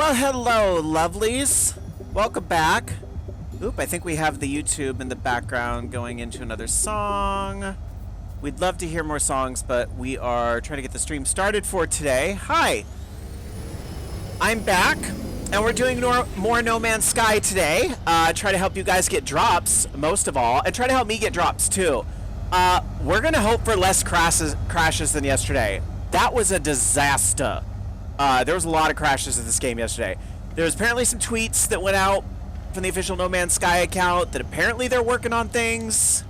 Well, hello, lovelies. Welcome back. Oop, I think we have the YouTube in the background going into another song. We'd love to hear more songs, but we are trying to get the stream started for today. Hi. I'm back, and we're doing more No Man's Sky today. Try to help you guys get drops, most of all, and try to help me get drops, too. We're going to hope for less crashes than yesterday. That was a disaster. There was a lot of crashes in this game yesterday. There was apparently some tweets that went out from the official No Man's Sky account that apparently they're working on things.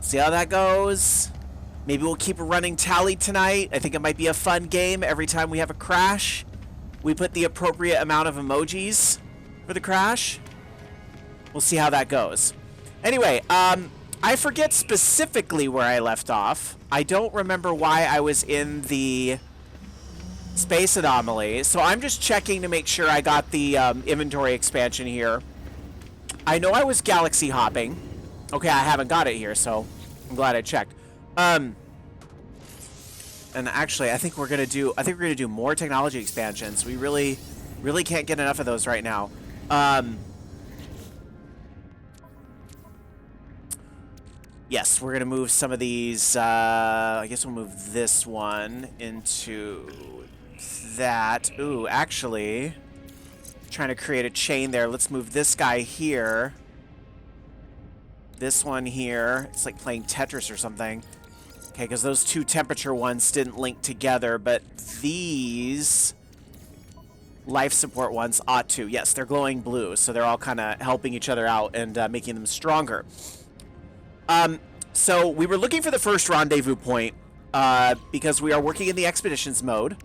See how that goes. Maybe we'll keep a running tally tonight. I think it might be a fun game. Every time we have a crash, we put the appropriate amount of emojis for the crash. We'll see how that goes. Anyway, I forget specifically where I left off. I don't remember why I was in the space anomaly, so I'm just checking to make sure I got the inventory expansion here. I know I was galaxy hopping. Okay, I haven't got it here, so I'm glad I checked. And actually, I think we're gonna do more technology expansions. We really can't get enough of those right now. Yes, we're gonna move some of these. I guess we'll move this one into that. Ooh, actually, trying to create a chain there. Let's move this guy here. This one here. It's like playing Tetris or something. Okay, because those two temperature ones didn't link together, but these life support ones ought to. Yes, they're glowing blue, so they're all kind of helping each other out and making them stronger. So we were looking for the first rendezvous point because we are working in the expeditions mode.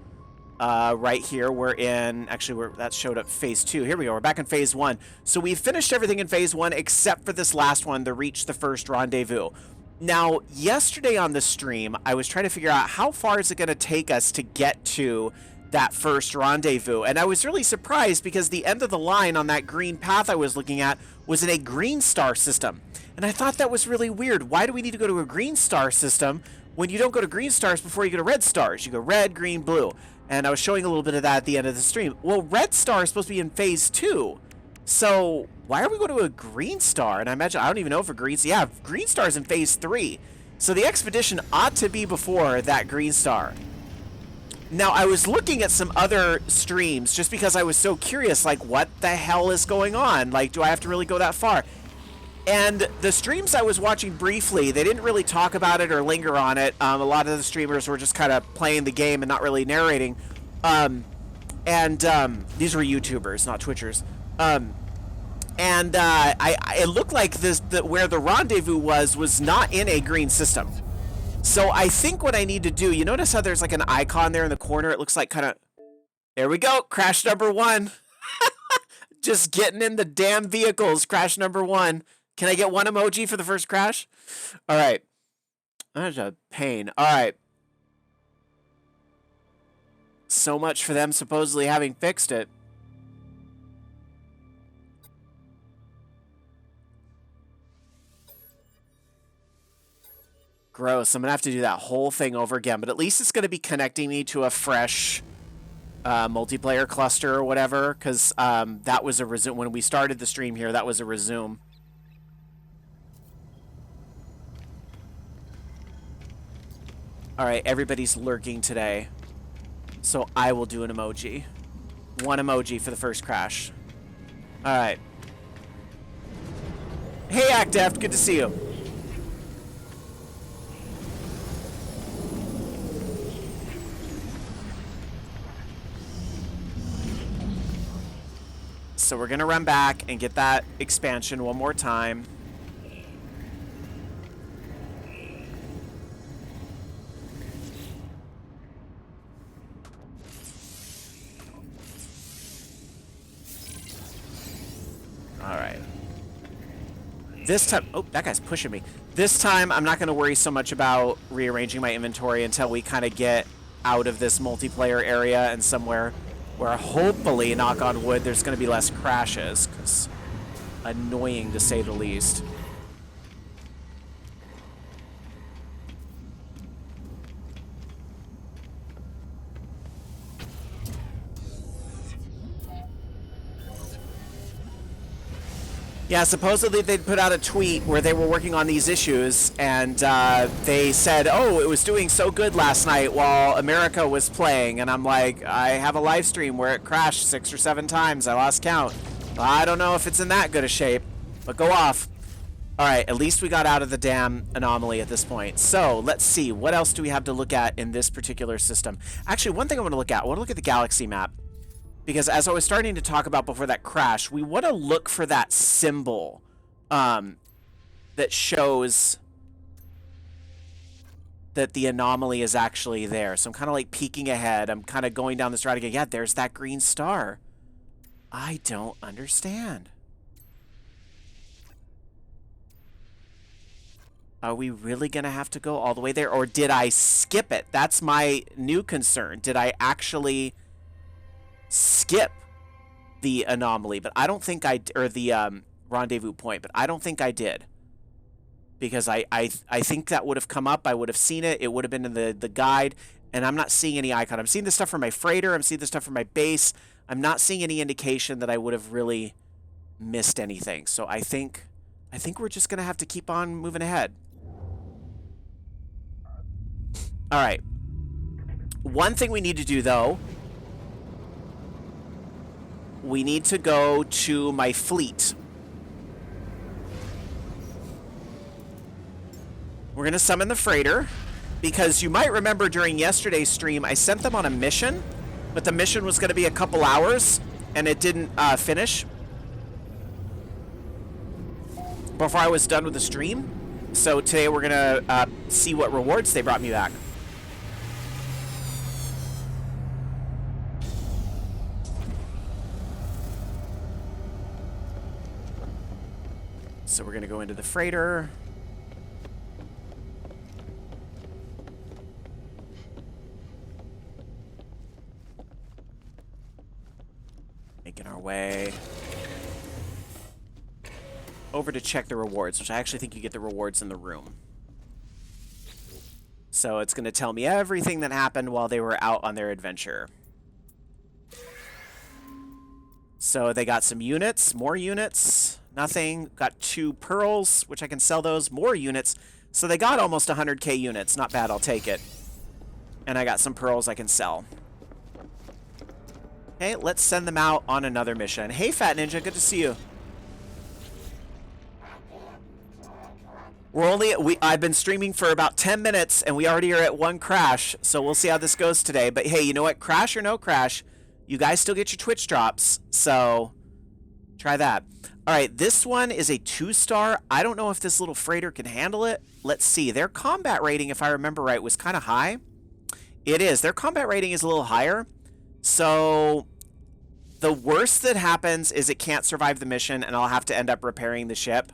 Right here, we're in, actually, that showed up phase 2. Here we go, we're back in phase 1. So we've finished everything in phase 1 except for this last one, to reach the first rendezvous. Now, yesterday on the stream, I was trying to figure out how far is it going to take us to get to that first rendezvous. And I was really surprised because the end of the line on that green path I was looking at was in a green star system. And I thought that was really weird. Why do we need to go to a green star system when you don't go to green stars before you go to red stars? You go red, green, blue. And I was showing a little bit of that at the end of the stream. Well, red star is supposed to be in phase 2. So why are we going to a green star? And I don't even know if a green star. Yeah, green star is in phase 3. So the expedition ought to be before that green star. Now, I was looking at some other streams just because I was so curious, like, what the hell is going on? Like, do I have to really go that far? And the streams I was watching briefly, they didn't really talk about it or linger on it. A lot of the streamers were just kind of playing the game and not really narrating. These were YouTubers, not Twitchers. It looked like where the rendezvous was not in a green system. So I think what I need to do, you notice how there's like an icon there in the corner? It looks like kind of, there we go, crash number 1. Just getting in the damn vehicles, crash number 1. Can I get one emoji for the first crash? All right. That's a pain. All right. So much for them supposedly having fixed it. Gross. I'm going to have to do that whole thing over again, but at least it's going to be connecting me to a fresh multiplayer cluster or whatever, because that was a resume. When we started the stream here, that was a resume. Alright, everybody's lurking today. So I will do an emoji. One emoji for the first crash. Alright. Hey, ActDeft, good to see you. So we're gonna run back and get that expansion one more time. Alright. This time... Oh, that guy's pushing me. This time, I'm not going to worry so much about rearranging my inventory until we kind of get out of this multiplayer area and somewhere where hopefully, knock on wood, there's going to be less crashes. Because annoying, to say the least. Yeah, supposedly they'd put out a tweet where they were working on these issues, and they said, oh, it was doing so good last night while America was playing. And I'm like, I have a live stream where it crashed 6 or 7 times. I lost count. I don't know if it's in that good a shape, but go off. All right, at least we got out of the damn anomaly at this point. So let's see, what else do we have to look at in this particular system? Actually, one thing I want to look at, I want to look at the galaxy map. Because as I was starting to talk about before that crash, we want to look for that symbol that shows that the anomaly is actually there. So I'm kind of like peeking ahead. I'm kind of going down this route again. Yeah, there's that green star. I don't understand. Are we really going to have to go all the way there? Or did I skip it? That's my new concern. Did I actually skip the anomaly? But I don't think I, or the rendezvous point, but I don't think I did, because I think that would have come up. I would have seen it. It would have been in the guide, and I'm not seeing any icon. I'm seeing the stuff from my freighter. I'm seeing the stuff from my base. I'm not seeing any indication that I would have really missed anything. So I think we're just gonna have to keep on moving ahead. All right. One thing we need to do, though, we need to go to my fleet. We're going to summon the freighter, because you might remember during yesterday's stream, I sent them on a mission, but the mission was going to be a couple hours, and it didn't finish before I was done with the stream. So today we're going to see what rewards they brought me back. So we're going to go into the freighter. Making our way over to check the rewards, which I actually think you get the rewards in the room. So it's going to tell me everything that happened while they were out on their adventure. So they got some units, more units. Nothing. Got 2 pearls, which I can sell those. More units. So they got almost 100k units. Not bad, I'll take it. And I got some pearls I can sell. Okay, let's send them out on another mission. Hey, Fat Ninja, good to see you. I've been streaming for about 10 minutes, and we already are at 1 crash. So we'll see how this goes today. But hey, you know what? Crash or no crash, you guys still get your Twitch drops. So try that. All right, this one is a 2-star. I don't know if this little freighter can handle it. Let's see. Their combat rating, if I remember right, was kind of high. It is. Their combat rating is a little higher. So the worst that happens is it can't survive the mission, and I'll have to end up repairing the ship.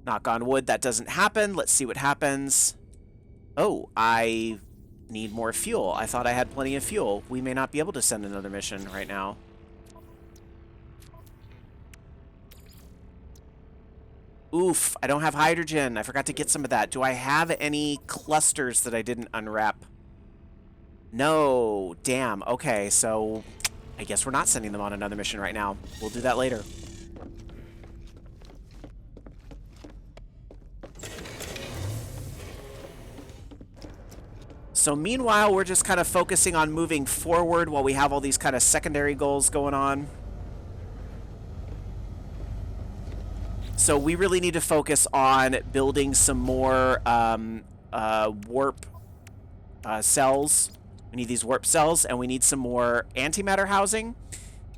Knock on wood, that doesn't happen. Let's see what happens. Oh, I need more fuel. I thought I had plenty of fuel. We may not be able to send another mission right now. Oof, I don't have hydrogen. I forgot to get some of that. Do I have any clusters that I didn't unwrap? No. Damn. Okay, so I guess we're not sending them on another mission right now. We'll do that later. So meanwhile, we're just kind of focusing on moving forward while we have all these kind of secondary goals going on. So we really need to focus on building some more warp cells. We need these warp cells, and we need some more antimatter housing,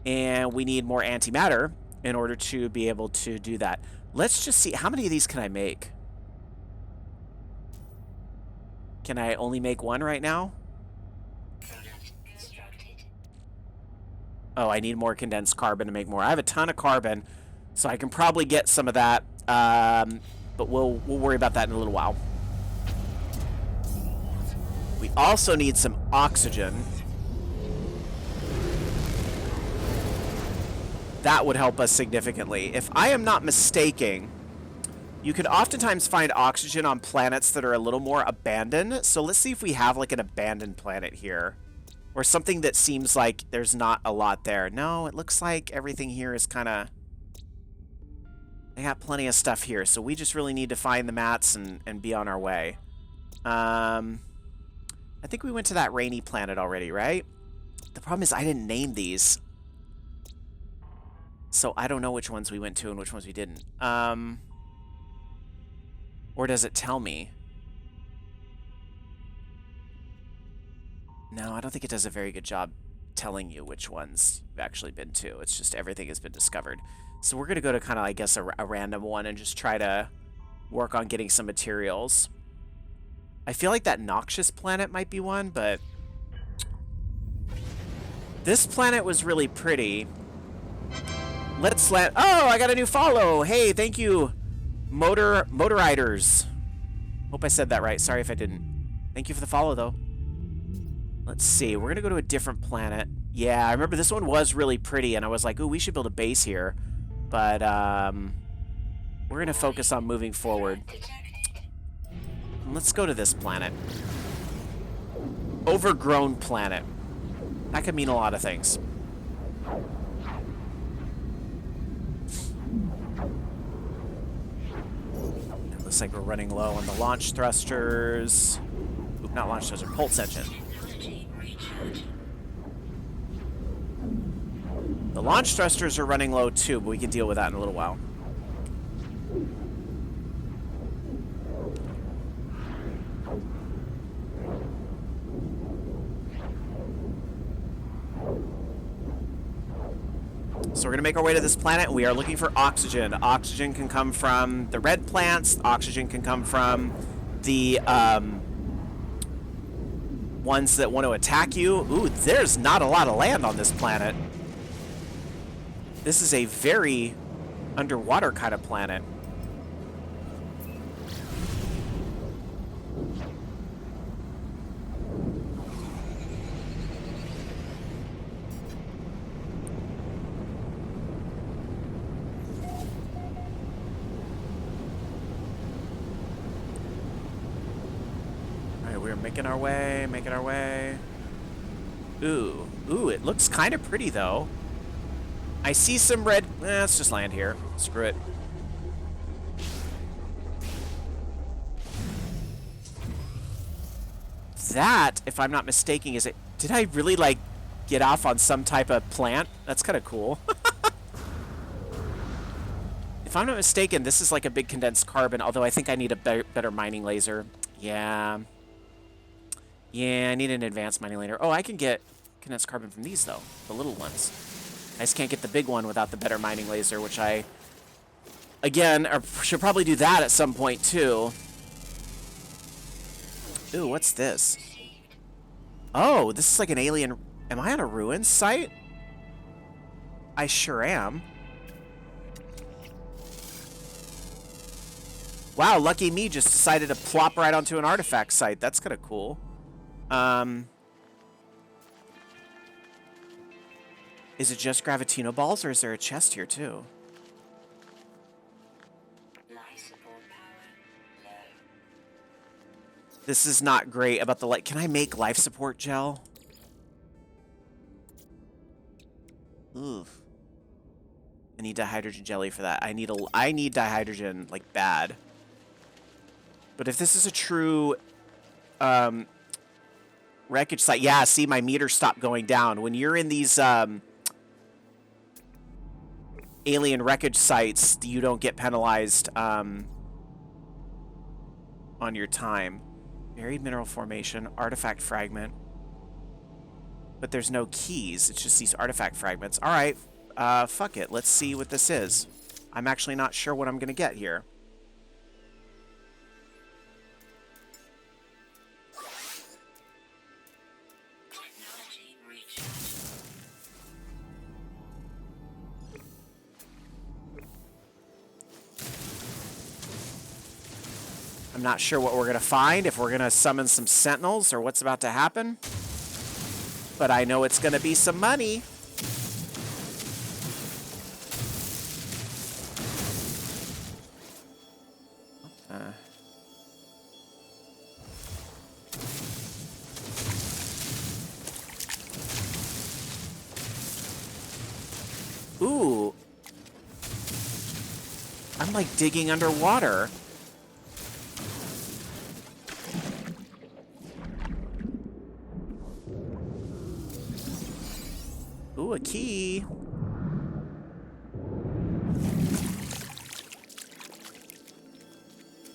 and we need more antimatter in order to be able to do that. Let's just see, how many of these can I make? Can I only make 1 right now? Oh, I need more condensed carbon to make more. I have a ton of carbon, so I can probably get some of that, but we'll worry about that in a little while. We also need some oxygen. That would help us significantly. If I am not mistaken, you can oftentimes find oxygen on planets that are a little more abandoned. So let's see if we have like an abandoned planet here, or something that seems like there's not a lot there. No, it looks like everything here is kind of... I got plenty of stuff here, so we just really need to find the mats and be on our way. I think we went to that rainy planet already, right? The problem is I didn't name these. So I don't know which ones we went to and which ones we didn't. Or does it tell me? No, I don't think it does a very good job telling you which ones you've actually been to. It's just everything has been discovered. So we're going to go to kind of, I guess, a random one and just try to work on getting some materials. I feel like that noxious planet might be one, but this planet was really pretty. Let's land. Oh, I got a new follow. Hey, thank you, Motor Riders. Hope I said that right. Sorry if I didn't. Thank you for the follow, though. Let's see. We're going to go to a different planet. Yeah, I remember this one was really pretty, and I was like, ooh, we should build a base here. But we're going to focus on moving forward. Let's go to this planet. Overgrown planet. That could mean a lot of things. It looks like we're running low on the launch thrusters. Oop, not launch thrusters, pulse engine. The launch thrusters are running low too, but we can deal with that in a little while. So we're going to make our way to this planet. We are looking for oxygen. Oxygen can come from the red plants. Oxygen can come from the ones that want to attack you. Ooh, there's not a lot of land on this planet. This is a very underwater kind of planet. We're making our way, making our way. Ooh, it looks kind of pretty, though. I see some red... let's just land here. Screw it. That, if I'm not mistaken, is it... Did I really, like, get off on some type of plant? That's kind of cool. If I'm not mistaken, this is like a big condensed carbon, although I think I need a better mining laser. Yeah. Yeah, I need an advanced mining laser. Oh, I can get condensed carbon from these, though. The little ones. I just can't get the big one without the better mining laser, which I, again, should probably do that at some point, too. Ooh, what's this? Oh, this is like an alien... Am I on a ruins site? I sure am. Wow, lucky me just decided to plop right onto an artifact site. That's kind of cool. Is it just Gravitino balls, or is there a chest here, too? This is not great about the light. Can I make life support gel? Oof. I need dihydrogen jelly for that. I need dihydrogen, like, bad. But if this is a true, wreckage site... Yeah, see, my meter stopped going down. When you're in these, alien wreckage sites, you don't get penalized, on your time. Buried mineral formation, artifact fragment. But there's no keys. It's just these artifact fragments. All right, fuck it. Let's see what this is. I'm actually not sure what I'm going to get here. I'm not sure what we're going to find, if we're going to summon some sentinels or what's about to happen. But I know it's going to be some money. Ooh. I'm like digging underwater. Ooh, a key.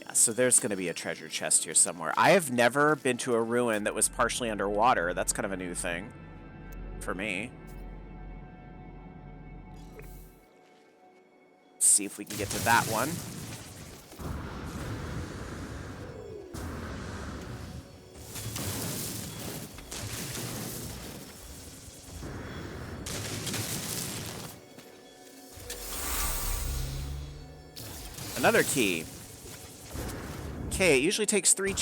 Yeah, so there's going to be a treasure chest here somewhere. I have never been to a ruin that was partially underwater. That's kind of a new thing for me. Let's see if we can get to that one. Another key. Okay, it usually takes three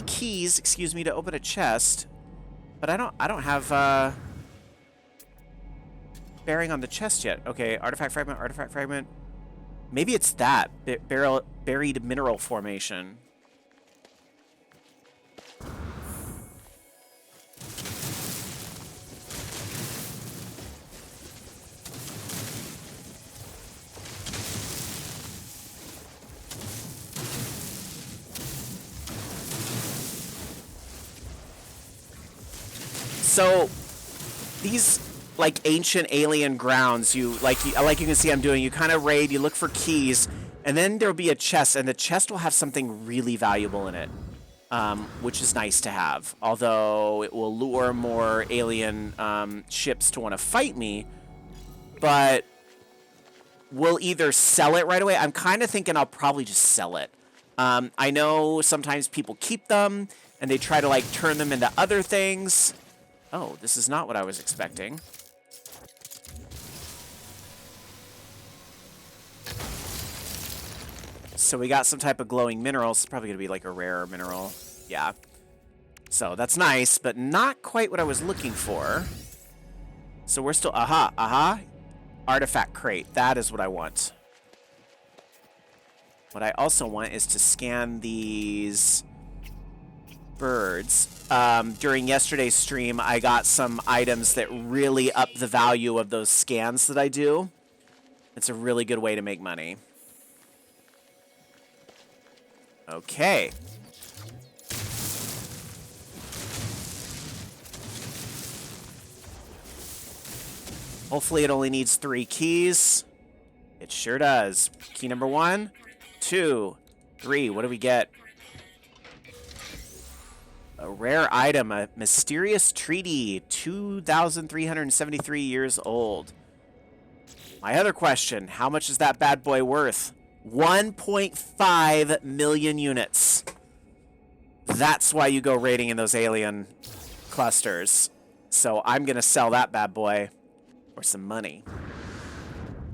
keys, excuse me, to open a chest, but I don't have bearing on the chest yet. Okay, artifact fragment, artifact fragment. Maybe it's that buried mineral formation. So, these, like, ancient alien grounds, like you can see I'm doing, you kind of raid, you look for keys, and then there'll be a chest, and the chest will have something really valuable in it, which is nice to have. Although it will lure more alien ships to want to fight me, but we'll either sell it right away. I'm kind of thinking I'll probably just sell it. I know sometimes people keep them, and they try to, like, turn them into other things. Oh, this is not what I was expecting. So we got some type of glowing mineral. It's probably going to be like a rare mineral. Yeah. So that's nice, but not quite what I was looking for. So we're still... Aha. Artifact crate. That is what I want. What I also want is to scan these birds. During yesterday's stream, I got some items that really up the value of those scans that I do. It's a really good way to make money. Okay. Hopefully it only needs 3 keys. It sure does. Key number 1, 2, 3. What do we get? A rare item, a mysterious treaty, 2,373 years old. My other question, how much is that bad boy worth? 1.5 million units. That's why you go raiding in those alien clusters. So I'm going to sell that bad boy for some money.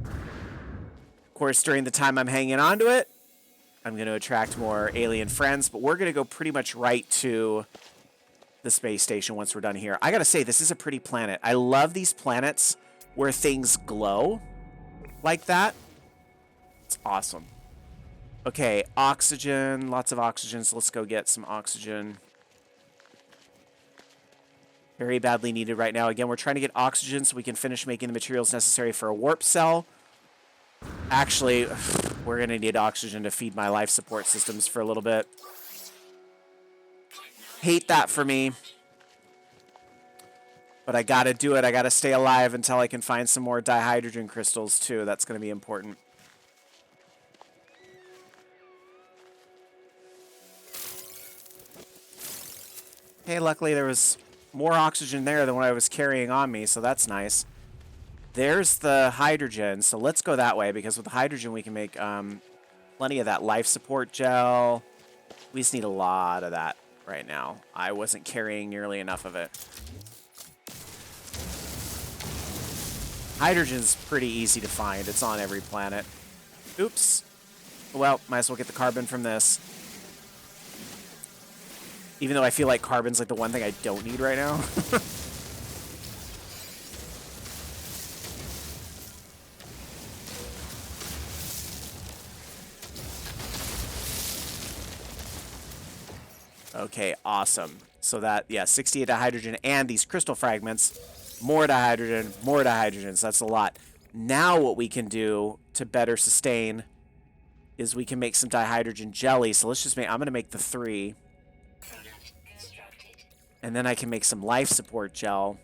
Of course, during the time I'm hanging on to it, I'm going to attract more alien friends, but we're going to go pretty much right to the space station once we're done here. I got to say, this is a pretty planet. I love these planets where things glow like that. It's awesome. Okay, oxygen. Lots of oxygen, so let's go get some oxygen. Very badly needed right now. Again, we're trying to get oxygen so we can finish making the materials necessary for a warp cell. Actually, we're going to need oxygen to feed my life support systems for a little bit. Hate that for me. But I got to do it. I got to stay alive until I can find some more dihydrogen crystals, too. That's going to be important. Hey, luckily there was more oxygen there than what I was carrying on me, so that's nice. There's the hydrogen, so let's go that way, because with the hydrogen we can make plenty of that life support gel. We just need a lot of that right now. I wasn't carrying nearly enough of it. Hydrogen's pretty easy to find. It's on every planet. Oops. Well, might as well get the carbon from this. Even though I feel like carbon's like the one thing I don't need right now. Okay, awesome. So that, yeah, 68 dihydrogen and these crystal fragments. More dihydrogen, more dihydrogen. So that's a lot. Now what we can do to better sustain is we can make some dihydrogen jelly. So let's just make, I'm going to make the 3. And then I can make some life support gel.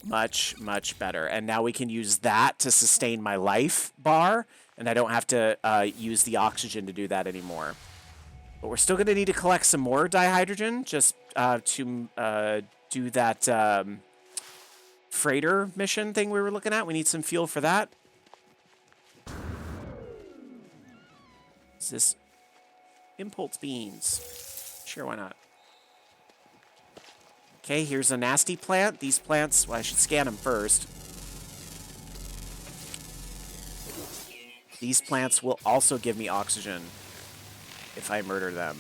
Much, much better. And now we can use that to sustain my life bar, and I don't have to use the oxygen to do that anymore. But we're still going to need to collect some more dihydrogen just to do that freighter mission thing we were looking at. We need some fuel for that. Is this impulse beans? Sure, why not? Okay, here's a nasty plant. These plants, well, I should scan them first. These plants will also give me oxygen if I murder them.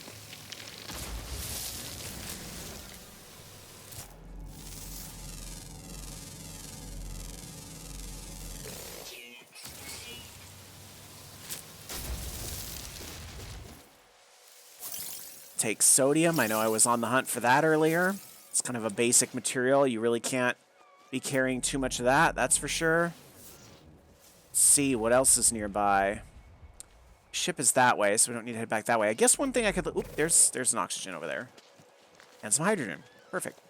Take sodium. I know I was on the hunt for that earlier. It's kind of a basic material. You really can't be carrying too much of that, that's for sure. Let's see what else is nearby. Ship is that way, so we don't need to head back that way. I guess one thing I could... Oop, there's an oxygen over there. And some hydrogen. Perfect.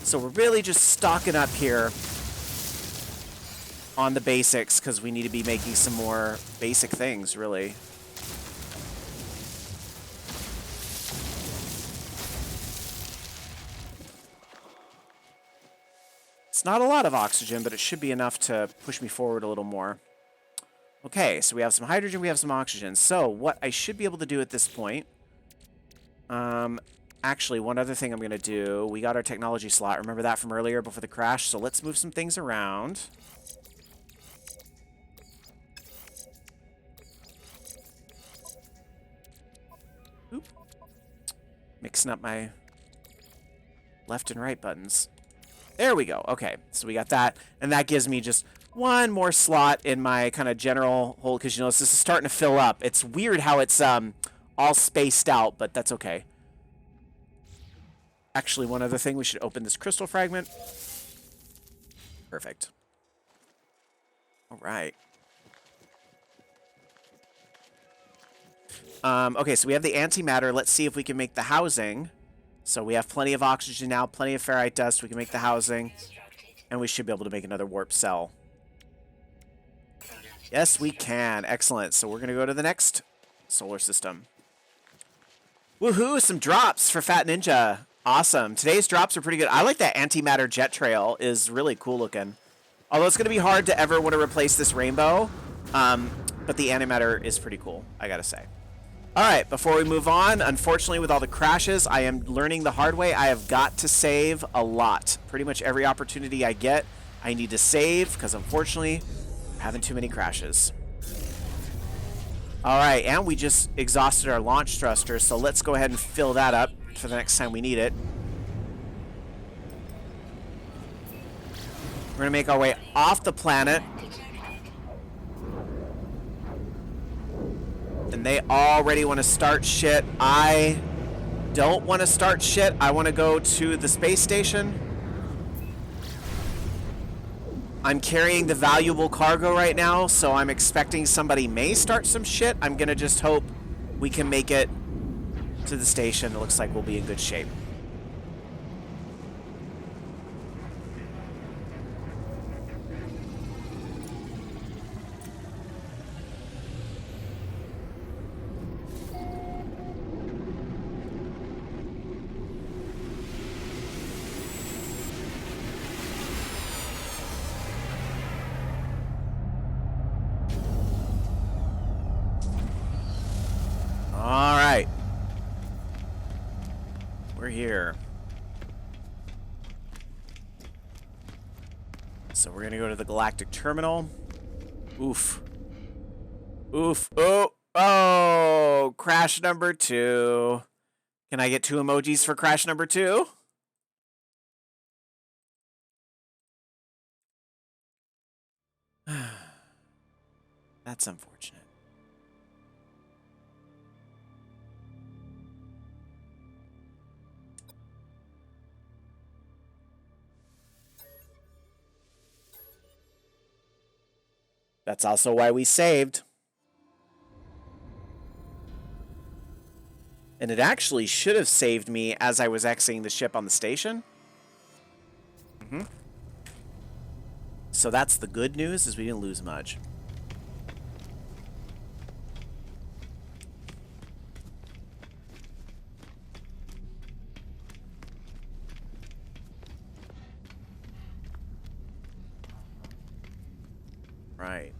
So we're really just stocking up here on the basics, because we need to be making some more basic things, really. It's not a lot of oxygen, but it should be enough to push me forward a little more. Okay, so we have some hydrogen, we have some oxygen. So what I should be able to do at this point... actually, one other thing I'm going to do. We got our technology slot. Remember that from earlier before the crash? So let's move some things around. Oop. Mixing up my left and right buttons. There we go. Okay, so we got that. And that gives me just one more slot in my kind of general hole, because you notice this is starting to fill up. It's weird how it's all spaced out, but that's okay. Actually, one other thing, we should open this crystal fragment. Perfect. All right. Okay, so we have the antimatter. Let's see if we can make the housing. So we have plenty of oxygen now, plenty of ferrite dust. We can make the housing. And we should be able to make another warp cell. Yes, we can. Excellent. So we're going to go to the next solar system. Woohoo! Some drops for Fat Ninja. Awesome. Today's drops are pretty good. I like that antimatter jet trail. Is really cool looking. Although it's going to be hard to ever want to replace this rainbow. But the antimatter is pretty cool, I gotta say. All right, before we move on, unfortunately with all the crashes, I am learning the hard way. I have got to save a lot. Pretty much every opportunity I get, I need to save, because unfortunately, I'm having too many crashes. All right, and we just exhausted our launch thruster, so let's go ahead and fill that up for the next time we need it. We're gonna make our way off the planet. And they already want to start shit. I don't want to start shit. I want to go to the space station. I'm carrying the valuable cargo right now, so I'm expecting somebody may start some shit. I'm going to just hope we can make it to the station. It looks like we'll be in good shape. All right. We're here. So we're going to go to the galactic terminal. Oof. Oof. Oh. Oh. Crash number 2. Can I get 2 emojis for crash number 2? That's unfortunate. That's also why we saved. And it actually should have saved me as I was exiting the ship on the station. So that's the good news, is we didn't lose much. Right.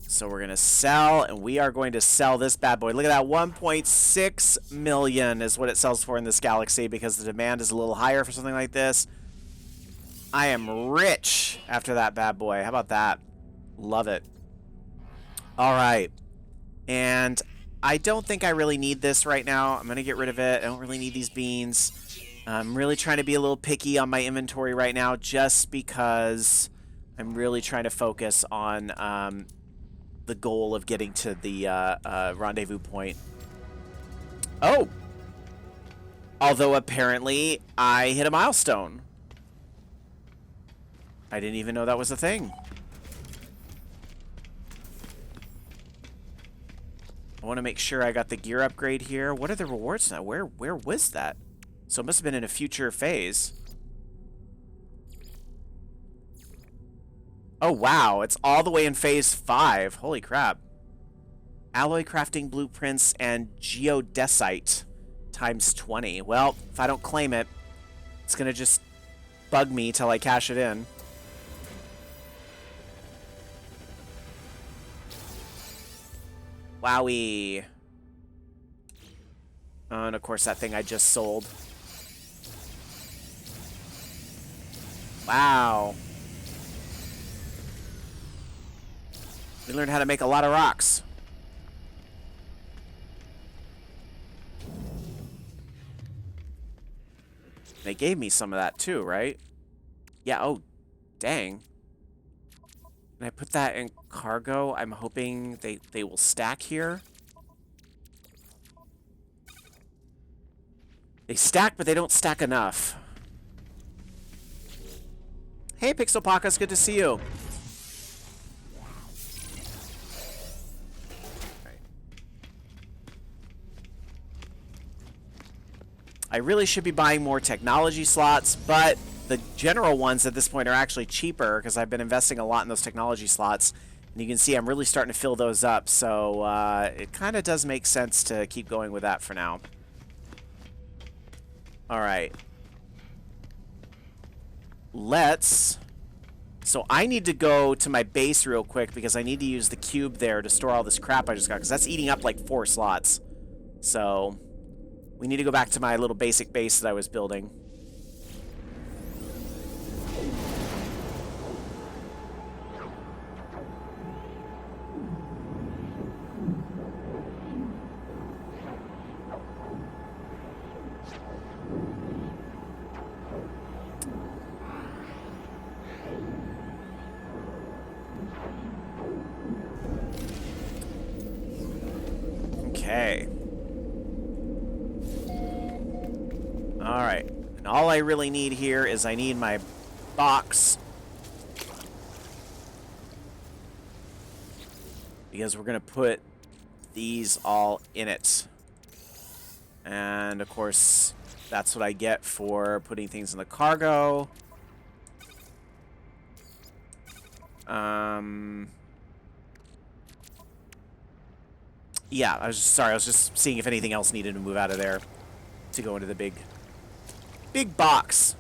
So we're going to sell, and we are going to sell this bad boy. Look at that, 1.6 million is what it sells for in this galaxy, because the demand is a little higher for something like this. I am rich after that bad boy. How about that? Love it. All right. And I don't think I really need this right now. I'm going to get rid of it. I don't really need these beans. I'm really trying to be a little picky on my inventory right now, just because I'm really trying to focus on the goal of getting to the rendezvous point. Oh! Although apparently I hit a milestone. I didn't even know that was a thing. I want to make sure I got the gear upgrade here. What are the rewards now? Where was that? So it must have been in a future phase. Oh, wow. It's all the way in phase 5. Holy crap. Alloy crafting blueprints and geodesite times 20. Well, if I don't claim it, it's going to just bug me till I cash it in. Wowie. And of course, that thing I just sold. Wow. We learned how to make a lot of rocks. They gave me some of that too, right? Yeah, oh, dang. Can I put that in cargo? I'm hoping they will stack here. They stack, but they don't stack enough. Hey, Pixelpaka, good to see you. I really should be buying more technology slots, but the general ones at this point are actually cheaper because I've been investing a lot in those technology slots. And you can see I'm really starting to fill those up, so it kind of does make sense to keep going with that for now. All right. So I need to go to my base real quick because I need to use the cube there to store all this crap I just got, because that's eating up like 4 slots. So we need to go back to my little basic base that I was building. Okay. Alright. And all I really need here is I need my box. Because we're going to put these all in it. And, of course, that's what I get for putting things in the cargo. Yeah, I was just seeing if anything else needed to move out of there to go into the big box.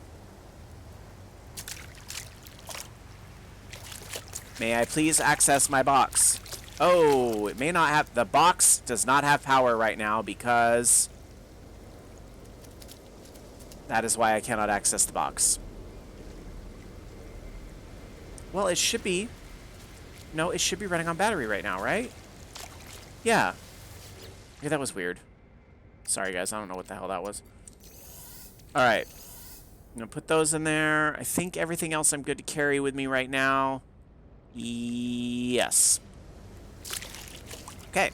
May I please access my box? Oh, it may not have... The box does not have power right now because... That is why I cannot access the box. Well, it should be... No, it should be running on battery right now, right? Yeah. Yeah, that was weird. Sorry, guys. I don't know what the hell that was. Alright. I'm going to put those in there. I think everything else I'm good to carry with me right now. Yes. Okay.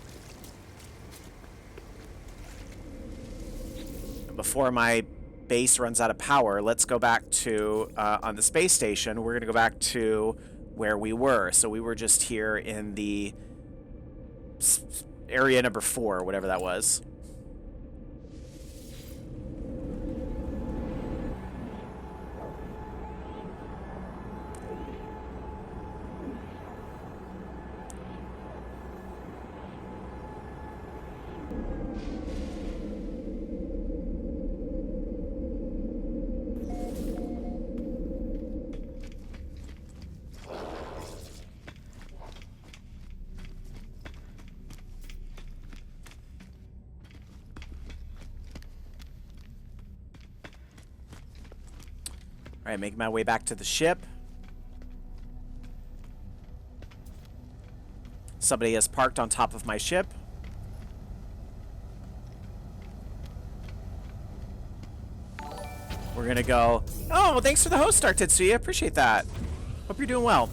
Before my base runs out of power, let's go back to, on the space station, we're going to go back to where we were. So we were just here in the area number 4, whatever that was. Alright, making my way back to the ship. Somebody has parked on top of my ship. We're gonna go... Oh, well, thanks for the host start, Tetsuya. Appreciate that. Hope you're doing well.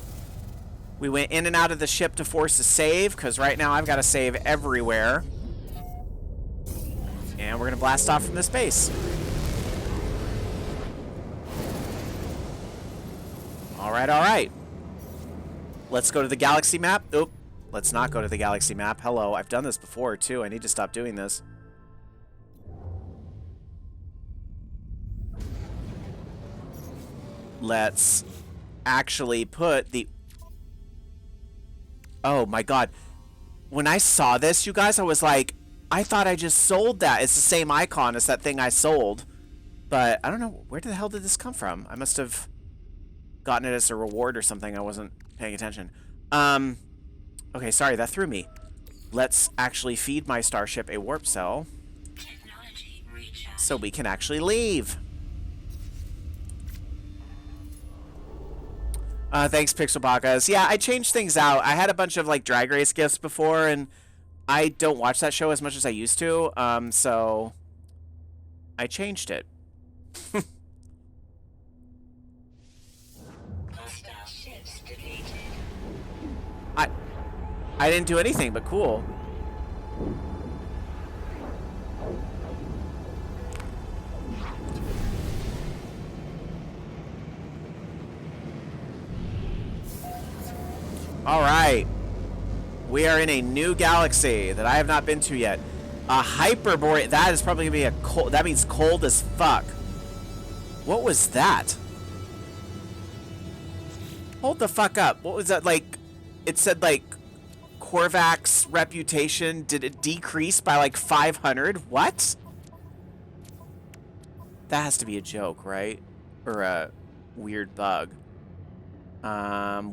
We went in and out of the ship to force a save, because right now I've got to save everywhere. And we're gonna blast off from this base. Alright, alright. Let's go to the galaxy map. Oop. Let's not go to the galaxy map. Hello. I've done this before, too. I need to stop doing this. Let's actually put the... Oh, my God. When I saw this, you guys, I was like, I thought I just sold that. It's the same icon as that thing I sold. But I don't know. Where the hell did this come from? I must have gotten it as a reward or something. I wasn't paying attention. Okay, sorry, that threw me. Let's actually feed my starship a warp cell so we can actually leave. Thanks, Pixelbakas. Yeah, I changed things out. I had a bunch of, like, Drag Race gifts before, and I don't watch that show as much as I used to, so I changed it. I didn't do anything, but cool. All right. We are in a new galaxy that I have not been to yet. A Hyperborean. That is probably going to be a cold. That means cold as fuck. What was that? Hold the fuck up. What was that, like? It said, like, Korvac's reputation, did it decrease by like 500? What? That has to be a joke, right? Or a weird bug.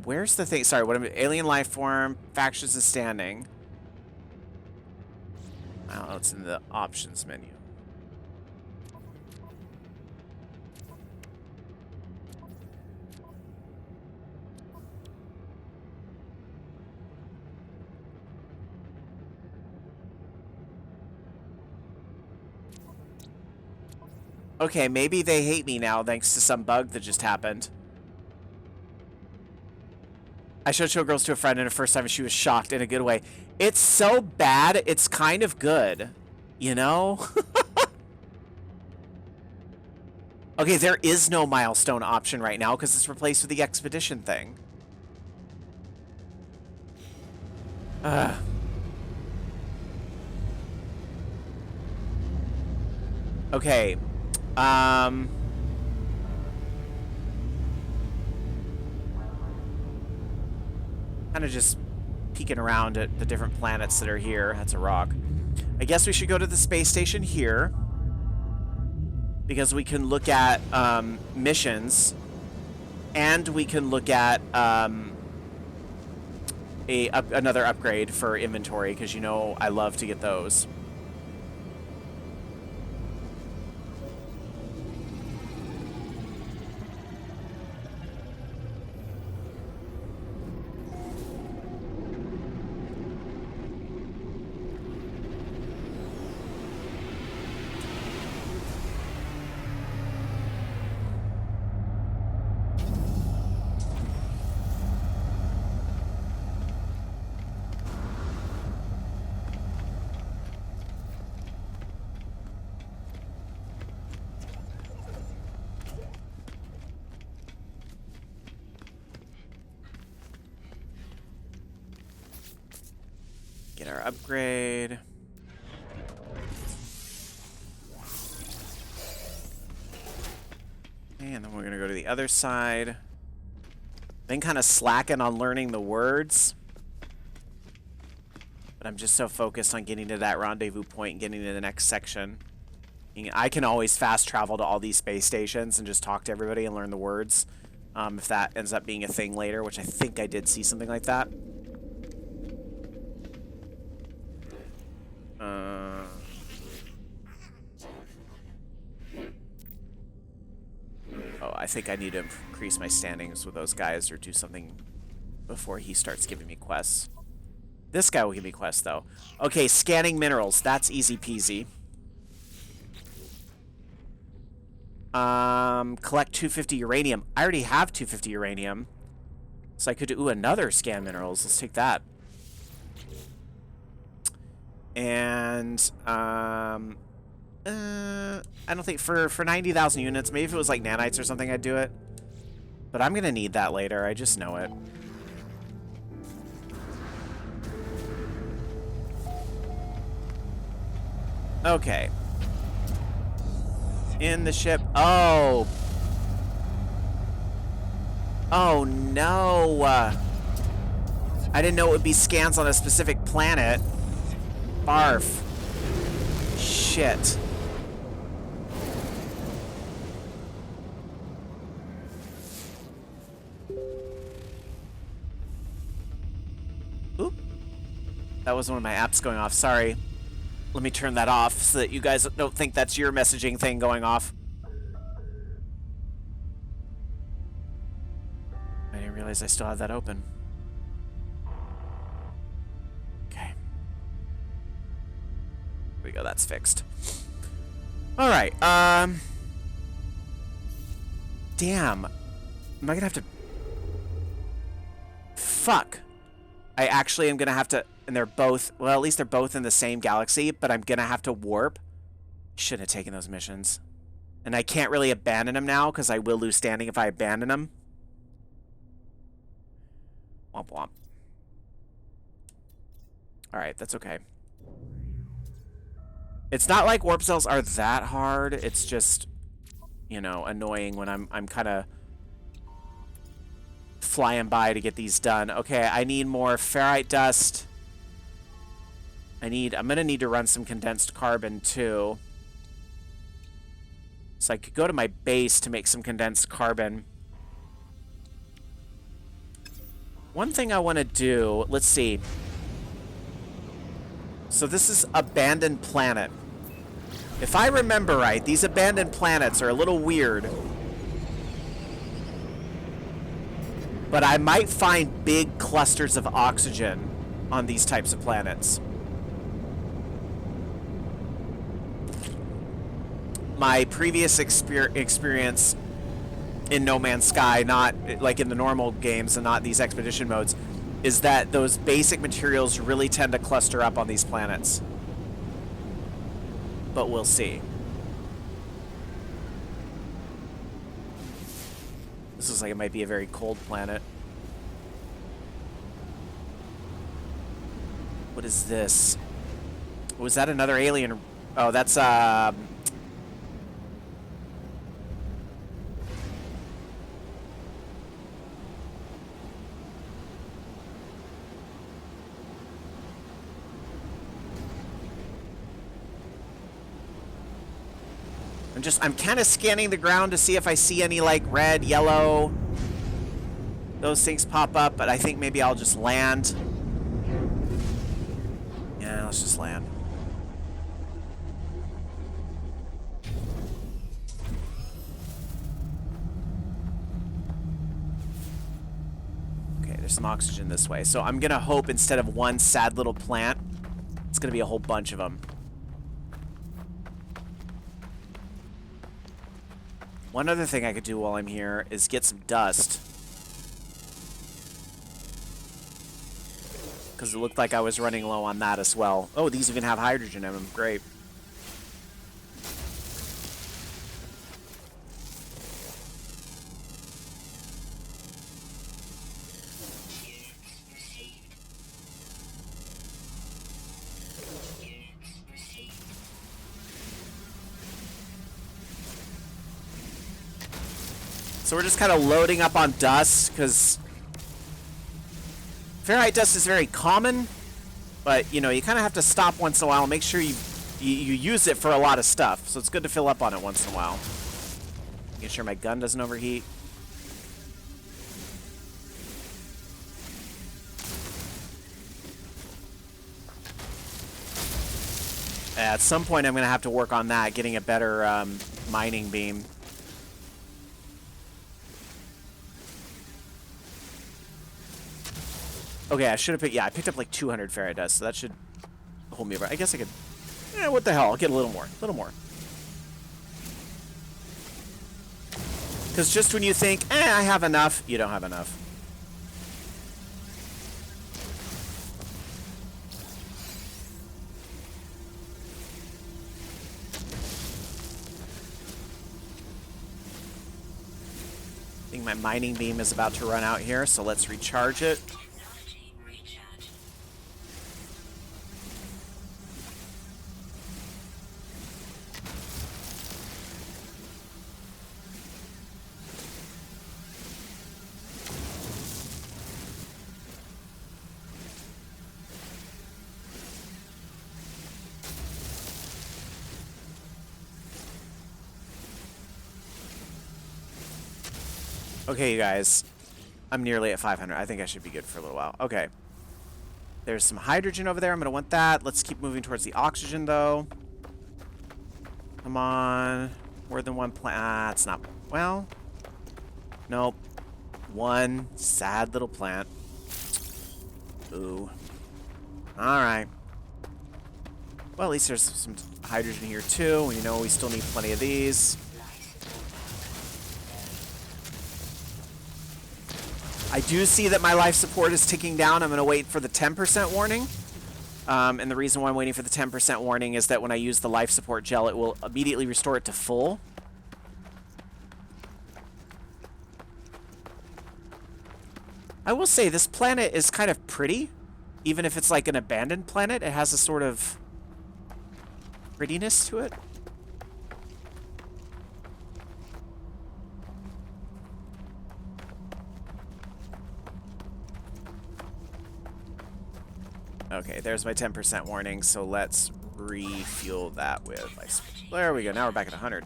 Where's the thing? Sorry, what am I? Alien life form, factions and standing. I don't know, it's in the options menu. Okay, maybe they hate me now thanks to some bug that just happened. I showed Showgirls to a friend and the first time she was shocked in a good way. It's so bad, it's kind of good. You know? Okay, there is no milestone option right now because it's replaced with the expedition thing. Okay. Kind of just peeking around at the different planets that are here. That's a rock. I guess we should go to the space station here because we can look at missions and we can look at another upgrade for inventory because, you know, I love to get those. Get our upgrade. And then we're going to go to the other side. Been kind of slacking on learning the words. But I'm just so focused on getting to that rendezvous point and getting to the next section. I can always fast travel to all these space stations and just talk to everybody and learn the words. If that ends up being a thing later, which I think I did see something like that. Oh, I think I need to increase my standings with those guys or do something before he starts giving me quests. This guy will give me quests, though. Okay, scanning minerals. That's easy peasy. Collect 250 uranium. I already have 250 uranium. So I could do another scan minerals. Let's take that. And, I don't think for 90,000 units, maybe if it was like nanites or something, I'd do it. But I'm gonna need that later. I just know it. Okay. In the ship. Oh. Oh, no. I didn't know it would be scans on a specific planet. Barf. Shit. Oop. That was one of my apps going off. Sorry. Let me turn that off so that you guys don't think that's your messaging thing going off. I didn't realize I still had that open. Okay. Here we go, that's fixed. Alright, damn. Am I gonna have to... Fuck. I actually am gonna have to... And they're both... Well, at least they're both in the same galaxy, but I'm gonna have to warp. Shouldn't have taken those missions. And I can't really abandon them now, because I will lose standing if I abandon them. Womp womp. Alright, that's okay. It's not like warp cells are that hard. It's just, you know, annoying when I'm kind of flying by to get these done. Okay, I need more ferrite dust. I'm gonna need to run some condensed carbon too. So I could go to my base to make some condensed carbon. One thing I want to do, let's see. So this is abandoned planet. If I remember right, these abandoned planets are a little weird. But I might find big clusters of oxygen on these types of planets. My previous experience in No Man's Sky, not like in the normal games and not these expedition modes, is that those basic materials really tend to cluster up on these planets. But we'll see. This looks like it might be a very cold planet. What is this? Was that another alien? Oh, that's I'm kind of scanning the ground to see if I see any like red, yellow. Those things pop up, but I think maybe I'll just land. Yeah, let's just land. Okay, there's some oxygen this way. So I'm gonna hope instead of one sad little plant, it's gonna be a whole bunch of them. One other thing I could do while I'm here is get some dust. Because it looked like I was running low on that as well. Oh, these even have hydrogen in them. Great. So we're just kind of loading up on dust, because ferrite dust is very common, but, you know, you kind of have to stop once in a while and make sure you use it for a lot of stuff. So it's good to fill up on it once in a while. Making sure my gun doesn't overheat. At some point, I'm going to have to work on that, getting a better mining beam. Okay, I should have picked... Yeah, I picked up like 200 ferrite dust, so that should hold me over. I guess I could... Eh, what the hell? I'll get a little more. A little more. Because just when you think, I have enough, you don't have enough. I think my mining beam is about to run out here, so let's recharge it. Okay, you guys. I'm nearly at 500. I think I should be good for a little while. Okay. There's some hydrogen over there. I'm going to want that. Let's keep moving towards the oxygen, though. Come on. More than one plant. Ah, it's not... Well... Nope. One sad little plant. Ooh. Alright. Well, at least there's some hydrogen here, too. You know, we still need plenty of these. I do see that my life support is ticking down. I'm going to wait for the 10% warning. And the reason why I'm waiting for the 10% warning is that when I use the life support gel, it will immediately restore it to full. I will say, this planet is kind of pretty. Even if it's like an abandoned planet, it has a sort of prettiness to it. Okay, there's my 10% warning, so let's refuel that with ice. There we go, now we're back at 100.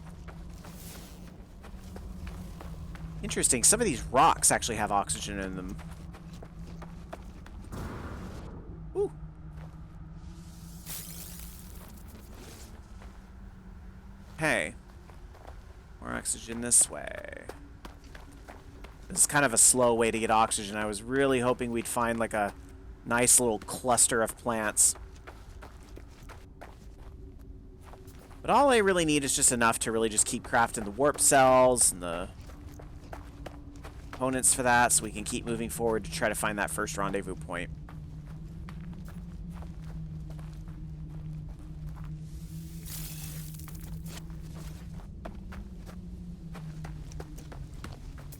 Interesting, some of these rocks actually have oxygen in them. Ooh. Hey. More oxygen this way. This is kind of a slow way to get oxygen. I was really hoping we'd find like a nice little cluster of plants. But all I really need is just enough to really just keep crafting the warp cells and the components for that, so we can keep moving forward to try to find that first rendezvous point.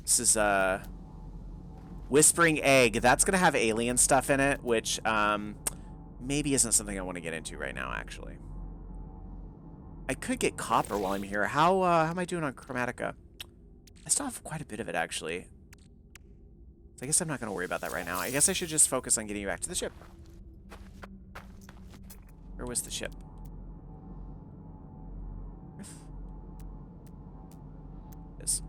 This is Whispering Egg. That's going to have alien stuff in it, which maybe isn't something I want to get into right now, actually. I could get copper while I'm here. How am I doing on Chromatica? I still have quite a bit of it, actually. So I guess I'm not going to worry about that right now. I guess I should just focus on getting you back to the ship. Where was the ship? Yes.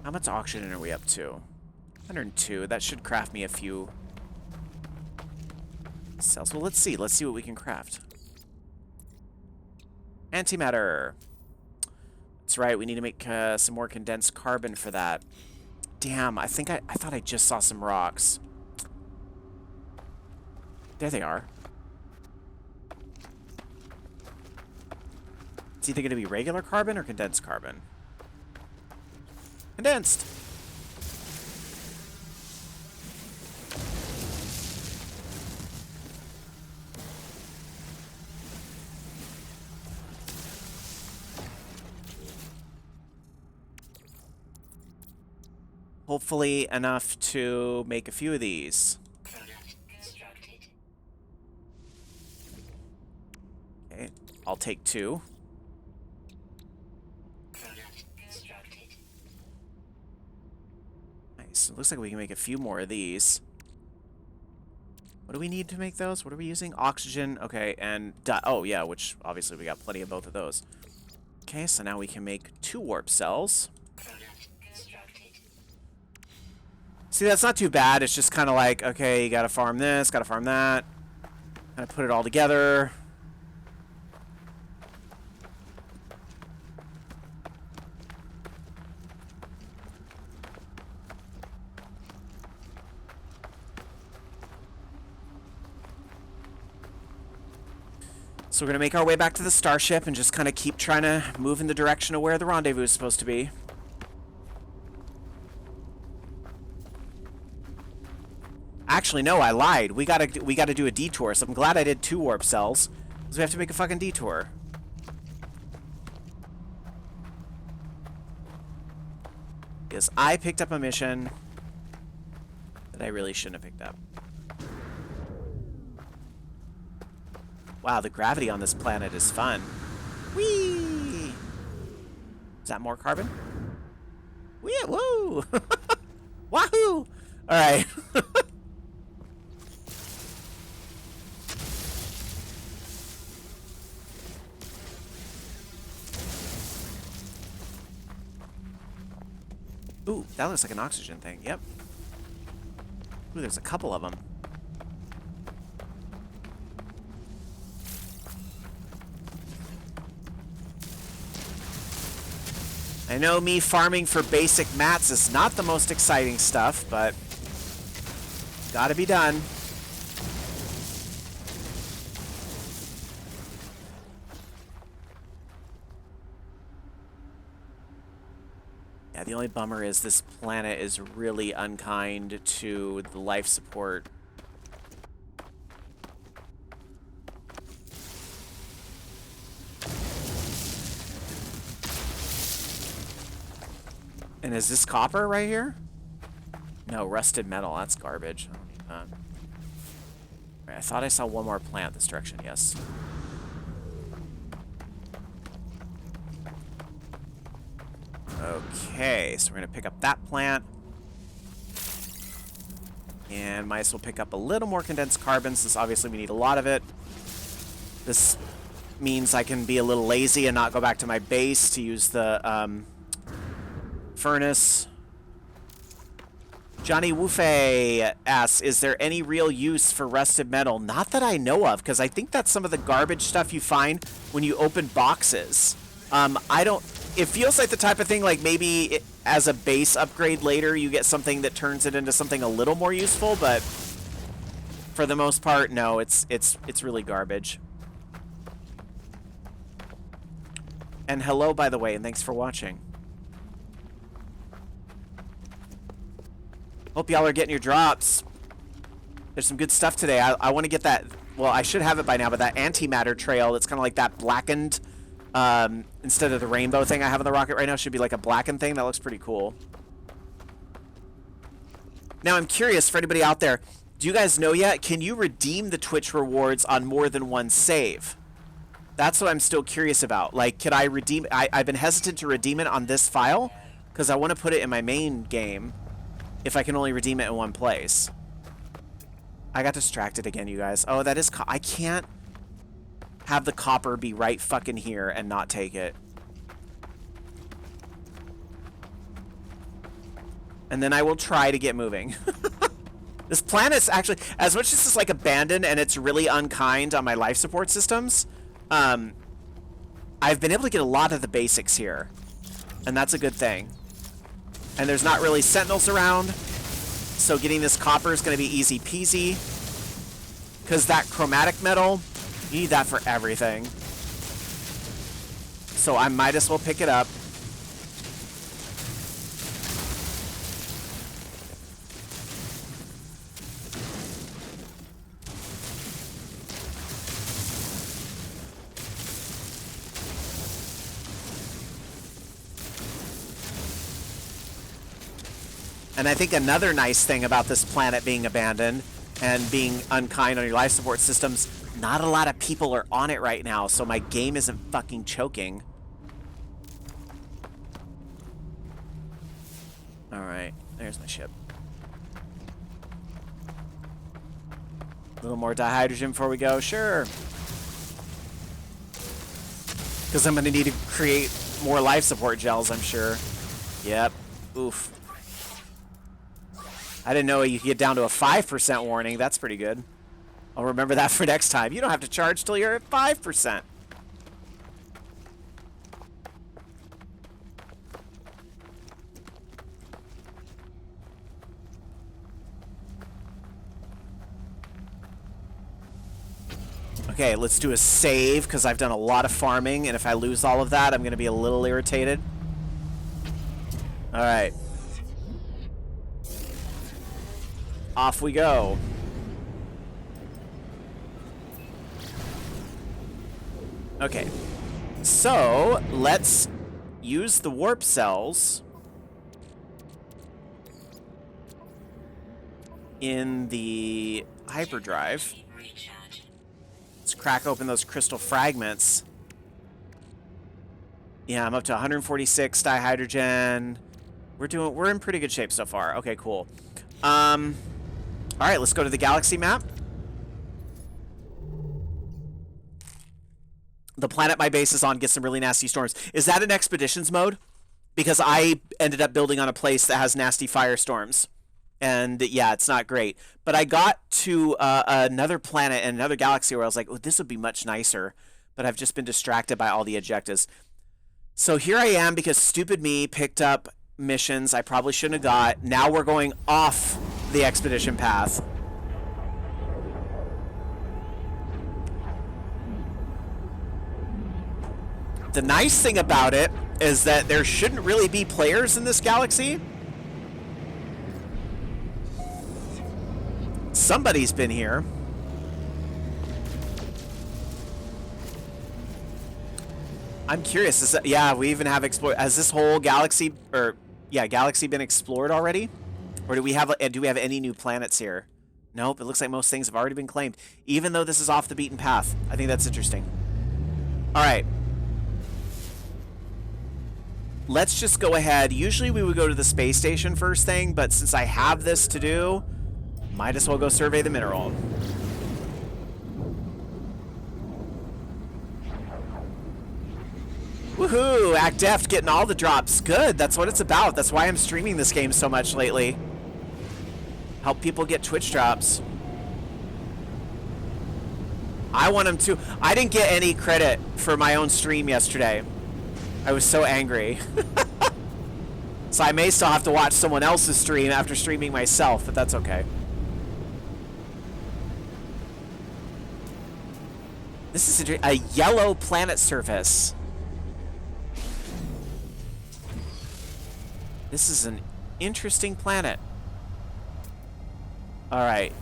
How much oxygen are we up to? 102. That should craft me a few cells. Well, let's see. Let's see what we can craft. Antimatter. That's right. We need to make some more condensed carbon for that. Damn. I thought I just saw some rocks. There they are. It's either going to be regular carbon or condensed carbon. Condensed. Hopefully enough to make a few of these. take 2. Nice. It looks like we can make a few more of these. What do we need to make those? What are we using? Oxygen. Okay, and... oh, yeah, which obviously we got plenty of both of those. Okay, so now we can make 2 warp cells. See, that's not too bad. It's just kind of like, okay, you gotta farm this, gotta farm that. Kind of put it all together. So we're going to make our way back to the starship and just kind of keep trying to move in the direction of where the rendezvous is supposed to be. Actually, no, I lied. We gotta do a detour, so I'm glad I did 2 warp cells, because we have to make a fucking detour. Because I picked up a mission that I really shouldn't have picked up. Wow, the gravity on this planet is fun. Whee! Is that more carbon? Whee! Woo! Wahoo! Alright. Ooh, that looks like an oxygen thing. Yep. Ooh, there's a couple of them. I know me farming for basic mats is not the most exciting stuff, but gotta be done. Yeah, the only bummer is this planet is really unkind to the life support. And is this copper right here? No, rusted metal. That's garbage. I don't need that. Right, I thought I saw one more plant this direction. Yes. Okay, so we're going to pick up that plant. And might as well pick up a little more condensed carbon, since obviously we need a lot of it. This means I can be a little lazy and not go back to my base to use the furnace. Johnny Woofei asks, is there any real use for rusted metal? Not that I know of, because I think that's some of the garbage stuff you find when you open boxes. I don't... It feels like the type of thing, like maybe as a base upgrade later, you get something that turns it into something a little more useful, but for the most part, no, it's really garbage. And hello, by the way, and thanks for watching. Hope y'all are getting your drops. There's some good stuff today. I want to get that... Well, I should have it by now, but that antimatter trail that's kind of like that blackened... instead of the rainbow thing I have on the rocket right now, should be like a blackened thing. That looks pretty cool. Now, I'm curious, for anybody out there, do you guys know yet? Can you redeem the Twitch rewards on more than one save? That's what I'm still curious about. Like, could I redeem... I've been hesitant to redeem it on this file, because I want to put it in my main game, if I can only redeem it in one place. I got distracted again, you guys. Oh, that is... I can't have the copper be right fucking here and not take it. And then I will try to get moving. This planet's actually... As much as it's like abandoned and it's really unkind on my life support systems, I've been able to get a lot of the basics here. And that's a good thing. And there's not really sentinels around, so getting this copper is going to be easy peasy. Because that chromatic metal, you need that for everything. So I might as well pick it up. And I think another nice thing about this planet being abandoned and being unkind on your life support systems, Not a lot of people are on it right now, so my game isn't fucking choking. Alright, there's my ship. A little more dihydrogen before we go, sure. Because I'm going to need to create more life support gels, I'm sure. Yep. Oof. I didn't know you could get down to a 5% warning. That's pretty good. I'll remember that for next time. You don't have to charge till you're at 5%. Okay, let's do a save, because I've done a lot of farming, and if I lose all of that, I'm going to be a little irritated. Alright. Off we go. Okay. So, let's use the warp cells in the hyperdrive. Let's crack open those crystal fragments. Yeah, I'm up to 146 dihydrogen. We're in pretty good shape so far. Okay, cool. All right, let's go to the galaxy map. The planet my base is on gets some really nasty storms. Is that an expeditions mode? Because I ended up building on a place that has nasty firestorms. And yeah, it's not great. But I got to another planet and another galaxy where I was like, oh, this would be much nicer. But I've just been distracted by all the ejectas. So here I am because stupid me picked up missions I probably shouldn't have got. Now we're going off the expedition path. The nice thing about it is that there shouldn't really be players in this galaxy. Somebody's been here. I'm curious. Is that, yeah, we even have explored. Has this whole galaxy, or yeah, galaxy been explored already? Or do we have any new planets here? Nope. It looks like most things have already been claimed, even though this is off the beaten path. I think that's interesting. All right. Let's just go ahead. Usually we would go to the space station first thing, but since I have this to do, might as well go survey the mineral. Woohoo! Act Deft getting all the drops. Good, that's what it's about. That's why I'm streaming this game so much lately. Help people get Twitch drops. I want them to. I didn't get any credit for my own stream yesterday. I was so angry. So I may still have to watch someone else's stream after streaming myself, but that's okay. This is a yellow planet surface. This is an interesting planet. All right.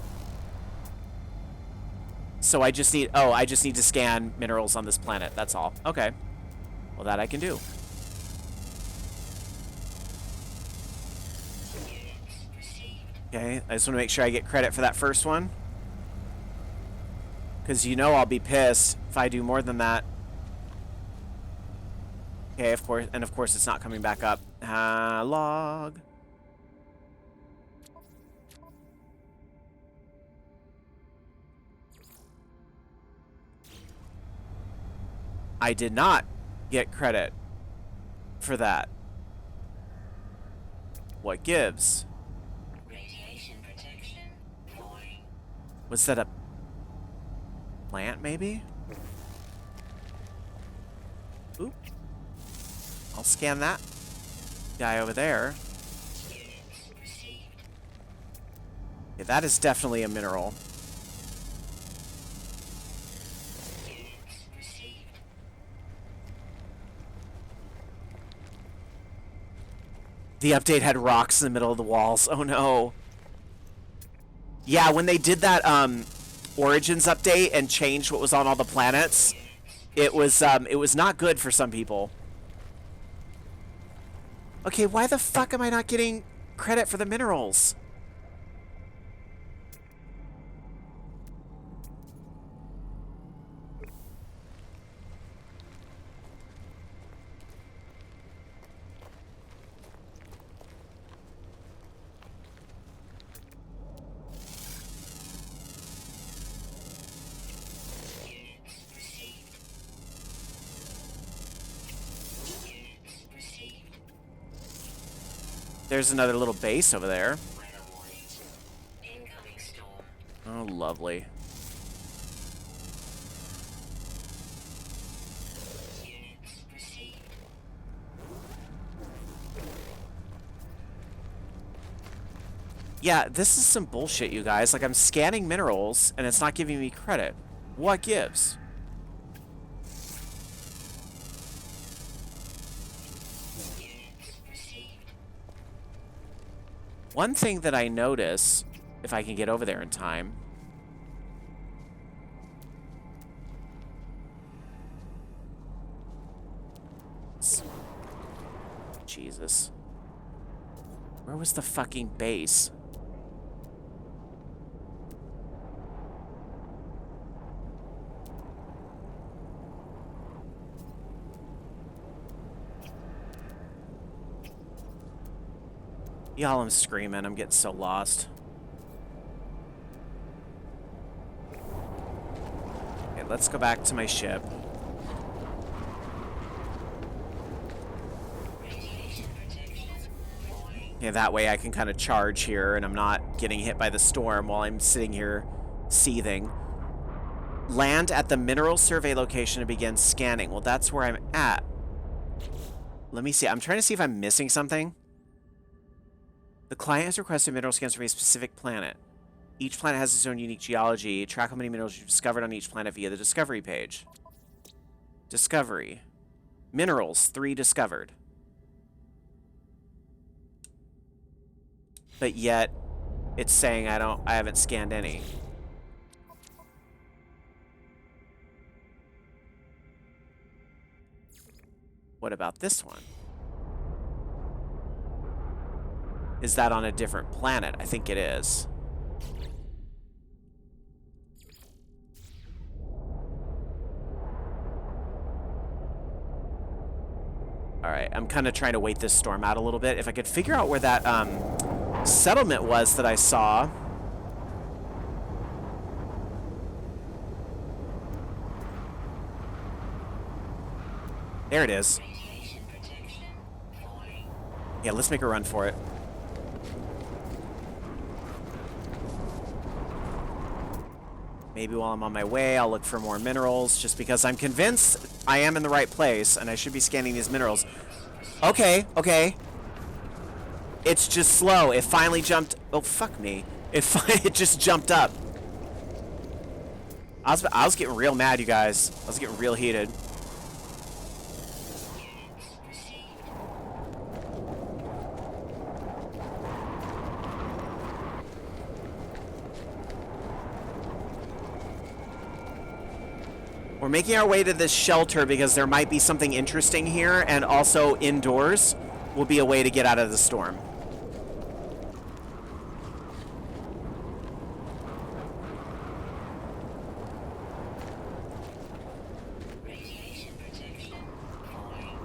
So I just need to scan minerals on this planet. That's all. Okay. Well, that I can do. Okay, I just want to make sure I get credit for that first one. Because you know I'll be pissed if I do more than that. Okay, of course, and of course it's not coming back up. Log. I did not get credit for that. What gives? Radiation protection. Was that a plant, maybe? Oop. I'll scan that guy over there. Yeah, that is definitely a mineral. The update had rocks in the middle of the walls. Oh no. Yeah, when they did that Origins update and changed what was on all the planets, it was not good for some people. Okay, why the fuck am I not getting credit for the minerals? There's another little base over there. Weather warning. Incoming storm. Oh, lovely. Units received. Yeah, this is some bullshit, you guys. Like, I'm scanning minerals, and it's not giving me credit. What gives? Units received. One thing that I notice, if I can get over there in time... Jesus. Where was the fucking base? Y'all, I'm screaming. I'm getting so lost. Okay, let's go back to my ship. Radiation protection. Falling. Yeah, that way I can kind of charge here and I'm not getting hit by the storm while I'm sitting here seething. Land at the mineral survey location and begin scanning. Well, that's where I'm at. Let me see. I'm trying to see if I'm missing something. The client has requested mineral scans from a specific planet. Each planet has its own unique geology. Track how many minerals you've discovered on each planet via the discovery page. Discovery. Minerals, 3 discovered. But yet, it's saying I haven't scanned any. What about this one? Is that on a different planet? I think it is. Alright, I'm kind of trying to wait this storm out a little bit. If I could figure out where that settlement was that I saw. There it is. Radiation protection. Falling. Yeah, let's make a run for it. Maybe while I'm on my way, I'll look for more minerals, just because I'm convinced I am in the right place, and I should be scanning these minerals. Okay, okay. It's just slow. It finally jumped... Oh, fuck me. It just jumped up. I was getting real mad, you guys. I was getting real heated. We're making our way to this shelter because there might be something interesting here, and also indoors will be a way to get out of the storm. Radiation protection. Falling.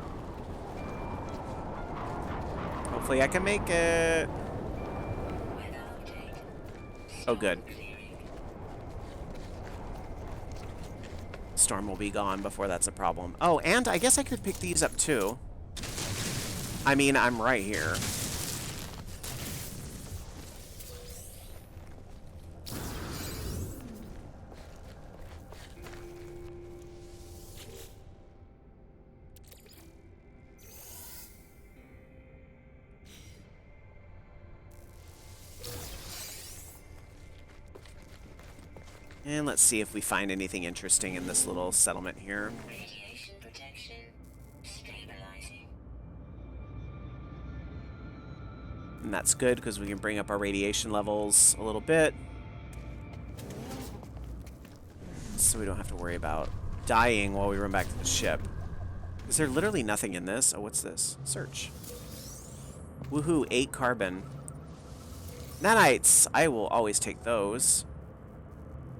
Hopefully I can make it. Weather update. Oh, good. Clearing. Storm will be gone before that's a problem. Oh, and I guess I could pick these up too. I mean, I'm right here. And let's see if we find anything interesting in this little settlement here. Radiation protection. Stabilizing. And that's good because we can bring up our radiation levels a little bit. So we don't have to worry about dying while we run back to the ship. Is there literally nothing in this? Oh, what's this? Search. Woohoo, 8 carbon. Nanites! I will always take those.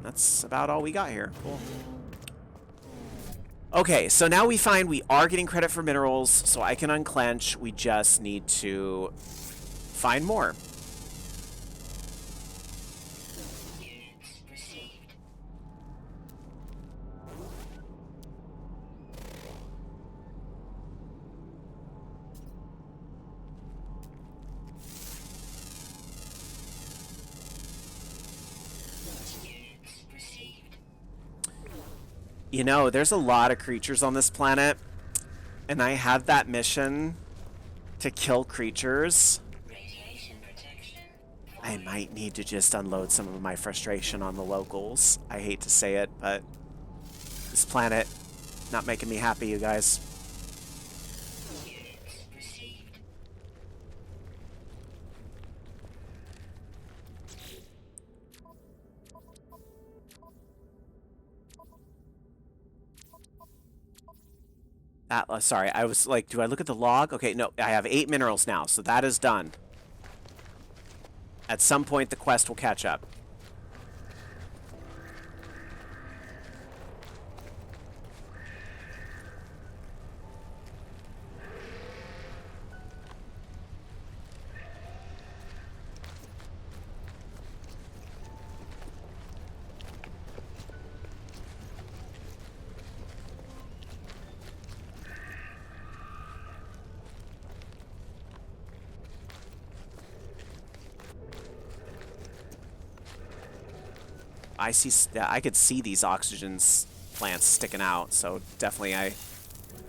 That's about all we got here. Cool. Okay, so now we find we are getting credit for minerals, so I can unclench. We just need to find more. Units received. You know, there's a lot of creatures on this planet, and I have that mission to kill creatures. Radiation protection. I might need to just unload some of my frustration on the locals. I hate to say it, but this planet not making me happy, you guys. Units received. Sorry, I was like, do I look at the log? Okay, no, I have 8 minerals now, so that is done. At some point, the quest will catch up. I could see these oxygen plants sticking out, so definitely I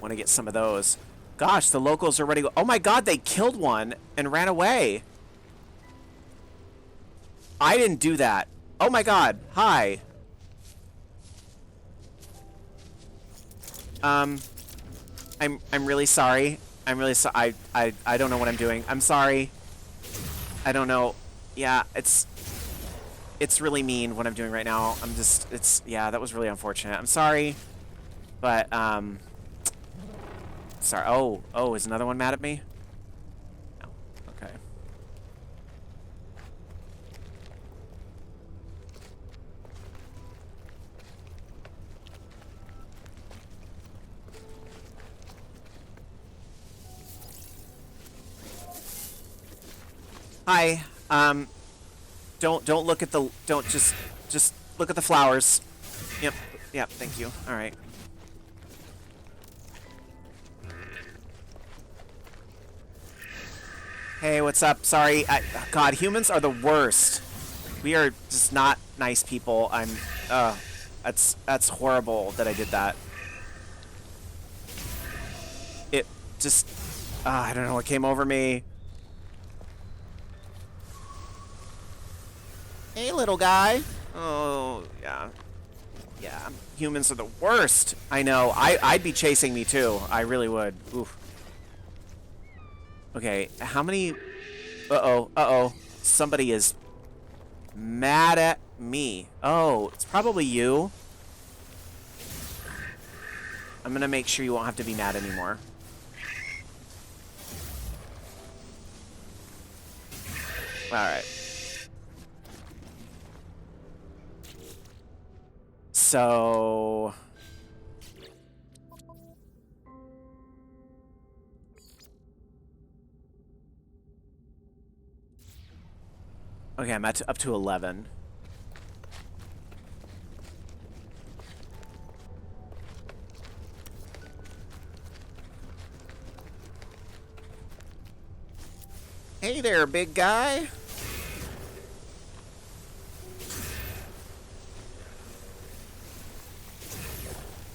want to get some of those. Gosh, the locals are ready to go. Oh my god, they killed one and ran away. I didn't do that. Oh my god, hi. I'm really sorry. I'm really sorry. I don't know what I'm doing. I'm sorry. I don't know. Yeah, it's really mean what I'm doing right now. Yeah, that was really unfortunate. I'm sorry. But, sorry. Oh, is another one mad at me? No. Okay. Hi. Don't look at the, just look at the flowers. Yep, thank you. All right. Hey, what's up? Sorry, God, humans are the worst. We are just not nice people. That's horrible that I did that. It just, I don't know what came over me. Hey, little guy. Oh, yeah. Yeah, humans are the worst. I know. I'd be chasing me, too. I really would. Oof. Okay, how many... Uh-oh. Somebody is mad at me. Oh, it's probably you. I'm gonna make sure you won't have to be mad anymore. Alright. So... Okay, I'm up to 11. Hey there, big guy.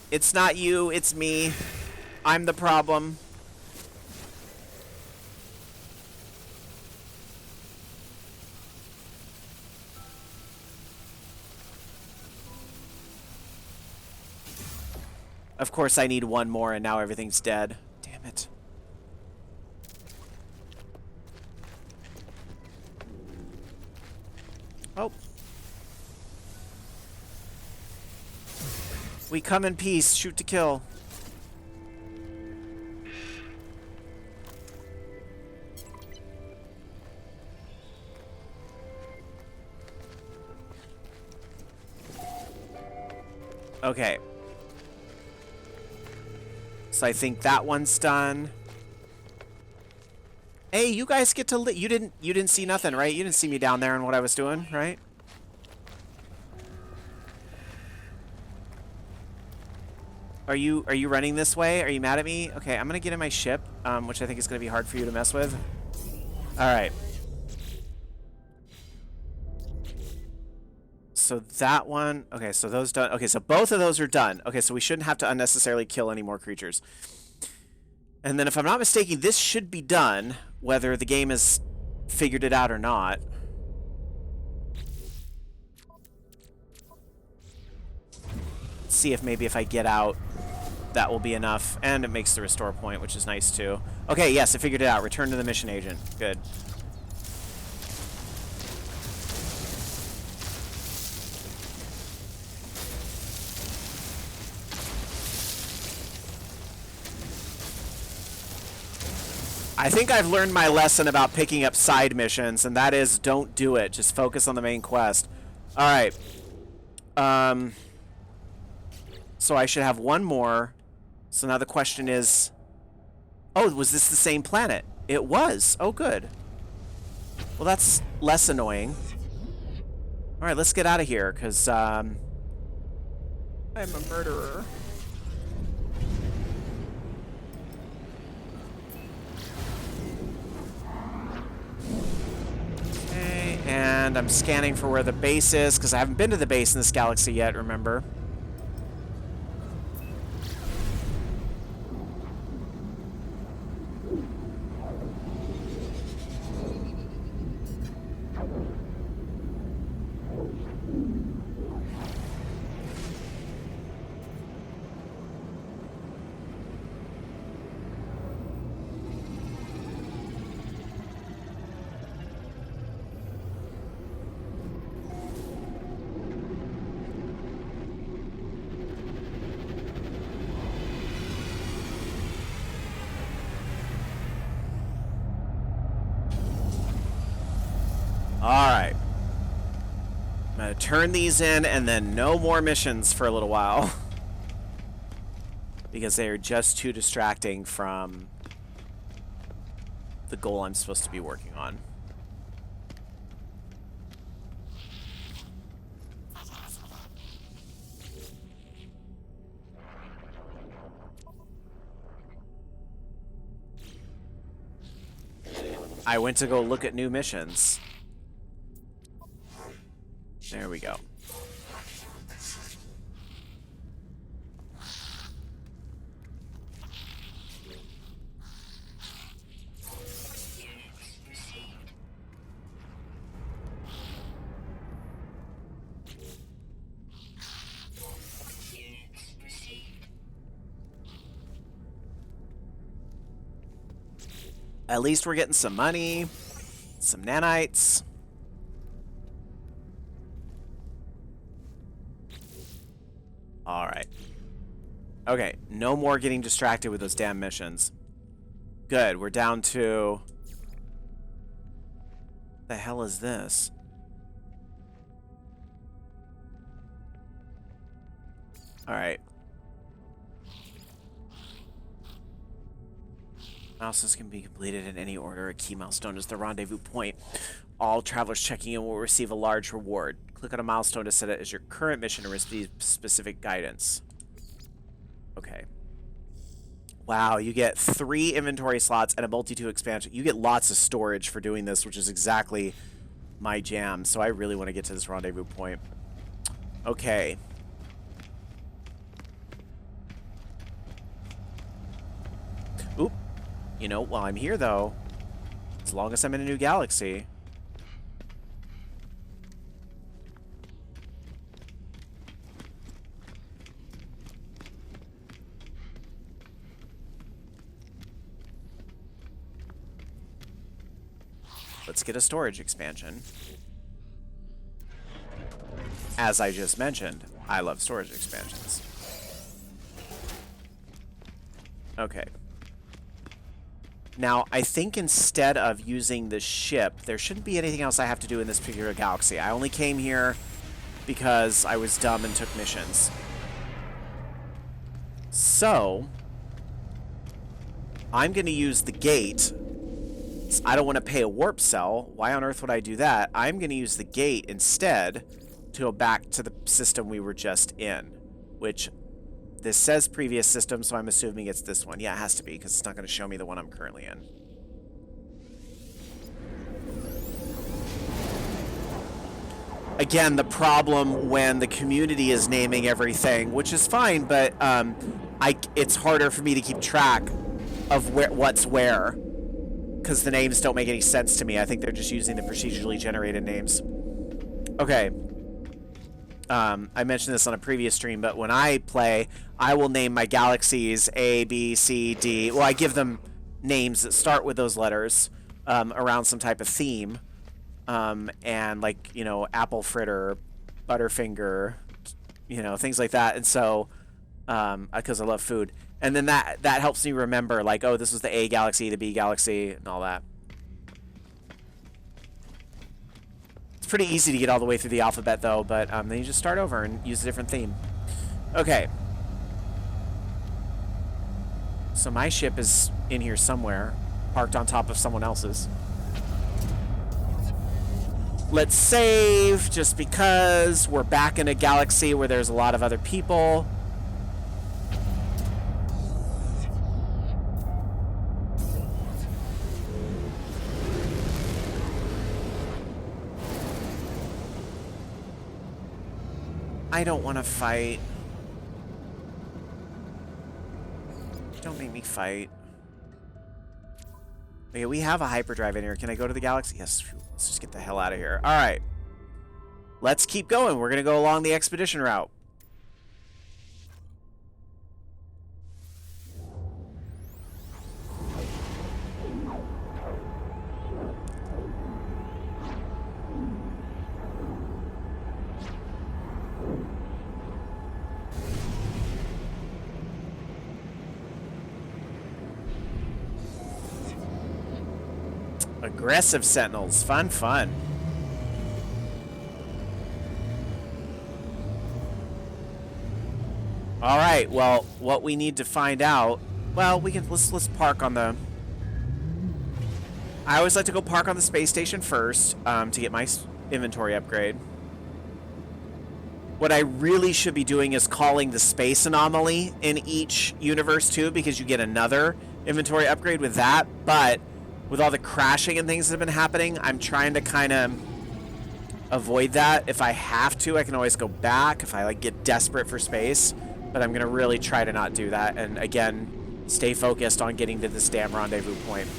It's not you, it's me. I'm the problem. Of course, I need one more, and now everything's dead. Damn it. Oh. We come in peace. Shoot to kill. Okay. So I think that one's done. Hey, you guys get to you didn't see nothing, right? You didn't see me down there and what I was doing, right? Are you running this way? Are you mad at me? Okay, I'm gonna get in my ship, which I think is gonna be hard for you to mess with. All right. so that one... Okay, so those done. Okay, so both of those are done. Okay, so we shouldn't have to unnecessarily kill any more creatures. And then if I'm not mistaken, this should be done, whether the game has figured it out or not. See if maybe if I get out, that will be enough. And it makes the restore point, which is nice too. Okay, yes, I figured it out. Return to the mission agent. Good. I think I've learned my lesson about picking up side missions, and that is don't do it. Just focus on the main quest. Alright. So I should have one more. So now the question is... Oh, was this the same planet? It was. Oh, good. Well, that's less annoying. Alright, let's get out of here, because, I'm a murderer. Okay, and I'm scanning for where the base is, because I haven't been to the base in this galaxy yet, remember? Alright. I'm gonna turn these in and then no more missions for a little while. Because they are just too distracting from the goal I'm supposed to be working on. I went to go look at new missions. There we go. At least we're getting some money, some nanites. Alright. Okay, no more getting distracted with those damn missions. Good, we're down to... What the hell is this? Alright. Milestones can be completed in any order. A key milestone is the rendezvous point. All travelers checking in will receive a large reward. Click on a milestone to set it as your current mission and receive specific guidance. Okay. Wow, you get 3 inventory slots and a multi-2 expansion. You get lots of storage for doing this, which is exactly my jam. So I really want to get to this rendezvous point. Okay. Oop. You know, while I'm here, though, as long as I'm in a new galaxy... Let's get a storage expansion. As I just mentioned, I love storage expansions. Okay. Now, I think instead of using the ship, there shouldn't be anything else I have to do in this particular galaxy. I only came here because I was dumb and took missions. So, I'm going to use the gate. I don't want to pay a warp cell. Why on earth would I do that? I'm going to use the gate instead to go back to the system we were just in, which this says previous system, so I'm assuming it's this one. Yeah, it has to be, because it's not going to show me the one I'm currently in. again, the problem when the community is naming everything, which is fine, but it's harder for me to keep track of what's where, because the names don't make any sense to me. I think they're just using the procedurally generated names. Okay. I mentioned this on a previous stream, but when I play, I will name my galaxies A, B, C, D. Well, I give them names that start with those letters around some type of theme. And like, you know, apple fritter, butterfinger, you know, things like that. And so, because I love food. And then that helps me remember, like, oh, this was the A galaxy, the B galaxy, and all that. It's pretty easy to get all the way through the alphabet, though, but then you just start over and use a different theme. Okay. So my ship is in here somewhere, parked on top of someone else's. Let's save, just because we're back in a galaxy where there's a lot of other people. I don't want to fight. Don't make me fight. Okay, we have a hyperdrive in here. Can I go to the galaxy? Yes. Let's just get the hell out of here. All right. Let's keep going. We're going to go along the expedition route. Aggressive sentinels. Fun, fun. All right. Well, what we need to find out. Well, let's park on the. I always like to go park on the space station first to get my inventory upgrade. What I really should be doing is calling the space anomaly in each universe too, because you get another inventory upgrade with that. But with all the crashing and things that have been happening, I'm trying to kind of avoid that. If I have to, I can always go back if I like get desperate for space. But I'm going to really try to not do that. And again, stay focused on getting to this damn rendezvous point.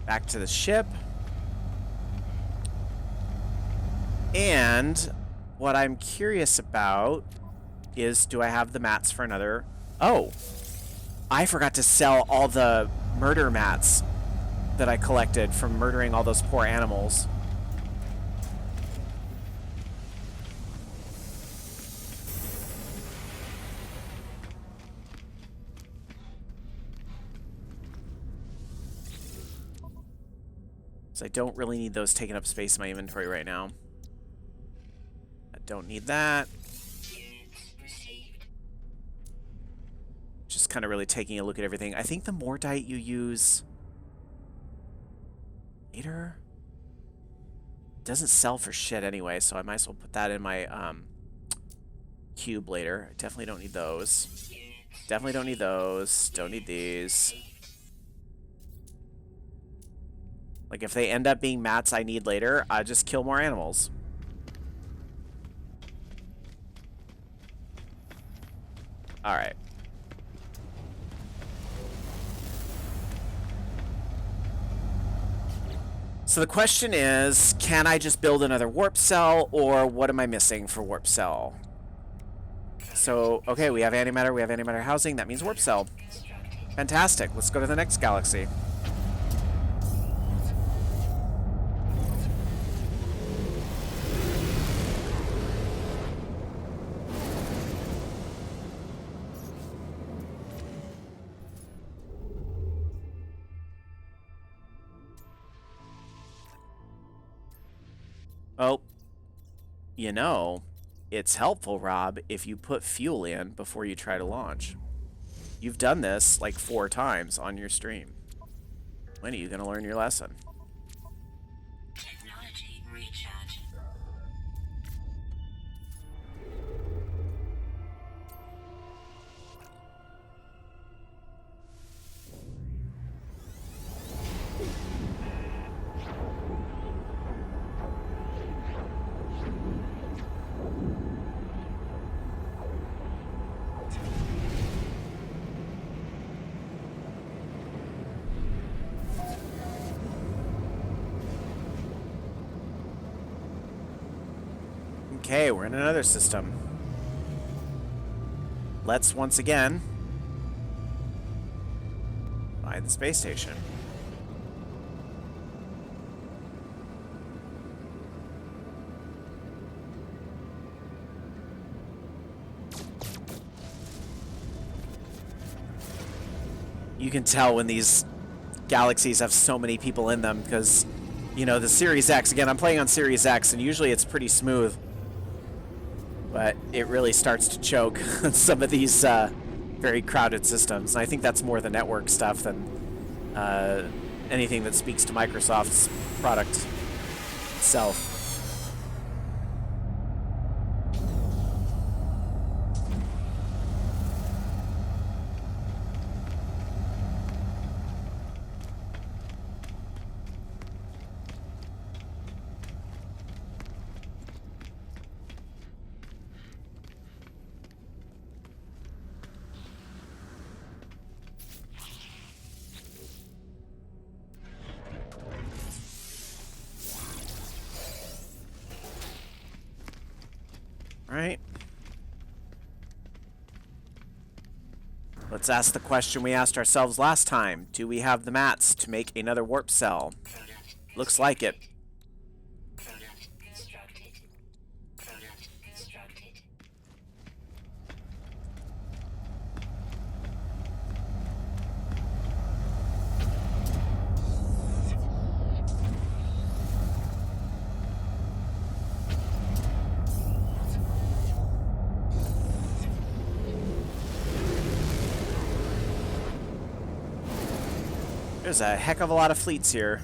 Back to the ship. And what I'm curious about is, do I have the mats for another? Oh, I forgot to sell all the murder mats that I collected from murdering all those poor animals. So I don't really need those taking up space in my inventory right now. I don't need that. Just kind of really taking a look at everything. I think the more diet you use later doesn't sell for shit anyway, so I might as well put that in my cube later. I definitely don't need those. Definitely don't need those. Don't need these. Like, if they end up being mats I need later, I just kill more animals. Alright. So the question is, can I just build another warp cell, or what am I missing for warp cell? So, okay, we have antimatter, we have antimatter housing, that means warp cell. Fantastic, let's go to the next galaxy. Oh, you know, it's helpful, Rob, if you put fuel in before you try to launch. You've done this like 4 times on your stream. When are you going to learn your lesson? Technology recharge. Okay, we're in another system. Let's once again find the space station. You can tell when these galaxies have so many people in them because, you know, the Series X, again, I'm playing on Series X, and usually it's pretty smooth. But it really starts to choke on some of these very crowded systems. And I think that's more the network stuff than anything that speaks to Microsoft's product itself. Right. Let's ask the question we asked ourselves last time. Do we have the mats to make another warp cell? Looks like it. Product constructed. Product constructed. There's a heck of a lot of fleets here.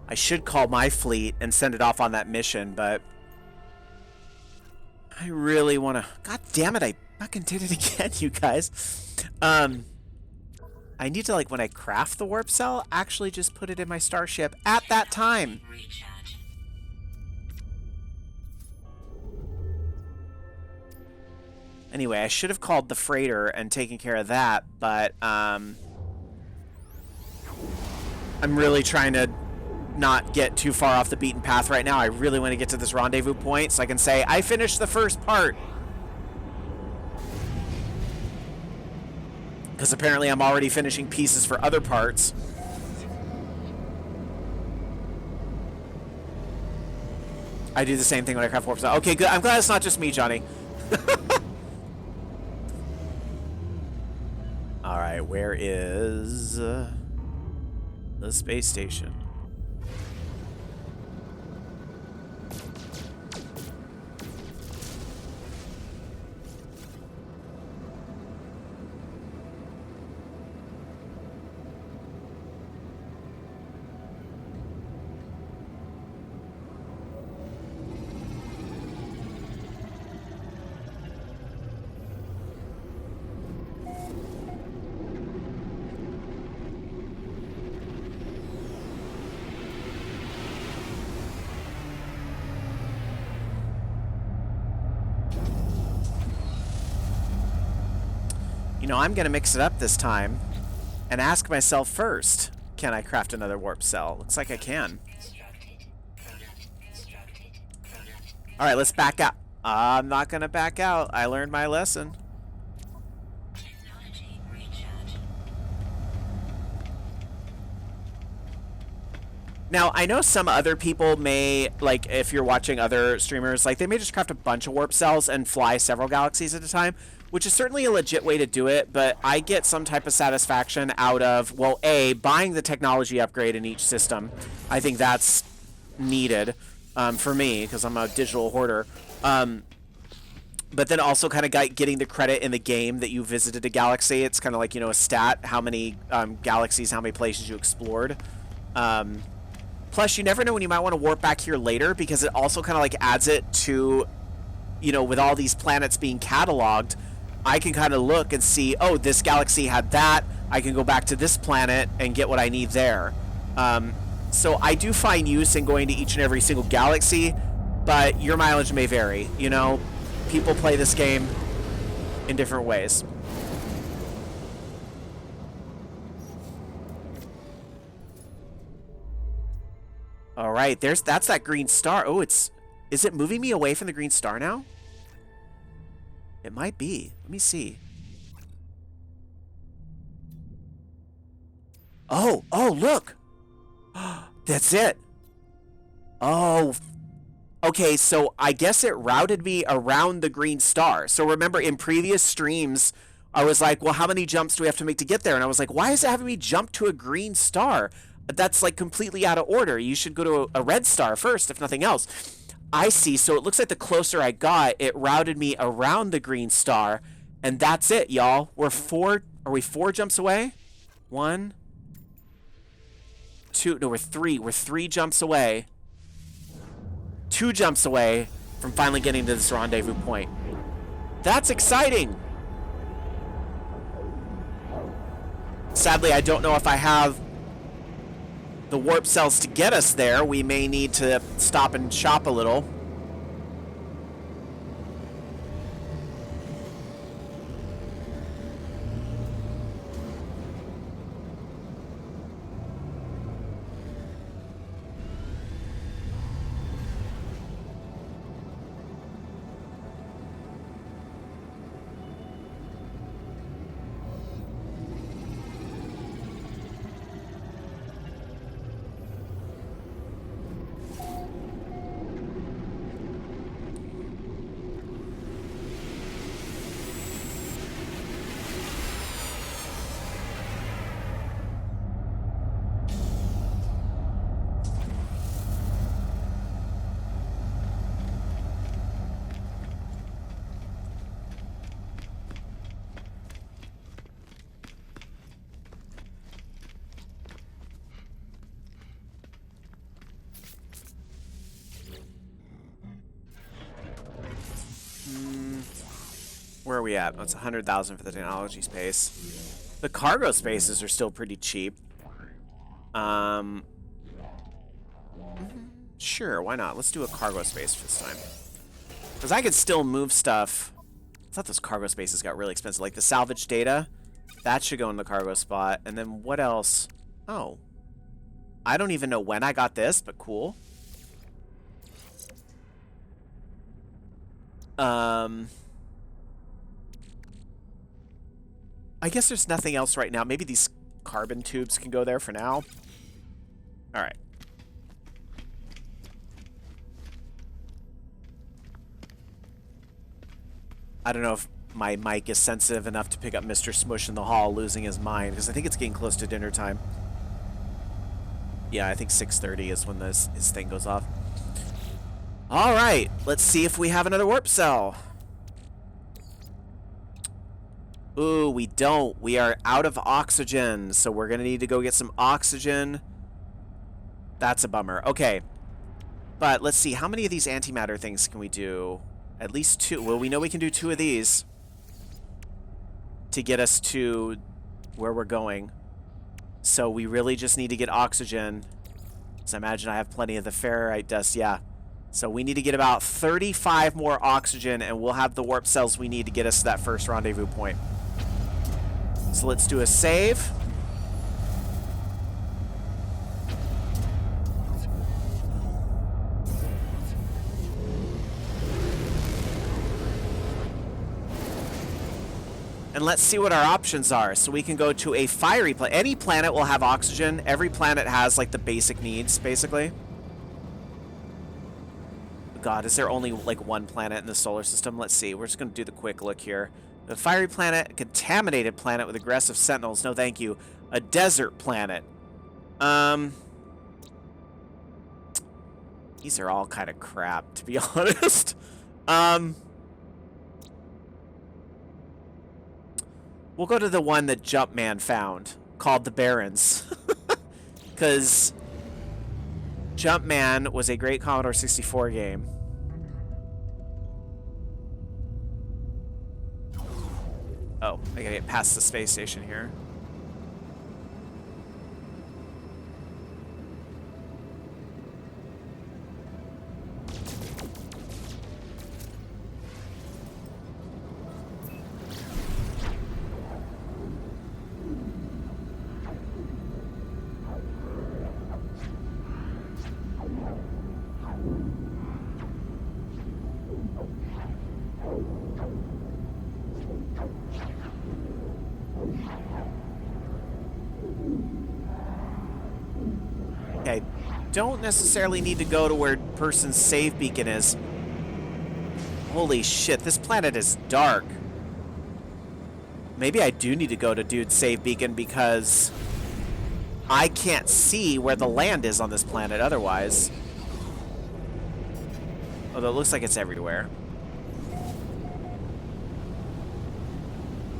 I should call my fleet and send it off on that mission, but I really want to... God damn it, I fucking did it again, you guys. I need to, like, when I craft the warp cell, actually just put it in my starship at that time. Recharge. Anyway, I should have called the freighter and taken care of that, but, I'm really trying to not get too far off the beaten path right now. I really want to get to this rendezvous point so I can say, I finished the first part. Because apparently I'm already finishing pieces for other parts. I do the same thing when I craft warp cell. Okay, good. I'm glad it's not just me, Johnny. Alright, where is the space station? You know, I'm going to mix it up this time and ask myself first, can I craft another warp cell? Looks like I can. Constructed. Product constructed. Product. All right, let's back out. I'm not going to back out. I learned my lesson. Technology recharge. Now, I know some other people may, like, if you're watching other streamers, like, they may just craft a bunch of warp cells and fly several galaxies at a time, which is certainly a legit way to do it, but I get some type of satisfaction out of, well, A, buying the technology upgrade in each system. I think that's needed for me, because I'm a digital hoarder. But then also kind of getting the credit in the game that you visited a galaxy. It's kind of like, you know, a stat, how many galaxies, how many places you explored. Plus, you never know when you might want to warp back here later, because it also kind of like adds it to, you know, with all these planets being cataloged, I can kind of look and see, oh, this galaxy had that. I can go back to this planet and get what I need there. So I do find use in going to each and every single galaxy, but your mileage may vary. You know, people play this game in different ways. All right, that's that green star. Oh, is it moving me away from the green star now? It might be. Let me see. Oh, look. That's it. Oh, okay, so I guess it routed me around the green star. So remember, in previous streams, I was like, well, how many jumps do we have to make to get there? And I was like, why is it having me jump to a green star? That's like completely out of order. You should go to a red star first, if nothing else. I see. So it looks like the closer I got, it routed me around the green star. And that's it, y'all. Are we 4 jumps away? 1, 2, no, we're 3. We're 3 jumps away. 2 jumps away from finally getting to this rendezvous point. That's exciting. Sadly, I don't know if I have the warp cells to get us there. We may need to stop and shop a little. Where are we at? That's 100,000 for the technology space. The cargo spaces are still pretty cheap. Sure, why not? Let's do a cargo space for this time. Because I could still move stuff. I thought those cargo spaces got really expensive. Like the salvage data, that should go in the cargo spot. And then what else? Oh. I don't even know when I got this, but cool. I guess there's nothing else right now. Maybe these carbon tubes can go there for now. All right. I don't know if my mic is sensitive enough to pick up Mr. Smush in the hall losing his mind, because I think it's getting close to dinner time. Yeah, I think 6:30 is when his thing goes off. All right, let's see if we have another warp cell. Ooh, we don't. We are out of oxygen, so we're going to need to go get some oxygen. That's a bummer. Okay, but let's see. How many of these antimatter things can we do? At least 2. Well, we know we can do 2 of these to get us to where we're going. So we really just need to get oxygen. So I imagine I have plenty of the ferrite dust. Yeah. So we need to get about 35 more oxygen, and we'll have the warp cells we need to get us to that first rendezvous point. So let's do a save. And let's see what our options are. So we can go to a fiery planet. Any planet will have oxygen. Every planet has like the basic needs, basically. God, is there only like one planet in the solar system? Let's see. We're just going to do the quick look here. A fiery planet, a contaminated planet with aggressive sentinels. No, thank you. A desert planet. These are all kind of crap, to be honest. We'll go to the one that Jumpman found, called the Barrens. Because Jumpman was a great Commodore 64 game. Oh, I gotta get past the space station here. Okay, don't necessarily need to go to where person's save beacon is. Holy shit, this planet is dark. Maybe I do need to go to dude's save beacon because I can't see where the land is on this planet otherwise. Although it looks like it's everywhere.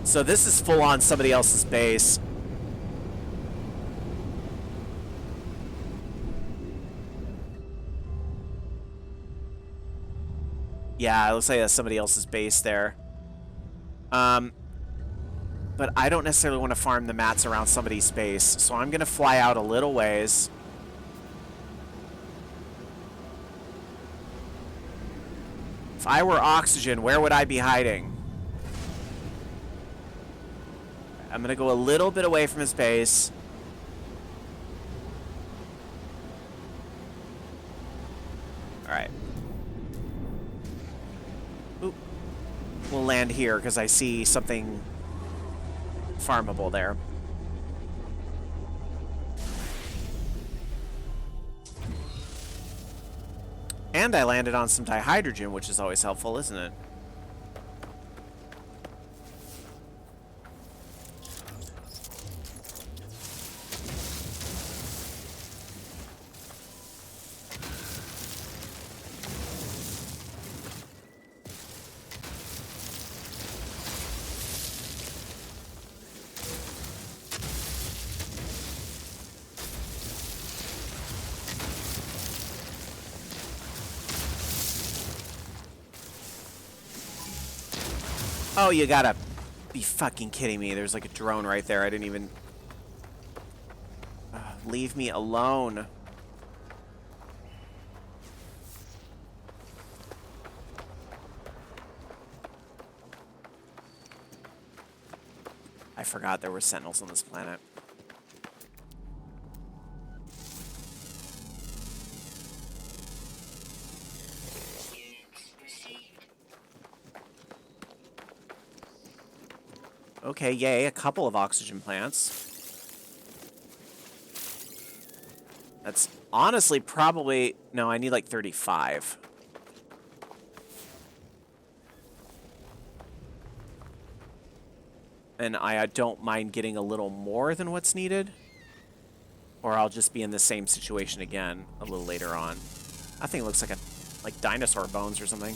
So this is full on somebody else's base. Yeah, it looks like that's somebody else's base there. But I don't necessarily want to farm the mats around somebody's base, so I'm going to fly out a little ways. If I were Oxygen, where would I be hiding? I'm going to go a little bit away from his base. Alright. Oop. We'll land here because I see something farmable there. And I landed on some dihydrogen, which is always helpful, isn't it? Oh, you gotta be fucking kidding me. There's like a drone right there. I didn't even... leave me alone. I forgot there were sentinels on this planet. Okay, yay, a couple of oxygen plants. That's honestly probably... No, I need like 35. And I don't mind getting a little more than what's needed. Or I'll just be in the same situation again a little later on. That thing looks like dinosaur bones or something.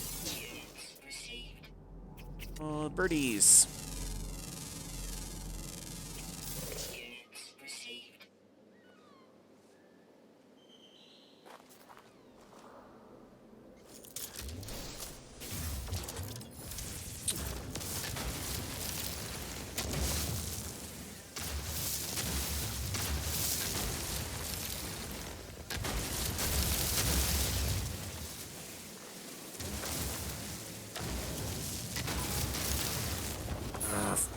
Oh, birdies.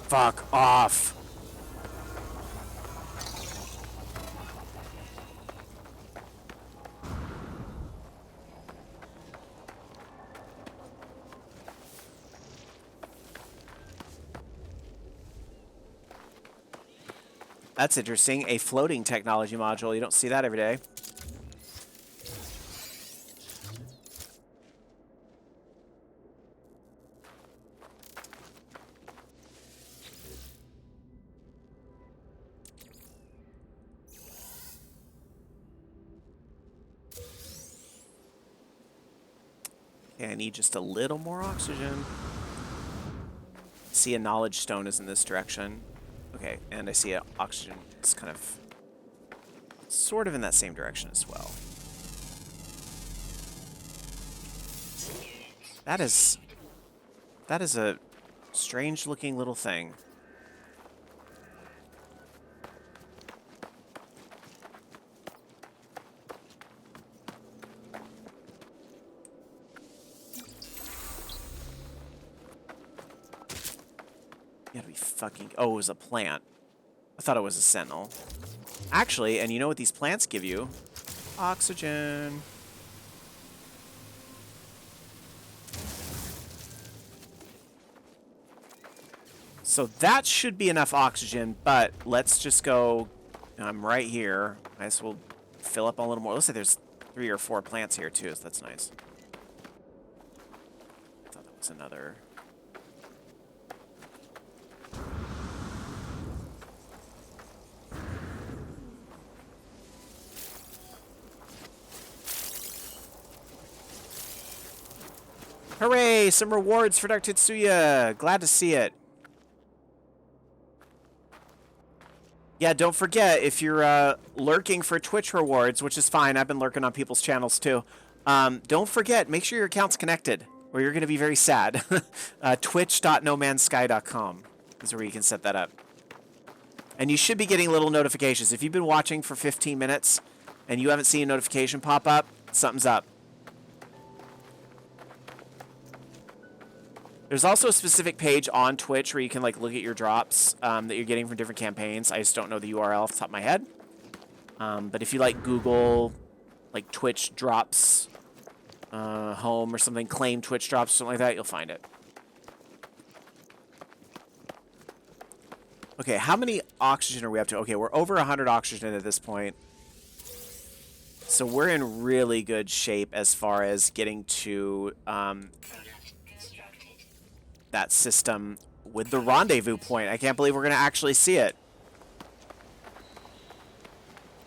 Fuck off. That's interesting. A floating technology module. You don't see that every day. Okay, I need just a little more oxygen. See, a knowledge stone is in this direction. Okay, and I see an oxygen. It's kind of sort of in that same direction as well. That is a strange looking little thing. You gotta be fucking... Oh, it was a plant. I thought it was a sentinel. Actually, and you know what these plants give you? Oxygen. So that should be enough oxygen, but let's just go... I'm right here. I guess we'll fill up a little more. Looks like there's 3 or 4 plants here, too, so that's nice. I thought that was another... Hooray! Some rewards for Dr. Tetsuya! Glad to see it. Yeah, don't forget, if you're lurking for Twitch rewards, which is fine, I've been lurking on people's channels too, don't forget, make sure your account's connected, or you're going to be very sad. Twitch.nomansky.com is where you can set that up. And you should be getting little notifications. If you've been watching for 15 minutes and you haven't seen a notification pop up, something's up. There's also a specific page on Twitch where you can like look at your drops that you're getting from different campaigns. I just don't know the URL off the top of my head. But if you like Google like Twitch drops home or something, claim Twitch drops, something like that, you'll find it. Okay, how many oxygen are we up to? Okay, we're over 100 oxygen at this point. So we're in really good shape as far as getting to that system with the rendezvous point. I can't believe we're going to actually see it.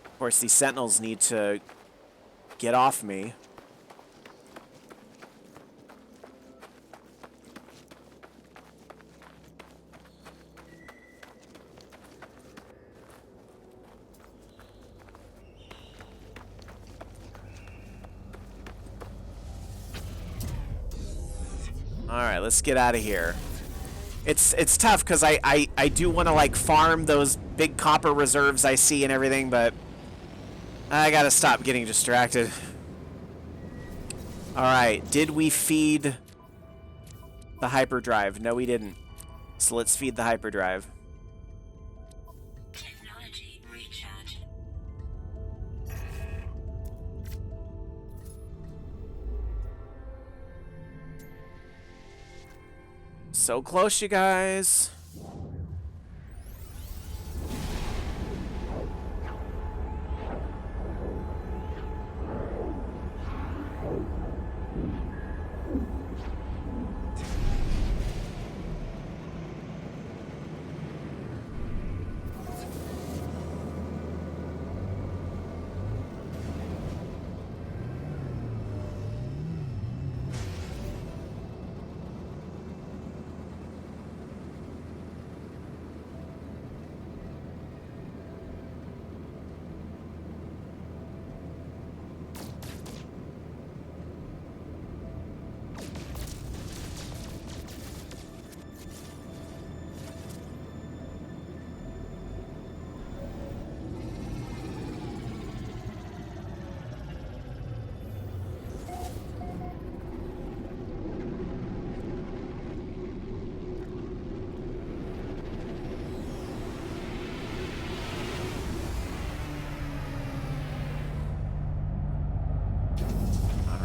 Of course, these sentinels need to get off me. Alright, let's get out of here. It's tough because I do want to like farm those big copper reserves I see and everything, but I gotta stop getting distracted. Alright, did we feed the hyperdrive? No, we didn't. So let's feed the hyperdrive. Technology recharge. So close, you guys.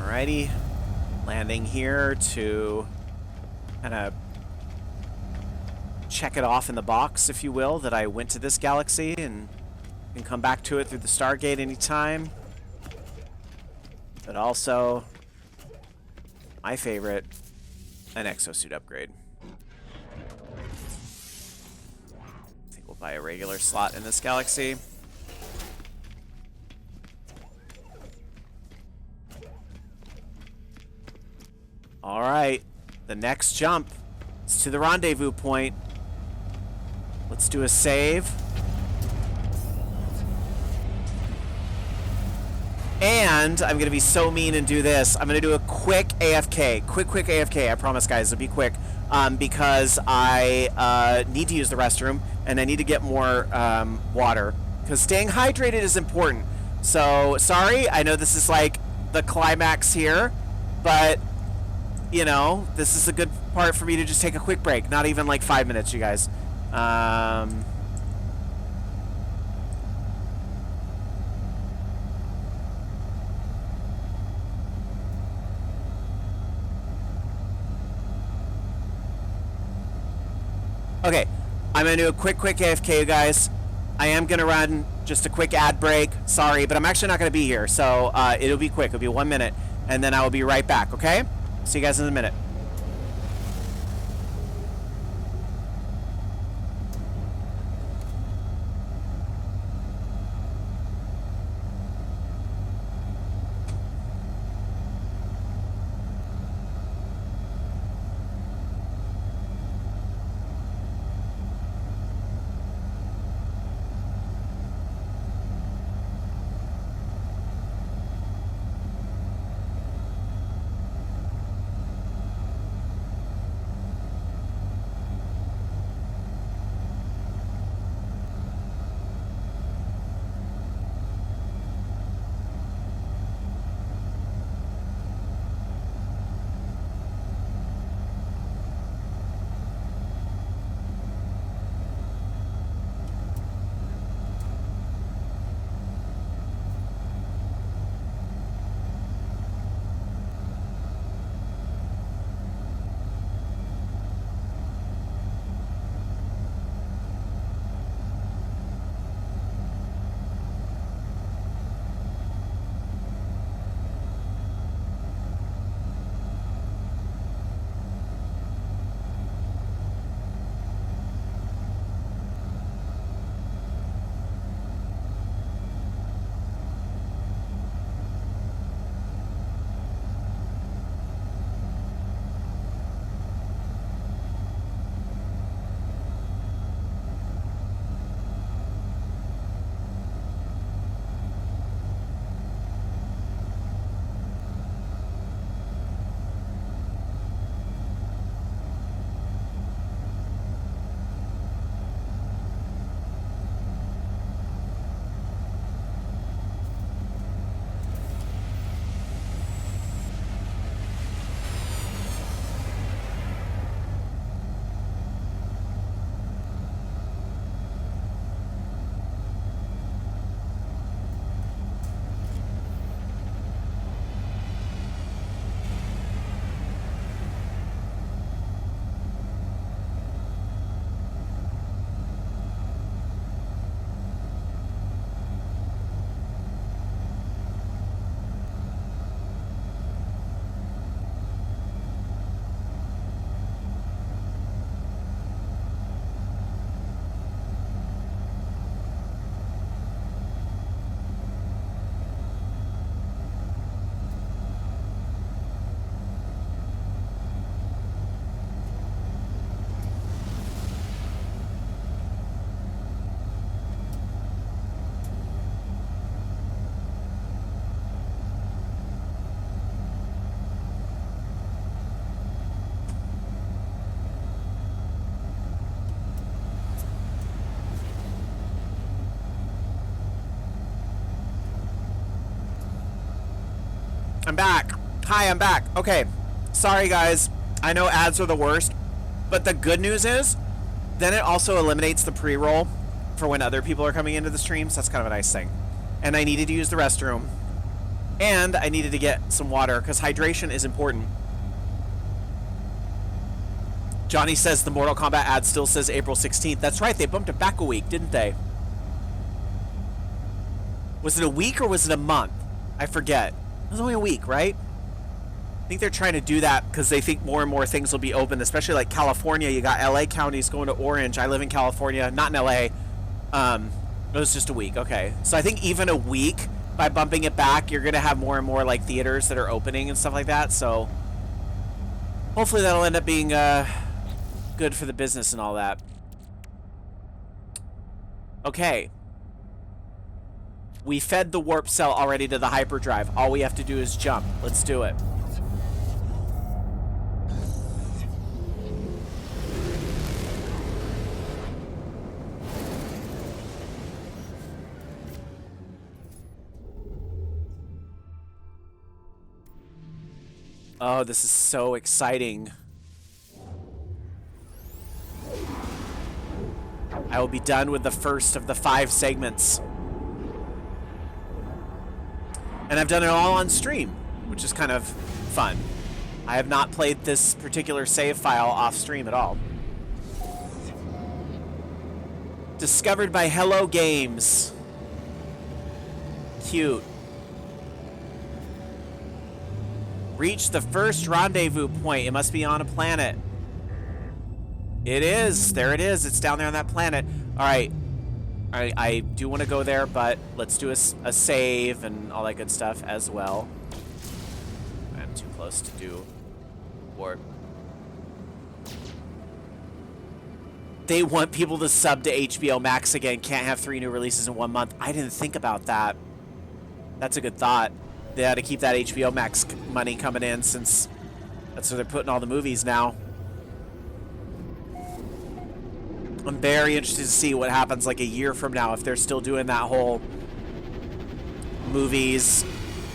Alrighty, landing here to kind of check it off in the box, if you will, that I went to this galaxy and can come back to it through the Stargate anytime. But also, my favorite, an exosuit upgrade. I think we'll buy a regular slot in this galaxy. All right. The next jump is to the rendezvous point. Let's do a save. And I'm going to be so mean and do this. I'm going to do a quick AFK. Quick AFK. I promise, guys. It'll be quick. Because I need to use the restroom. And I need to get more water. Because staying hydrated is important. So, sorry. I know this is like the climax here. But, you know, this is a good part for me to just take a quick break. Not even like 5 minutes, you guys. Okay, I'm going to do a quick AFK, you guys. I am going to run just a quick ad break. Sorry, but I'm actually not going to be here. So it'll be quick. It'll be 1 minute. And then I will be right back, okay? See you guys in a minute. I'm back. Hi, I'm back. Okay. Sorry, guys. I know ads are the worst, but the good news is then it also eliminates the pre-roll for when other people are coming into the stream, so that's kind of a nice thing. And I needed to use the restroom. And I needed to get some water, because hydration is important. Johnny says the Mortal Kombat ad still says April 16th. That's right, they bumped it back a week, didn't they? Was it a week or was it a month? I forget. It was only a week, right? I think they're trying to do that because they think more and more things will be open, especially like California. You got LA counties going to orange. I live in California, not in LA. It was just a week. Okay. So I think even a week, by bumping it back, you're going to have more and more like theaters that are opening and stuff like that. So Hopefully that'll end up being good for the business and all that. Okay. We fed the warp cell already to the hyperdrive. All we have to do is jump. Let's do it. Oh, this is so exciting. I will be done with the first of the 5 segments. And I've done it all on stream, which is kind of fun. I have not played this particular save file off stream at all. Discovered by Hello Games. Cute. Reach the first rendezvous point. It must be on a planet. It is. There it is. It's down there on that planet. All right. I do want to go there, but let's do a save and all that good stuff as well. I'm too close to do warp. They want people to sub to HBO Max again. Can't have 3 new releases in 1 month. I didn't think about that. That's a good thought. They had to keep that HBO Max money coming in since that's where they're putting all the movies now. I'm very interested to see what happens like a year from now if they're still doing that whole movies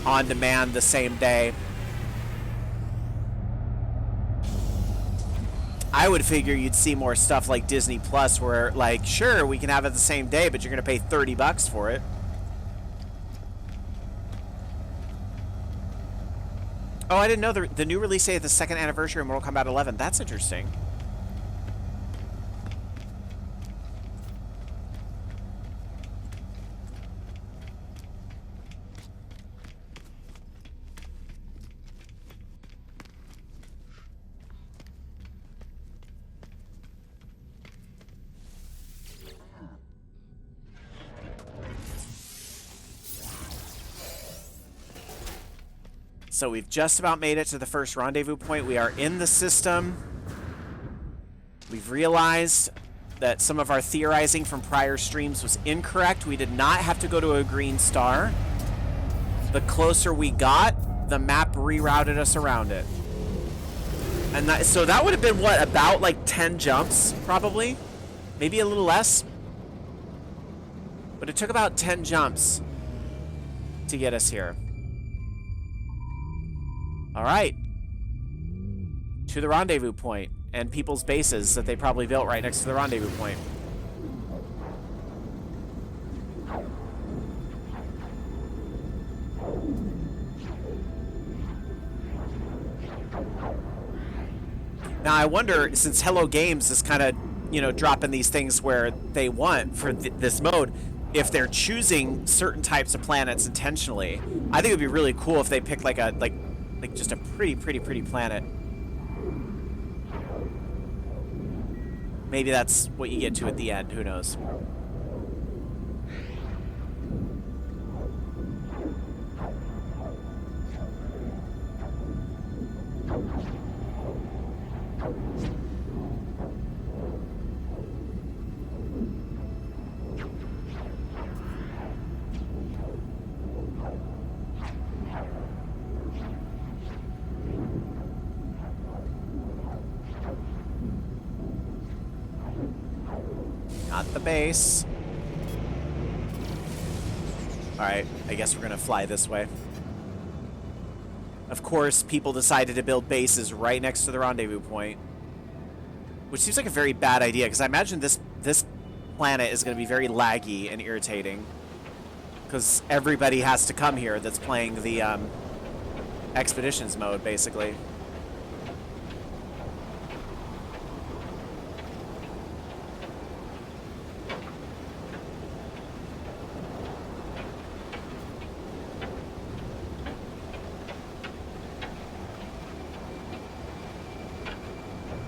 on demand the same day. I would figure you'd see more stuff like Disney Plus where, like, sure, we can have it the same day, but you're going to pay $30 for it. Oh, I didn't know the new release date of the 2nd anniversary of Mortal Kombat 11. That's interesting. So we've just about made it to the first rendezvous point. We are in the system. We've realized that some of our theorizing from prior streams was incorrect. We did not have to go to a green star. The closer we got, the map rerouted us around it. And so that would have been, what, about like 10 jumps, probably? Maybe a little less? But it took about 10 jumps to get us here. All right. To the rendezvous point and people's bases that they probably built right next to the rendezvous point. Now I wonder, since Hello Games is kind of, you know, dropping these things where they want for this mode, if they're choosing certain types of planets intentionally. I think it would be really cool if they picked like a like just a pretty planet. Maybe that's what you get to at the end, who knows. Not the base. Alright, I guess we're gonna fly this way. Of course, people decided to build bases right next to the rendezvous point. Which seems like a very bad idea, because I imagine this planet is going to be very laggy and irritating. Because everybody has to come here that's playing the expeditions mode, basically.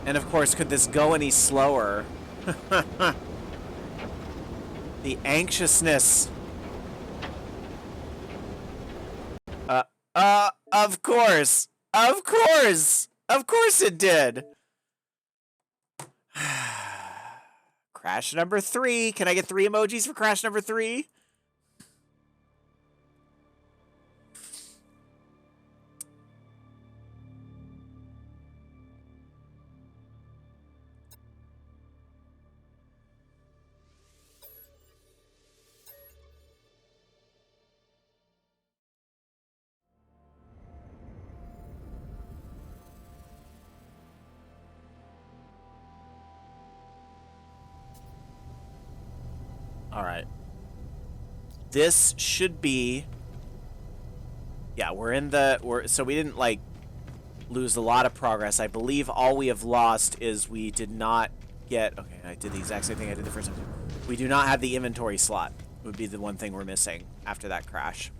And of course, could this go any slower? The anxiousness. Of course. Of course. Of course it did. Crash number 3. Can I get 3 emojis for crash number 3? All right. This should be... Yeah, we're in the... So we didn't, like, lose a lot of progress. I believe all we have lost is we did not get... Okay, I did the exact same thing I did the first time. We do not have the inventory slot. Would be the one thing we're missing after that crash.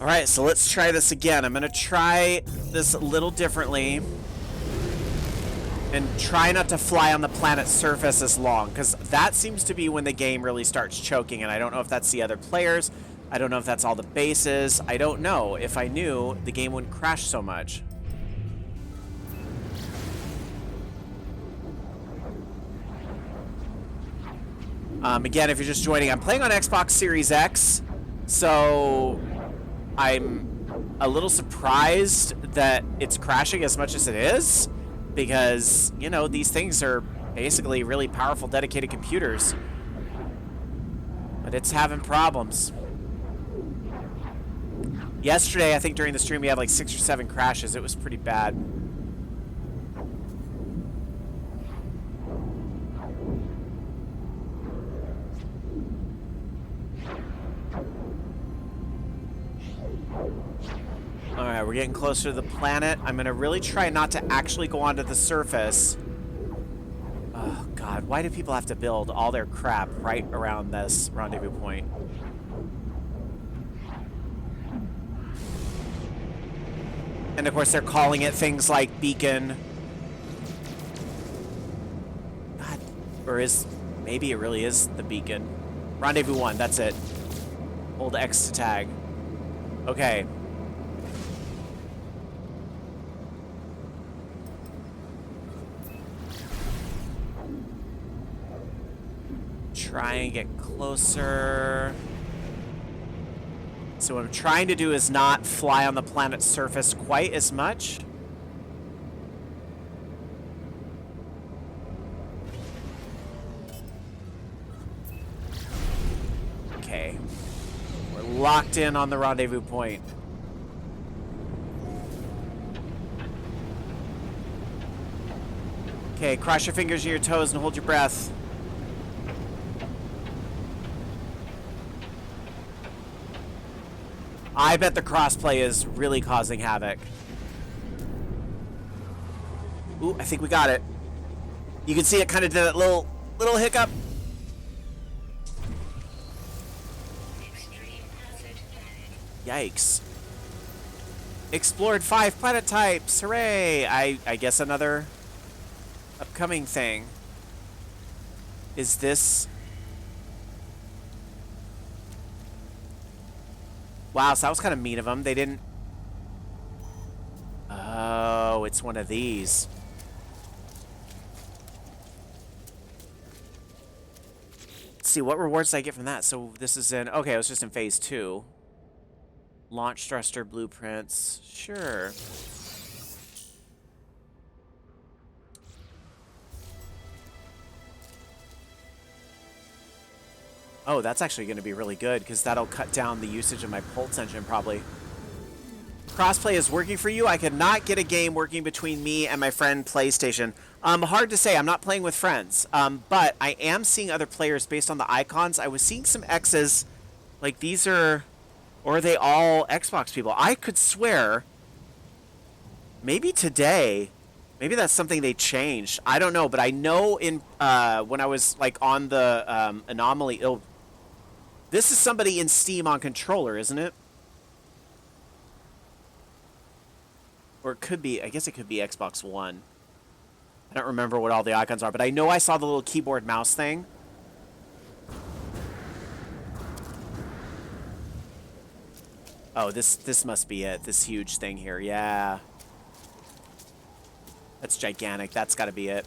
Alright, so let's try this again. I'm gonna try this a little differently. And try not to fly on the planet's surface as long, because that seems to be when the game really starts choking, and I don't know if that's the other players. I don't know if that's all the bases. I don't know. If I knew, the game wouldn't crash so much. Again, if you're just joining, I'm playing on Xbox Series X, so I'm a little surprised that it's crashing as much as it is, because, you know, these things are basically really powerful, dedicated computers. But it's having problems. Yesterday, I think during the stream, we had like 6 or 7 crashes. It was pretty bad. Alright, we're getting closer to the planet. I'm gonna really try not to actually go onto the surface. Oh, God. Why do people have to build all their crap right around this rendezvous point? And, of course, they're calling it things like beacon. God. Or is... Maybe it really is the beacon. Rendezvous 1, that's it. Hold X to tag. Okay. Try and get closer. So what I'm trying to do is not fly on the planet's surface quite as much. Okay. We're locked in on the rendezvous point. Okay, cross your fingers and your toes and hold your breath. I bet the crossplay is really causing havoc. Ooh, I think we got it. You can see it kind of did that little hiccup. Yikes. Explored 5 planet types. Hooray! I guess another upcoming thing. Is this... Wow, so that was kind of mean of them. They didn't... Oh, it's one of these. Let's see, what rewards did I get from that? So this is in... Okay, it was just in phase 2. Launch thruster blueprints. Sure. Oh, that's actually going to be really good, because that'll cut down the usage of my Pulse engine, probably. Crossplay is working for you? I could not get a game working between me and my friend PlayStation. Hard to say. I'm not playing with friends. But I am seeing other players based on the icons. I was seeing some X's. Like, these are... Or are they all Xbox people? I could swear... Maybe today... Maybe that's something they changed. I don't know, but I know in when I was like on the anomaly. This is somebody in Steam on controller, isn't it? Or it could be. I guess it could be Xbox One. I don't remember what all the icons are, but I know I saw the little keyboard mouse thing. Oh, this must be it. This huge thing here. Yeah. That's gigantic. That's got to be it.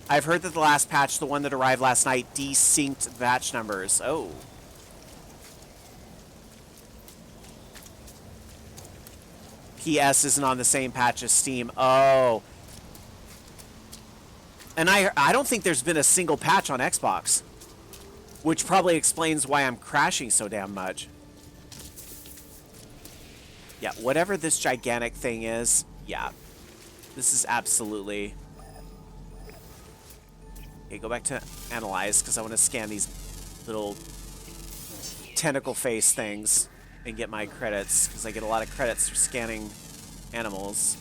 I've heard that the last patch, the one that arrived last night, desynced batch numbers. Oh. PS isn't on the same patch as Steam. Oh. And I don't think there's been a single patch on Xbox. Which probably explains why I'm crashing so damn much. Yeah, whatever this gigantic thing is, yeah. This is absolutely... Okay, go back to analyze, because I want to scan these little tentacle face things and get my credits, because I get a lot of credits for scanning animals.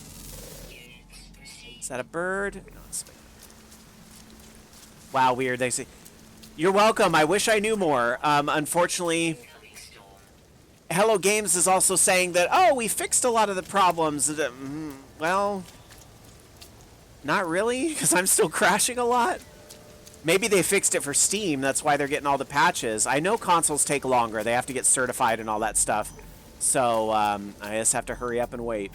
Is that a bird? No, it's... Wow, weird. They say... You're welcome. I wish I knew more. Unfortunately... Hello Games is also saying that, oh, we fixed a lot of the problems. Well... Not really, because I'm still crashing a lot. Maybe they fixed it for Steam, that's why they're getting all the patches. I know consoles take longer, they have to get certified and all that stuff. So, I just have to hurry up and wait.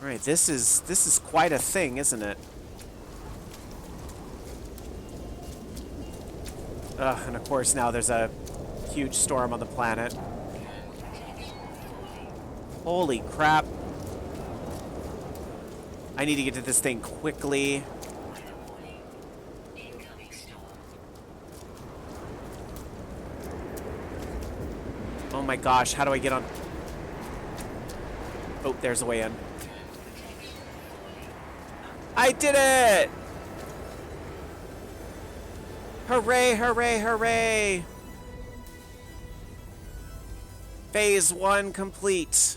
Alright, this is quite a thing, isn't it? And of course now there's a huge storm on the planet. Holy crap. I need to get to this thing quickly. Oh my gosh, how do I get on? Oh, there's a way in. I did it! Hooray, hooray, hooray! Phase 1 complete.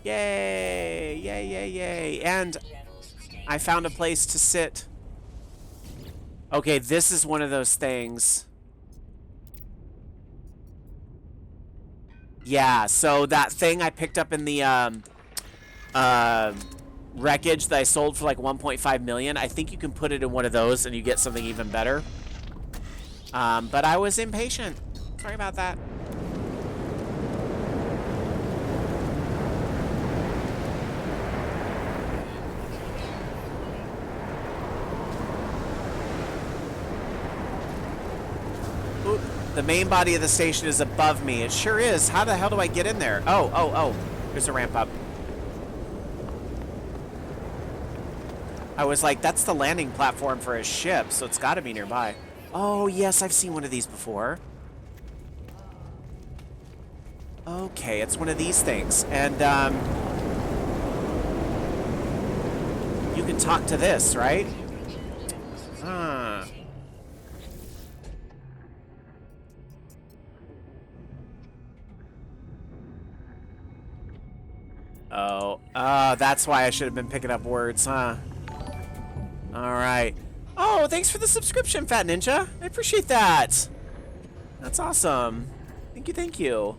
Yay! Yay, yay, yay. And I found a place to sit. Okay, this is one of those things. Yeah, so that thing I picked up in the wreckage that I sold for like 1.5 million, I think you can put it in one of those and you get something even better. But I was impatient. Sorry about that. The main body of the station is above me. It sure is. How the hell do I get in there? Oh. There's a ramp up. I was like, that's the landing platform for a ship, so it's got to be nearby. Oh, yes, I've seen one of these before. Okay, it's one of these things. And, you can talk to this, right? Huh. Oh, that's why I should have been picking up words, huh? Alright. Oh, thanks for the subscription, Fat Ninja. I appreciate that. That's awesome. Thank you, thank you.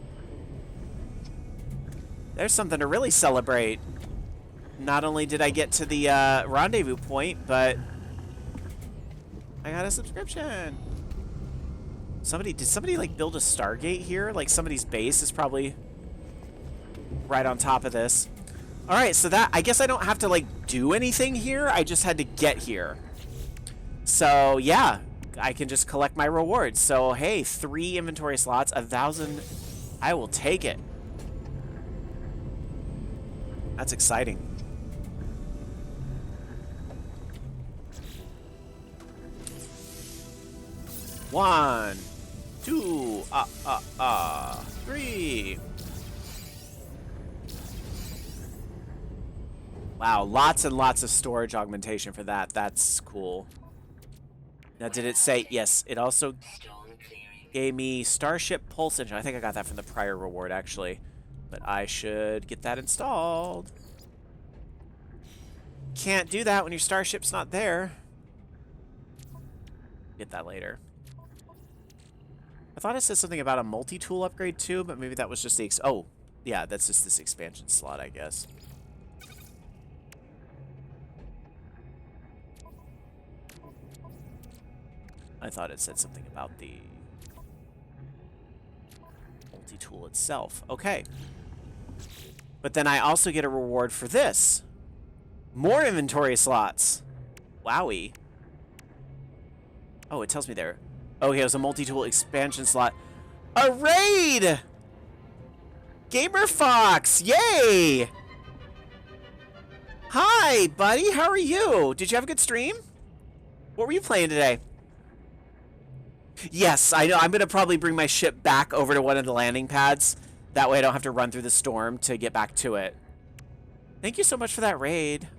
There's something to really celebrate. Not only did I get to the rendezvous point, but I got a subscription. Did somebody like build a Stargate here? Like somebody's base is probably right on top of this. All right, so that, I guess I don't have to like do anything here. I just had to get here. So yeah, I can just collect my rewards. So hey, 3 inventory slots, 1,000. I will take it. That's exciting. One, two, 3. Wow, lots and lots of storage augmentation for that. That's cool. Now, did it say... Yes, it also Storm clearing. gave me Starship Pulse Engine. I think I got that from the prior reward, actually. But I should get that installed. Can't do that when your starship's not there. Get that later. I thought it said something about a multi-tool upgrade too, but maybe that was just the... Oh, yeah, that's just this expansion slot, I guess. I thought it said something about the multi-tool itself. Okay. But then I also get a reward for this. More inventory slots. Wowie. Oh, it tells me there. Okay, it was a multi-tool expansion slot. A raid! Gamer Fox! Yay! Hi, buddy. How are you? Did you have a good stream? What were you playing today? Yes, I know. I'm going to probably bring my ship back over to one of the landing pads. That way I don't have to run through the storm to get back to it. Thank you so much for that raid.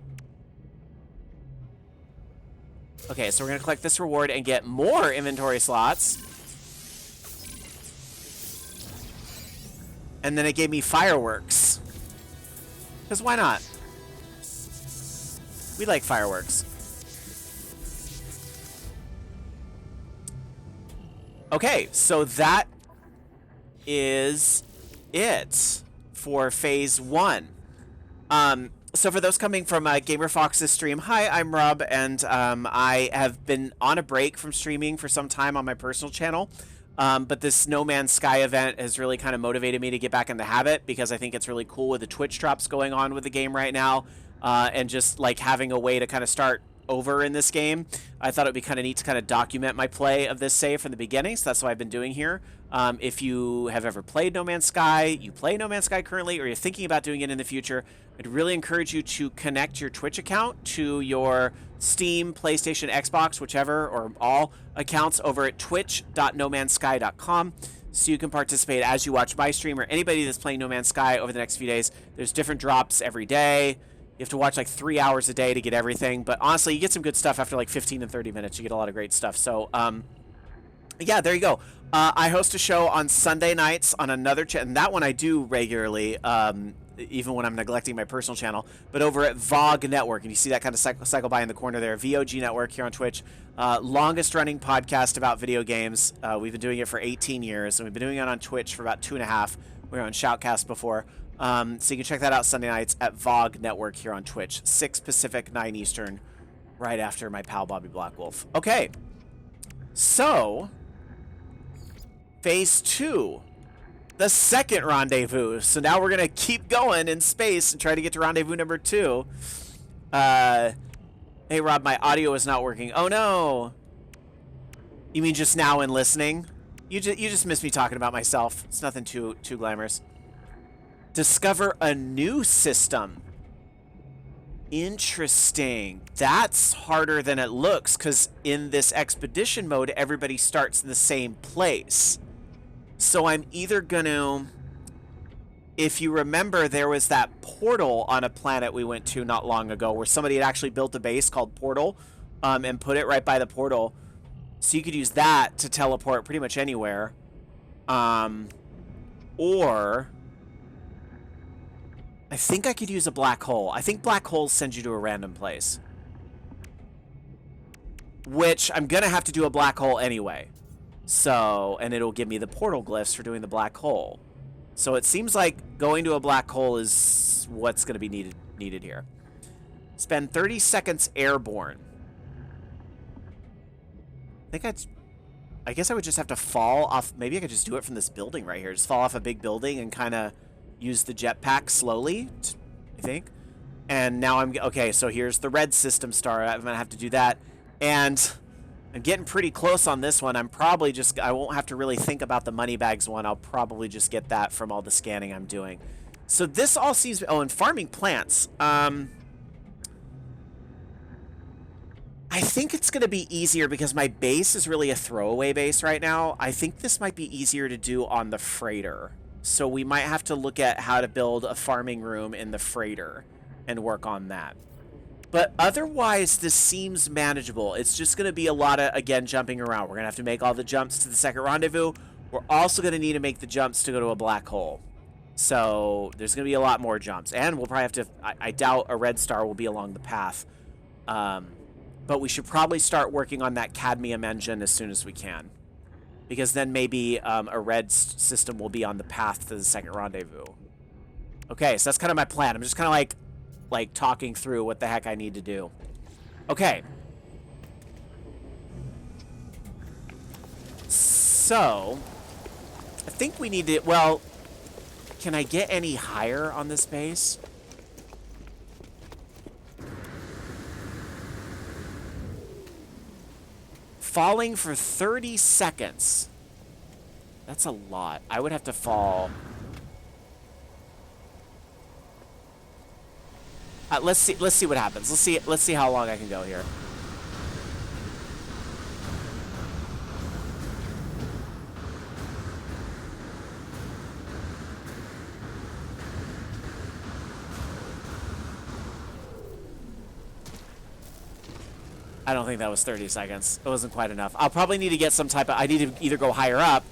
Okay, so we're going to collect this reward and get more inventory slots. And then it gave me fireworks. Because why not? We like fireworks. Okay, so that is it for phase 1. So for those coming from Gamer Fox's stream, hi, I'm Rob, and I have been on a break from streaming for some time on my personal channel. But this No Man's Sky event has really kind of motivated me to get back in the habit, because I think it's really cool with the Twitch drops going on with the game right now, and just like having a way to kind of start over in this game. I thought it would be kind of neat to kind of document my play of this save from the beginning, so that's what I've been doing here. If you have ever played No Man's Sky, you play No Man's Sky currently, or you're thinking about doing it in the future, I'd really encourage you to connect your Twitch account to your Steam, PlayStation, Xbox, whichever, or all accounts over at twitch.nomansky.com, so you can participate as you watch my stream or anybody that's playing No Man's Sky over the next few days. There's different drops every day. You have to watch like 3 hours a day to get everything, but honestly, you get some good stuff after like 15 and 30 minutes. You get a lot of great stuff. So, yeah, there you go. I host a show on Sunday nights on another channel, and that one I do regularly, even when I'm neglecting my personal channel, but over at VOG Network, and you see that kind of cycle by in the corner there, VOG Network here on Twitch, longest running podcast about video games. We've been doing it for 18 years, and we've been doing it on Twitch for about 2.5. We were on Shoutcast before. So you can check that out Sunday nights at VOG Network here on Twitch, 6 Pacific, 9 Eastern, right after my pal Bobby Blackwolf. Okay, so phase 2, the second rendezvous. So now we're gonna keep going in space and try to get to rendezvous number 2. Hey Rob, my audio is not working. Oh no! You mean just now in listening? You just missed me talking about myself. It's nothing too glamorous. Discover a new system. Interesting. That's harder than it looks, because in this expedition mode, everybody starts in the same place. So I'm either gonna... If you remember, there was that portal on a planet we went to not long ago where somebody had actually built a base called Portal, and put it right by the portal. So you could use that to teleport pretty much anywhere. Or... I think I could use a black hole. I think black holes send you to a random place. Which, I'm going to have to do a black hole anyway. So, and it'll give me the portal glyphs for doing the black hole. So it seems like going to a black hole is what's going to be needed here. Spend 30 seconds airborne. I guess I would just have to fall off. Maybe I could just do it from this building right here. Just fall off a big building and kind of use the jetpack slowly, I think. And now okay, so here's the red system star. I'm going to have to do that. And I'm getting pretty close on this one. I won't have to really think about the money bags one. I'll probably just get that from all the scanning I'm doing. So this all seems... Oh, and farming plants. I think it's going to be easier because my base is really a throwaway base right now. I think this might be easier to do on the freighter. So we might have to look at how to build a farming room in the freighter and work on that. But otherwise, this seems manageable. It's just going to be a lot of, again, jumping around. We're going to have to make all the jumps to the second rendezvous. We're also going to need to make the jumps to go to a black hole. So there's going to be a lot more jumps. And we'll probably have to... I doubt a red star will be along the path. But we should probably start working on that cadmium engine as soon as we can. Because then maybe a red system will be on the path to the second rendezvous. Okay, so that's kind of my plan. I'm just kind of like talking through what the heck I need to do. Okay. So, I think we need to... Well, can I get any higher on this base? Falling for 30 seconds. That's a lot. I would have to fall... let's see what happens. Let's see how long I can go here. I don't think that was 30 seconds. It wasn't quite enough. I'll probably need to get some type of... I need to either go higher up,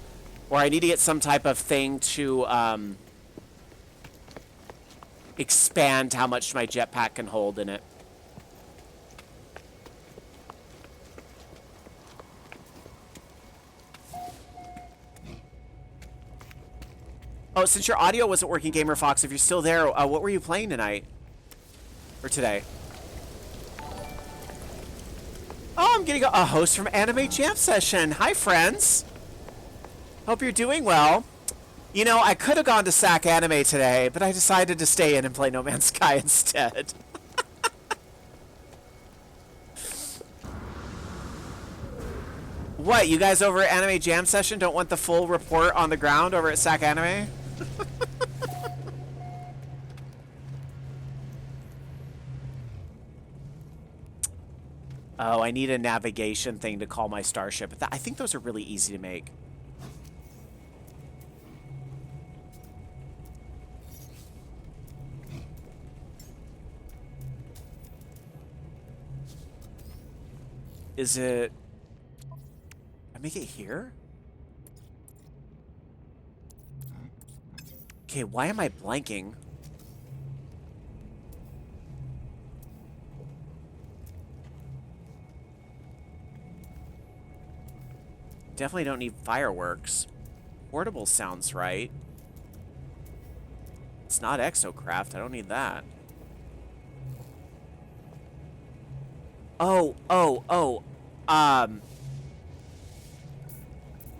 or I need to get some type of thing to expand how much my jetpack can hold in it. Oh, since your audio wasn't working, Gamer Fox, if you're still there, what were you playing tonight? Or today? Oh, I'm getting a host from Anime Jam Session. Hi, friends. Hope you're doing well. You know, I could have gone to SAC Anime today, but I decided to stay in and play No Man's Sky instead. What, you guys over at Anime Jam Session don't want the full report on the ground over at SAC Anime? Oh, I need a navigation thing to call my starship. I think those are really easy to make. Is it... I make it here? Okay, why am I blanking? Definitely don't need fireworks. Portable sounds right. It's not exocraft. I don't need that. Oh.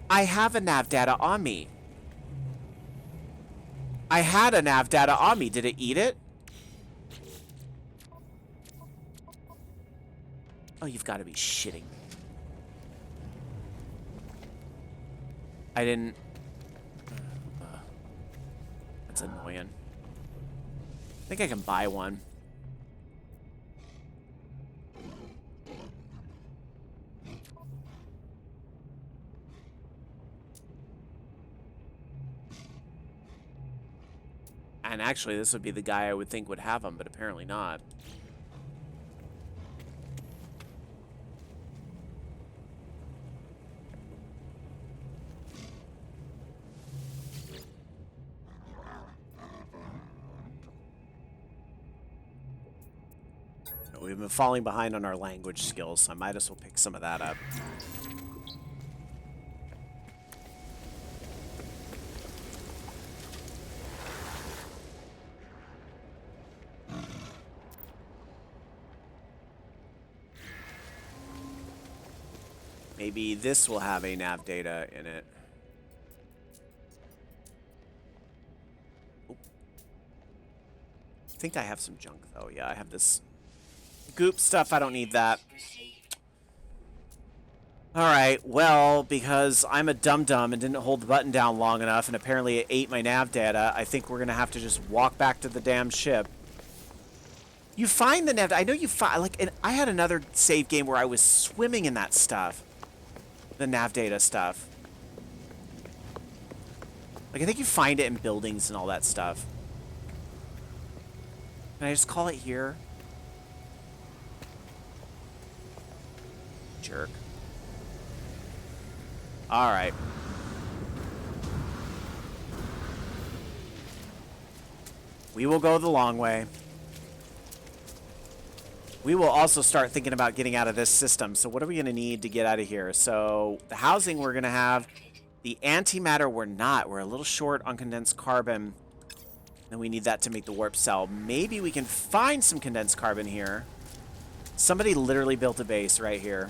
I have a nav data on me. I had a nav data on me. Did it eat it? Oh, you've got to be shitting me. I didn't... that's annoying. I think I can buy one. And actually, this would be the guy I would think would have them, but apparently not. We've been falling behind on our language skills, so I might as well pick some of that up. Maybe this will have a nav data in it. Oh. I think I have some junk, though. Yeah, I have this goop stuff. I don't need that. Alright, well, because I'm a dum-dum and didn't hold the button down long enough, and apparently it ate my nav data, I think we're going to have to just walk back to the damn ship. You find the nav... I know you find... Like, and I had another save game where I was swimming in that stuff. The nav data stuff. Like, I think you find it in buildings and all that stuff. Can I just call it here? jerk. Alright. We will go the long way. We will also start thinking about getting out of this system. So what are we going to need to get out of here? So the housing we're going to have. The antimatter we're not. We're a little short on condensed carbon. And we need that to make the warp cell. Maybe we can find some condensed carbon here. Somebody literally built a base right here.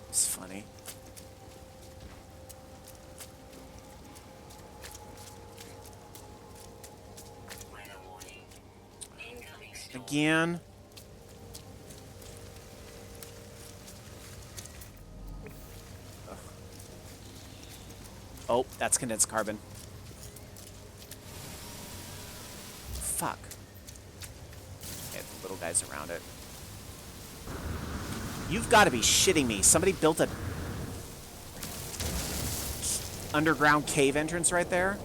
It's funny. Again. Ugh. Oh, that's condensed carbon. Fuck. Okay, the little guys around it. You've got to be shitting me. Somebody built a underground cave entrance right there?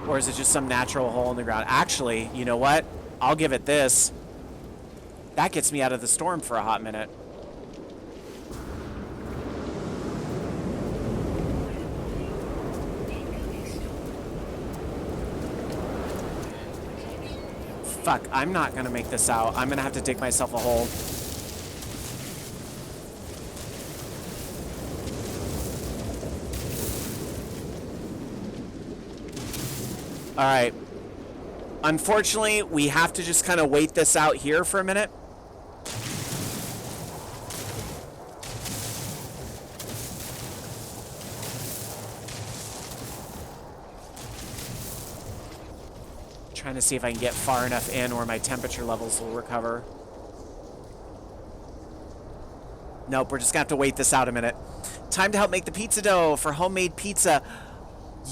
Or is it just some natural hole in the ground? Actually, you know what? I'll give it this. That gets me out of the storm for a hot minute. Fuck, I'm not gonna make this out. I'm gonna have to dig myself a hole. Alright. Unfortunately, we have to just kind of wait this out here for a minute. Trying to see if I can get far enough in where my temperature levels will recover. Nope, we're just gonna have to wait this out a minute. Time to help make the pizza dough for homemade pizza.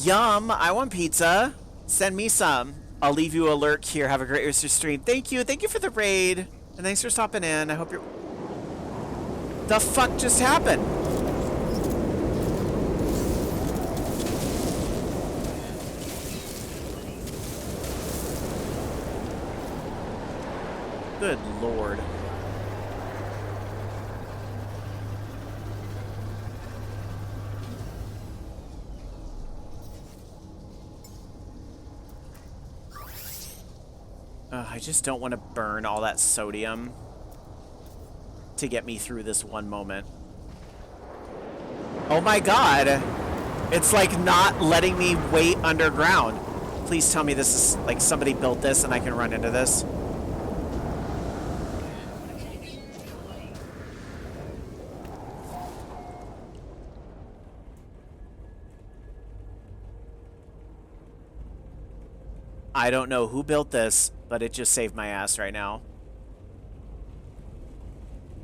Yum, I want pizza. Send me some. I'll leave you a lurk here. Have a great rest of your stream. Thank you. Thank you for the raid. And thanks for stopping in. I hope you're... The fuck just happened? Good lord. I just don't want to burn all that sodium to get me through this one moment. Oh my god! It's like not letting me wait underground. Please tell me this is like somebody built this and I can run into this. I don't know who built this, but it just saved my ass right now.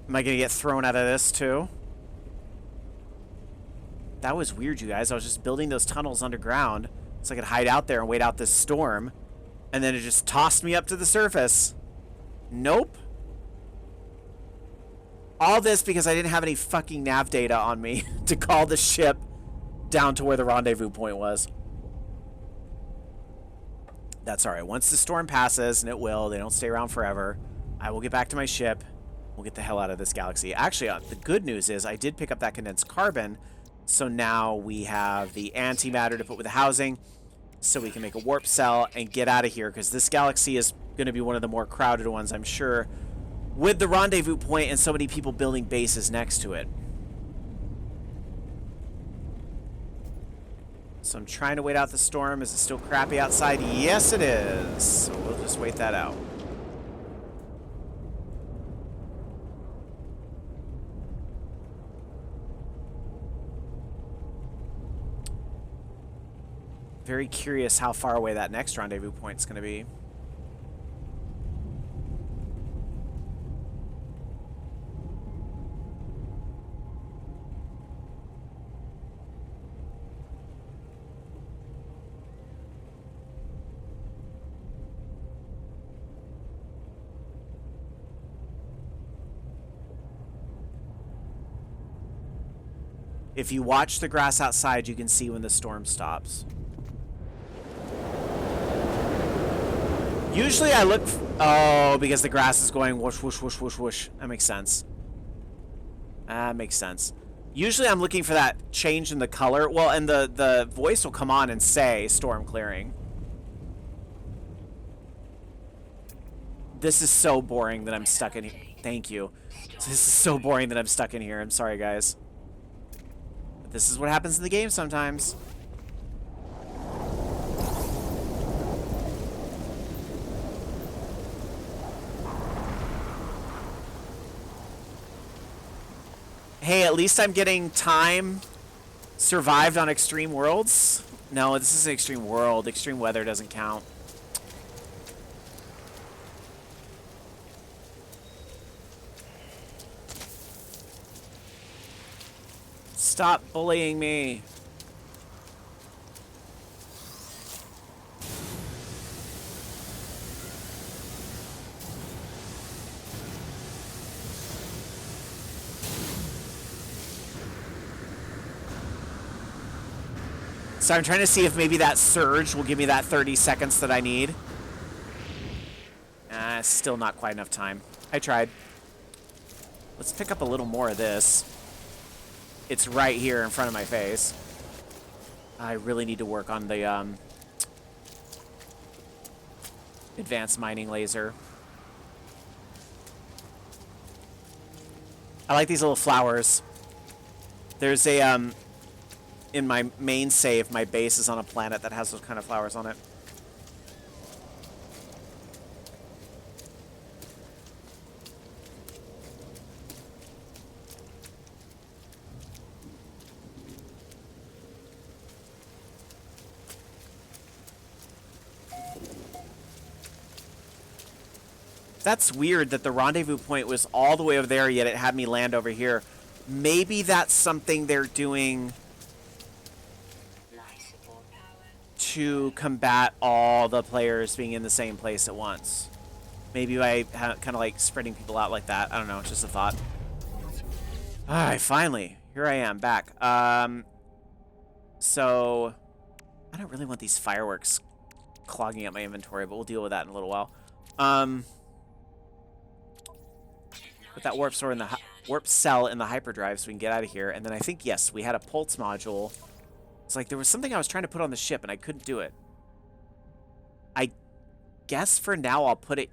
Am I gonna get thrown out of this too? That was weird, you guys. I was just building those tunnels underground so I could hide out there and wait out this storm. And then it just tossed me up to the surface. Nope. All this because I didn't have any fucking nav data on me to call the ship down to where the rendezvous point was. That's alright. Once the storm passes, and it will, they don't stay around forever, I will get back to my ship. We'll get the hell out of this galaxy. Actually, the good news is I did pick up that condensed carbon, so now we have the antimatter to put with the housing, so we can make a warp cell and get out of here, because this galaxy is going to be one of the more crowded ones, I'm sure, with the rendezvous point and so many people building bases next to it. So I'm trying to wait out the storm. Is it still crappy outside? Yes, it is. So we'll just wait that out. Very curious how far away that next rendezvous point is going to be. If you watch the grass outside, you can see when the storm stops. Usually I look... Oh, because the grass is going whoosh, whoosh, whoosh, whoosh, whoosh. That makes sense. That makes sense. Usually I'm looking for that change in the color. Well, and the voice will come on and say storm clearing. This is so boring that I'm stuck in here. Thank you. This is so boring that I'm stuck in here. I'm sorry, guys. But this is what happens in the game sometimes. Hey, at least I'm getting time survived on Extreme Worlds. No, this is an Extreme World. Extreme Weather doesn't count. Stop bullying me. So I'm trying to see if maybe that surge will give me that 30 seconds that I need. Still not quite enough time. I tried. Let's pick up a little more of this. It's right here in front of my face. I really need to work on the advanced mining laser. I like these little flowers. There's a in my main save, my base is on a planet that has those kind of flowers on it. That's weird that the rendezvous point was all the way over there, yet it had me land over here. Maybe that's something they're doing to combat all the players being in the same place at once. Maybe by kind of like spreading people out like that. I don't know, it's just a thought. Alright, finally. Here I am, back. So, I don't really want these fireworks clogging up my inventory, but we'll deal with that in a little while. Put that warp sword in the warp cell in the hyperdrive so we can get out of here. And then I think, yes, we had a pulse module. It's like there was something I was trying to put on the ship and I couldn't do it. I guess for now I'll put it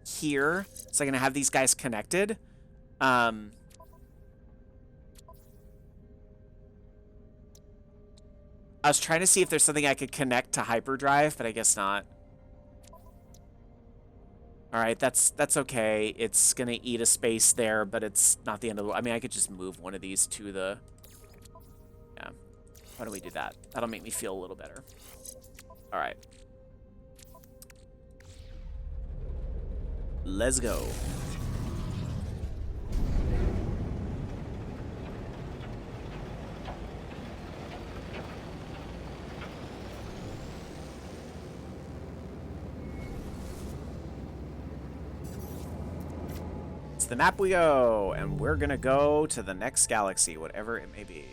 here so I'm going to have these guys connected. I was trying to see if there's something I could connect to hyperdrive, but I guess not. All right, that's okay. It's going to eat a space there, but it's not the end of the world. I mean, I could just move one of these to the... Yeah. Why don't we do that? That'll make me feel a little better. All right. Let's go. The map we go, and we're gonna go to the next galaxy, whatever it may be.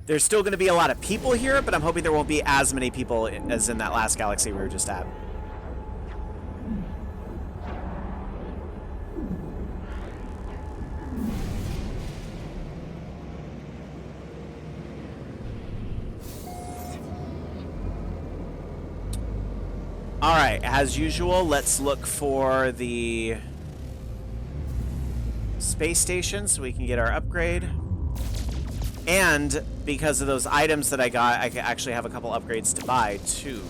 There's still gonna be a lot of people here, but I'm hoping there won't be as many people as in that last galaxy we were just at. Alright, as usual, let's look for the space station so we can get our upgrade. And because of those items that I got, I can actually have a couple upgrades to buy, too.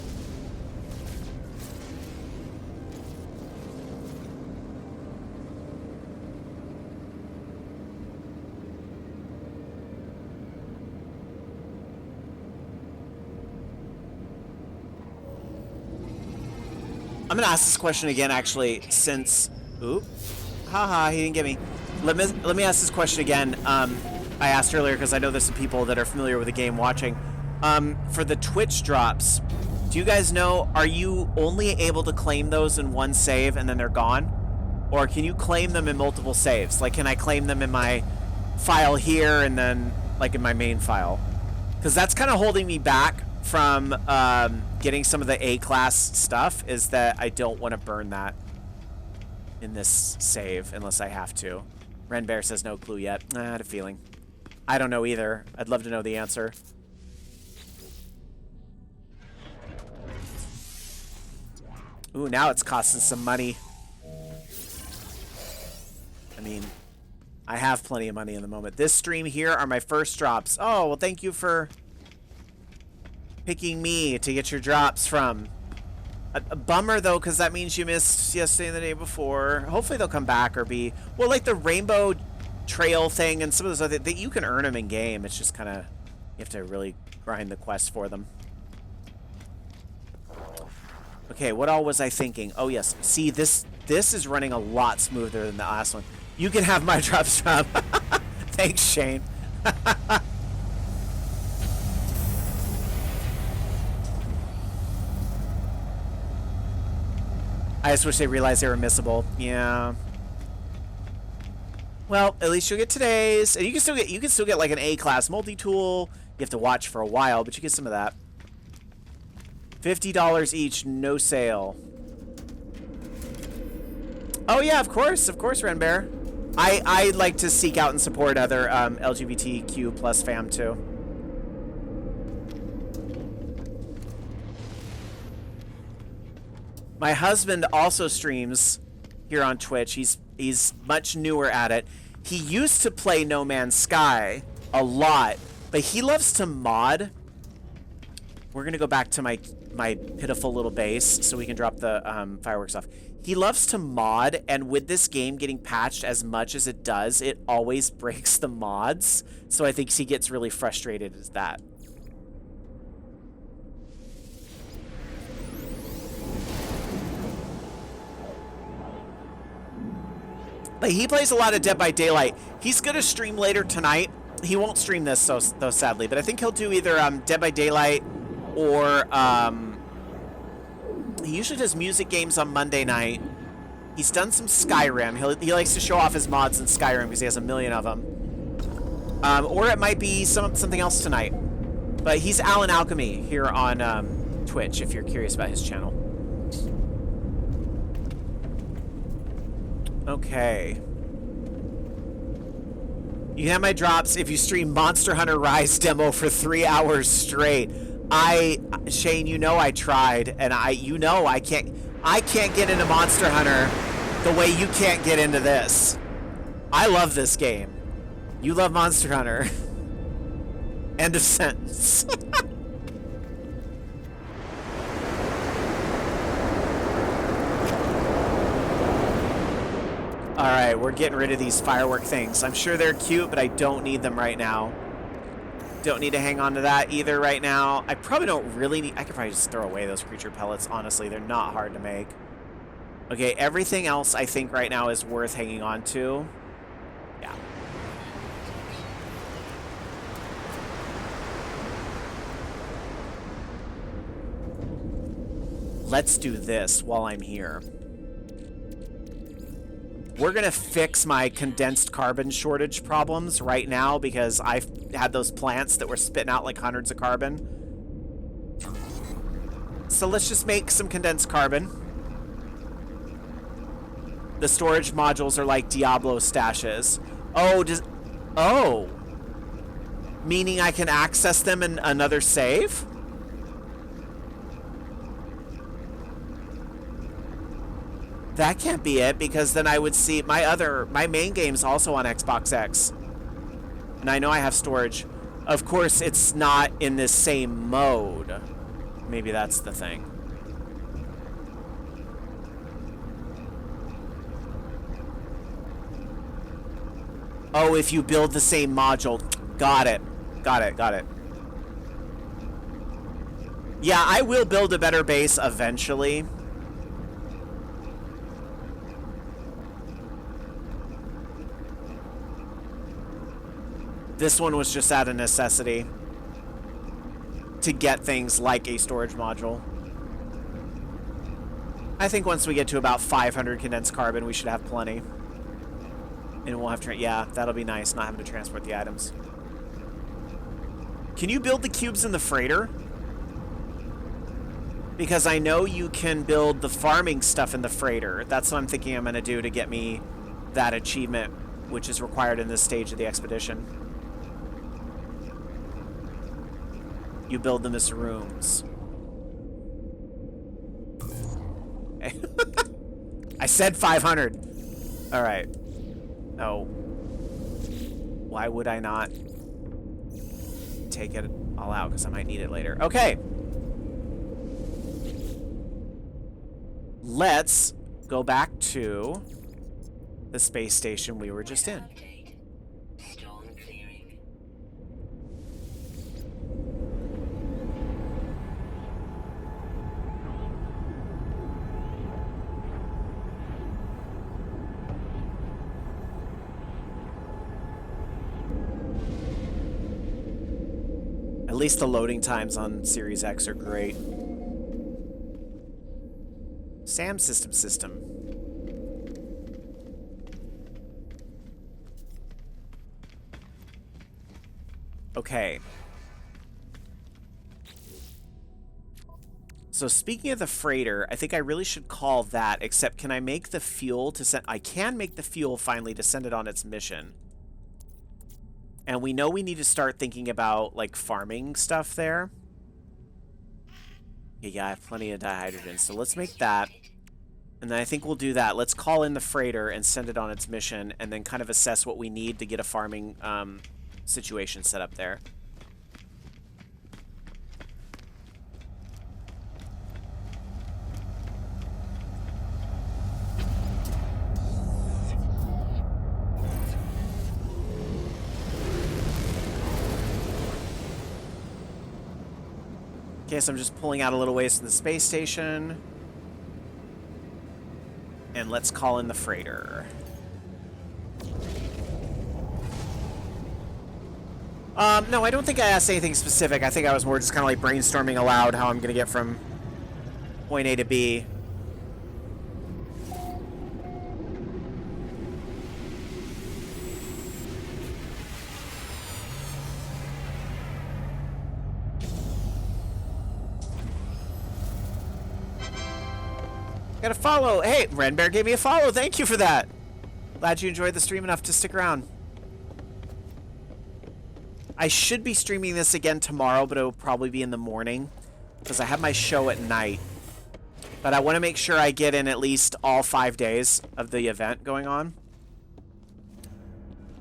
I'm gonna ask this question again, actually, since... Oop. Haha, he didn't get me. Let me ask this question again. I asked earlier because I know there's some people that are familiar with the game watching. For the Twitch drops, do you guys know, are you only able to claim those in one save and then they're gone? Or can you claim them in multiple saves? Like, can I claim them in my file here and then, like, in my main file? Because that's kind of holding me back from getting some of the A-class stuff is that I don't want to burn that in this save unless I have to. Ren Bear says no clue yet. I had a feeling. I don't know either. I'd love to know the answer. Ooh, now it's costing some money. I mean, I have plenty of money in the moment. This stream here are my first drops. Oh, well, thank you for picking me to get your drops from. A bummer, though, because that means you missed yesterday and the day before. Hopefully they'll come back or be... Well, like the Rainbow Trail thing and some of those other... You can earn them in-game. It's just kind of... You have to really grind the quest for them. Okay, what all was I thinking? Oh, yes. See, this is running a lot smoother than the last one. You can have my drops from. Thanks, Shane. I just wish they realized they were missable. Yeah. Well, at least you'll get today's, and you can still get like an A-class multi-tool. You have to watch for a while, but you get some of that. $50 each, no sale. Oh yeah, of course, Ren Bear. I like to seek out and support other LGBTQ plus fam too. My husband also streams here on Twitch. He's much newer at it. He used to play No Man's Sky a lot, but he loves to mod. We're gonna go back to my pitiful little base so we can drop the fireworks off. He loves to mod, and with this game getting patched as much as it does, it always breaks the mods. So I think he gets really frustrated as that. But he plays a lot of Dead by Daylight. He's gonna stream later tonight. He won't stream this though, sadly, but I think he'll do either Dead by Daylight or he usually does music games on Monday night. He's done some Skyrim. He likes to show off his mods in Skyrim because he has a million of them. Or it might be something else tonight. But he's Alan Alchemy here on Twitch if you're curious about his channel. Okay. You can have my drops if you stream Monster Hunter Rise demo for 3 hours straight. Shane, you know I tried, and I can't get into Monster Hunter the way you can't get into this. I love this game. You love Monster Hunter. End of sentence. Alright, we're getting rid of these firework things. I'm sure they're cute, but I don't need them right now. Don't need to hang on to that either right now. I probably don't really need... I could probably just throw away those creature pellets, honestly. They're not hard to make. Okay, everything else I think right now is worth hanging on to. Yeah. Let's do this while I'm here. We're going to fix my condensed carbon shortage problems right now because I've had those plants that were spitting out like hundreds of carbon. So let's just make some condensed carbon. The storage modules are like Diablo stashes. Oh, meaning I can access them in another save? That can't be it, because then I would see my main game's also on Xbox X. And I know I have storage. Of course, it's not in this same mode. Maybe that's the thing. Oh, if you build the same module. Got it. Got it. Got it. Yeah, I will build a better base eventually. This one was just out of necessity to get things like a storage module. I think once we get to about 500 condensed carbon, we should have plenty. And we'll have yeah, that'll be nice, not having to transport the items. Can you build the cubes in the freighter? Because I know you can build the farming stuff in the freighter. That's what I'm thinking I'm going to do to get me that achievement, which is required in this stage of the expedition. You build them as rooms. Okay. I said 500. All right. Oh. Why would I not take it all out? Because I might need it later. Okay. Let's go back to the space station we were just in. Storm clearing. At least the loading times on Series X are great. SAM system. Okay. So speaking of the freighter, I think I really should call that, except can I make the fuel to send... I can make the fuel finally to send it on its mission. And we know we need to start thinking about, like, farming stuff there. Yeah, I have plenty of dihydrogen, so let's make that. And then I think we'll do that. Let's call in the freighter and send it on its mission, and then kind of assess what we need to get a farming situation set up there. Okay, so I'm just pulling out a little ways from the space station. And let's call in the freighter. No, I don't think I asked anything specific. I think I was more just kind of like brainstorming aloud how I'm going to get from point A to B. Got a follow. Hey, Ren Bear gave me a follow. Thank you for that. Glad you enjoyed the stream enough to stick around. I should be streaming this again tomorrow, but it will probably be in the morning because I have my show at night. But I want to make sure I get in at least all 5 days of the event going on.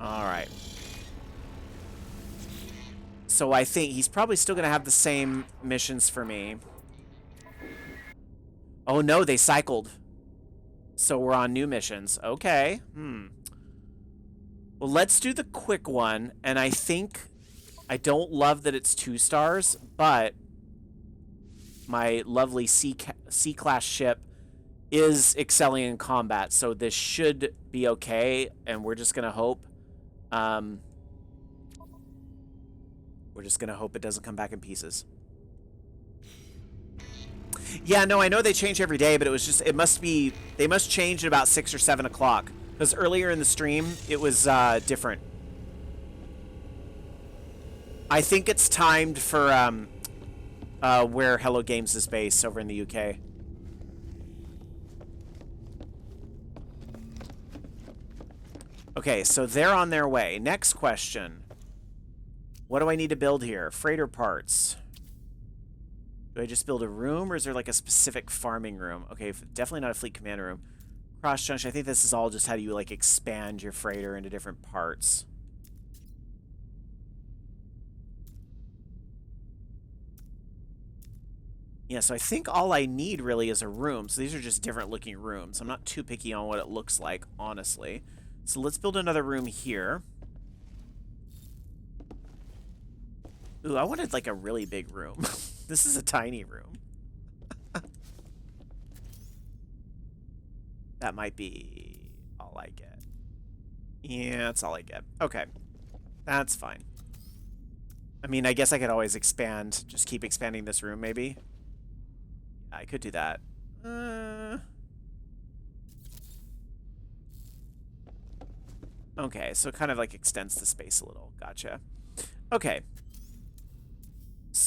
All right. So I think he's probably still going to have the same missions for me. Oh no, they cycled. So we're on new missions. Okay. Well, let's do the quick one. And I think... I don't love that it's 2 stars, but my lovely C-class ship is excelling in combat, so this should be okay, and we're just going to hope... we're just going to hope it doesn't come back in pieces. Yeah, no, I know they change every day, but it was just... It must be... They must change at about 6 or 7 o'clock, because earlier in the stream, it was different. I think it's timed for where Hello Games is based over in the UK. Okay, so they're on their way. Next question. What do I need to build here? Freighter parts. Do I just build a room, or is there like a specific farming room? Okay, definitely not a fleet command room. Cross junction. I think this is all just how do you like expand your freighter into different parts. Yeah, so I think all I need really is a room. So these are just different looking rooms. I'm not too picky on what it looks like, honestly. So let's build another room here. Ooh, I wanted like a really big room. This is a tiny room. That might be all I get. Yeah, that's all I get. Okay. That's fine. I mean, I guess I could always expand. Just keep expanding this room, maybe. I could do that. Okay, so it kind of like extends the space a little. Gotcha. Okay.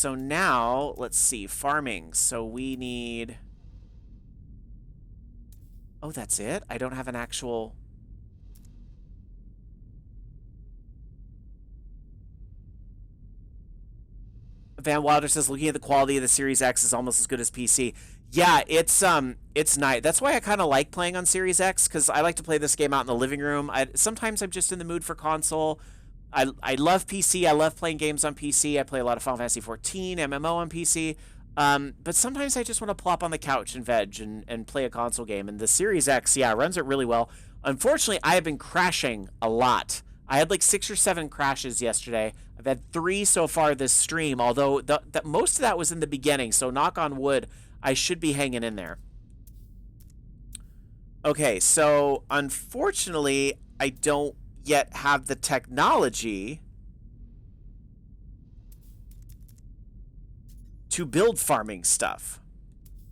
So now, let's see, farming. So we need... Oh, that's it? I don't have an actual... Van Wilder says, looking at the quality of the Series X is almost as good as PC. Yeah, it's nice. That's why I kind of like playing on Series X, because I like to play this game out in the living room. Sometimes I'm just in the mood for console. I love PC. I love playing games on PC. I play a lot of Final Fantasy 14, MMO on PC. But sometimes I just want to plop on the couch and veg and play a console game. And the Series X, yeah, runs it really well. Unfortunately, I have been crashing a lot. I had like 6 or 7 crashes yesterday. I've had 3 so far this stream, although most of that was in the beginning. So knock on wood, I should be hanging in there. Okay, so unfortunately, I don't yet have the technology to build farming stuff.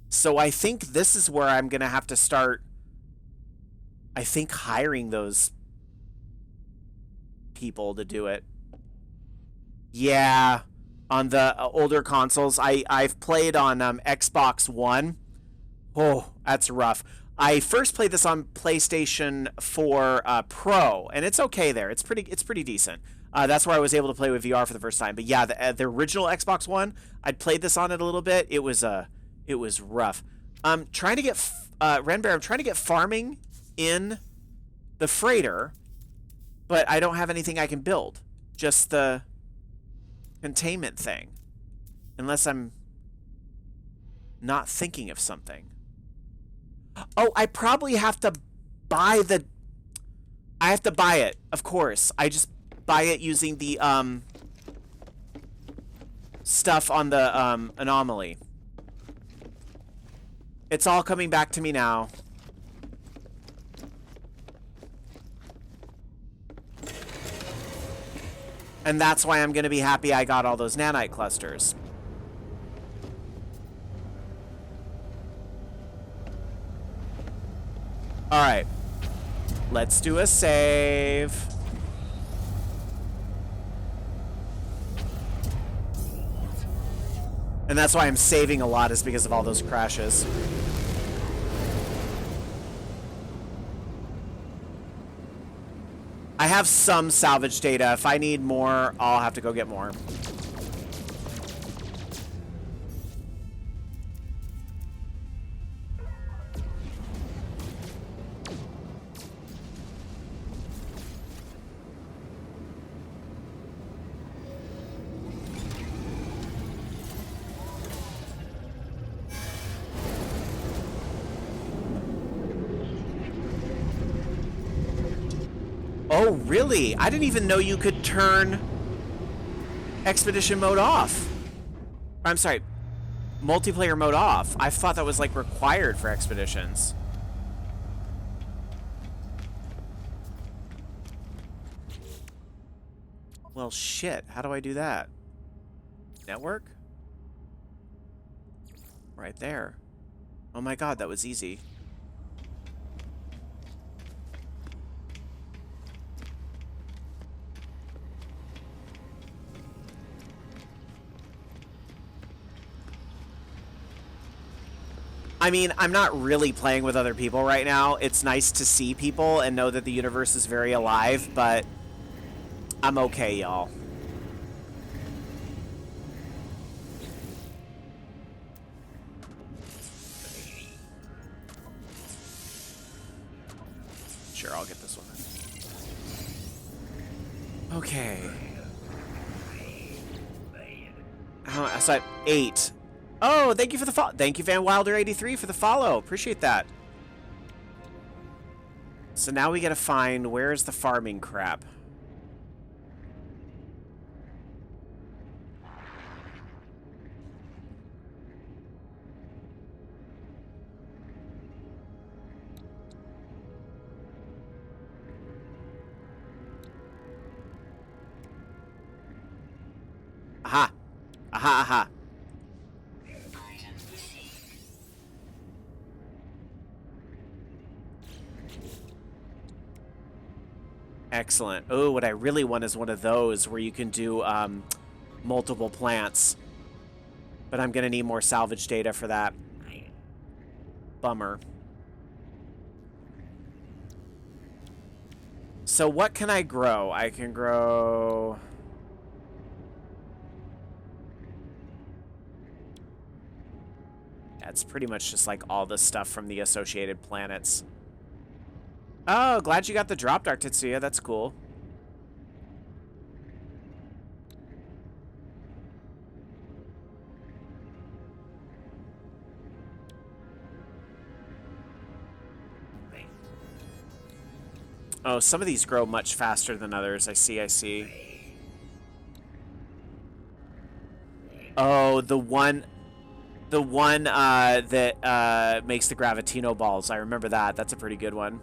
So I think this is where I'm going to have to start, I think, hiring those people to do it. Yeah, on the older consoles. I've played on Xbox One. Oh, that's rough. I first played this on PlayStation 4 Pro, and it's okay there. It's pretty decent. That's where I was able to play with VR for the first time. But yeah, the original Xbox One, I'd played this on it a little bit. It was rough. Trying to get Renbear. I'm trying to get farming in the freighter, but I don't have anything I can build. Just the containment thing, unless I'm not thinking of something. Oh, I probably have to buy the... I have to buy it, of course. I just buy it using the stuff on the anomaly. It's all coming back to me now. And that's why I'm going to be happy I got all those nanite clusters. Alright. Let's do a save. And that's why I'm saving a lot, is because of all those crashes. I have some salvage data. If I need more, I'll have to go get more. Oh, really? I didn't even know you could turn expedition mode off. I'm sorry, multiplayer mode off. I thought that was like required for expeditions. Well, shit. How do I do that? Network? Right there. Oh my god, that was easy. I mean, I'm not really playing with other people right now. It's nice to see people and know that the universe is very alive, but I'm okay, y'all. Sure, I'll get this one. Okay. So I have 8. Oh, thank you for the follow. Thank you, Van Wilder 83 for the follow. Appreciate that. So now we gotta find, where's the farming crap? Aha. Aha, aha. Excellent. Oh, what I really want is one of those where you can do multiple plants. But I'm going to need more salvage data for that. Bummer. So what can I grow? I can grow... That's pretty much just like all the stuff from the associated planets. Oh, glad you got the drop dart, Tetsuya. That's cool. Oh, some of these grow much faster than others. I see, I see. Oh, the one that makes the Gravitino balls. I remember that. That's a pretty good one.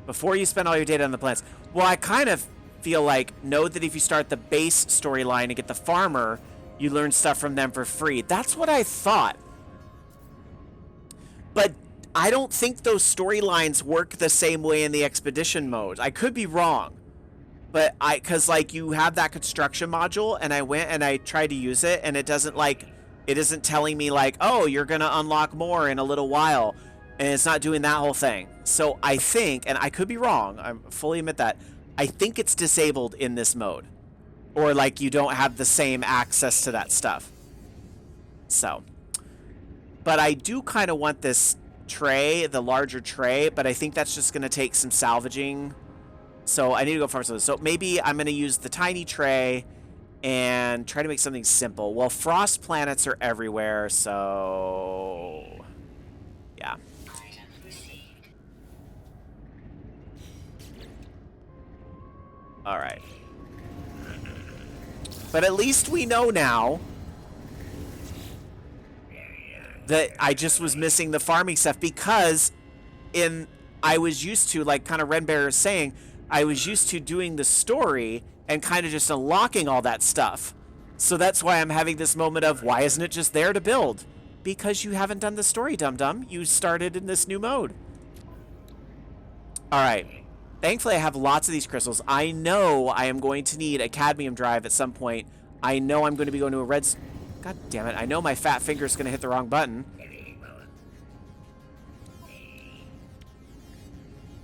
Before you spend all your data on the plants. Well, I kind of feel like, know that if you start the base storyline and get the farmer, you learn stuff from them for free. That's what I thought. But I don't think those storylines work the same way in the expedition mode. I could be wrong. But because like you have that construction module and I went and I tried to use it and it doesn't like, it isn't telling me like, oh, you're going to unlock more in a little while. And it's not doing that whole thing. So I think, and I could be wrong, I fully admit that, I think it's disabled in this mode. Or like you don't have the same access to that stuff. So. But I do kind of want this tray, the larger tray, but I think that's just going to take some salvaging. So I need to go farm something. So maybe I'm going to use the tiny tray and try to make something simple. Well, frost planets are everywhere, so... Yeah. Alright. But at least we know now that I just was missing the farming stuff because I was used to, like kind of Ren Bear is saying, I was used to doing the story and kind of just unlocking all that stuff. So that's why I'm having this moment of, why isn't it just there to build? Because you haven't done the story, dum-dum. You started in this new mode. Alright. Thankfully, I have lots of these crystals. I know I am going to need a cadmium drive at some point. I know I'm going to be going to a red... God damn it. I know my fat finger's going to hit the wrong button.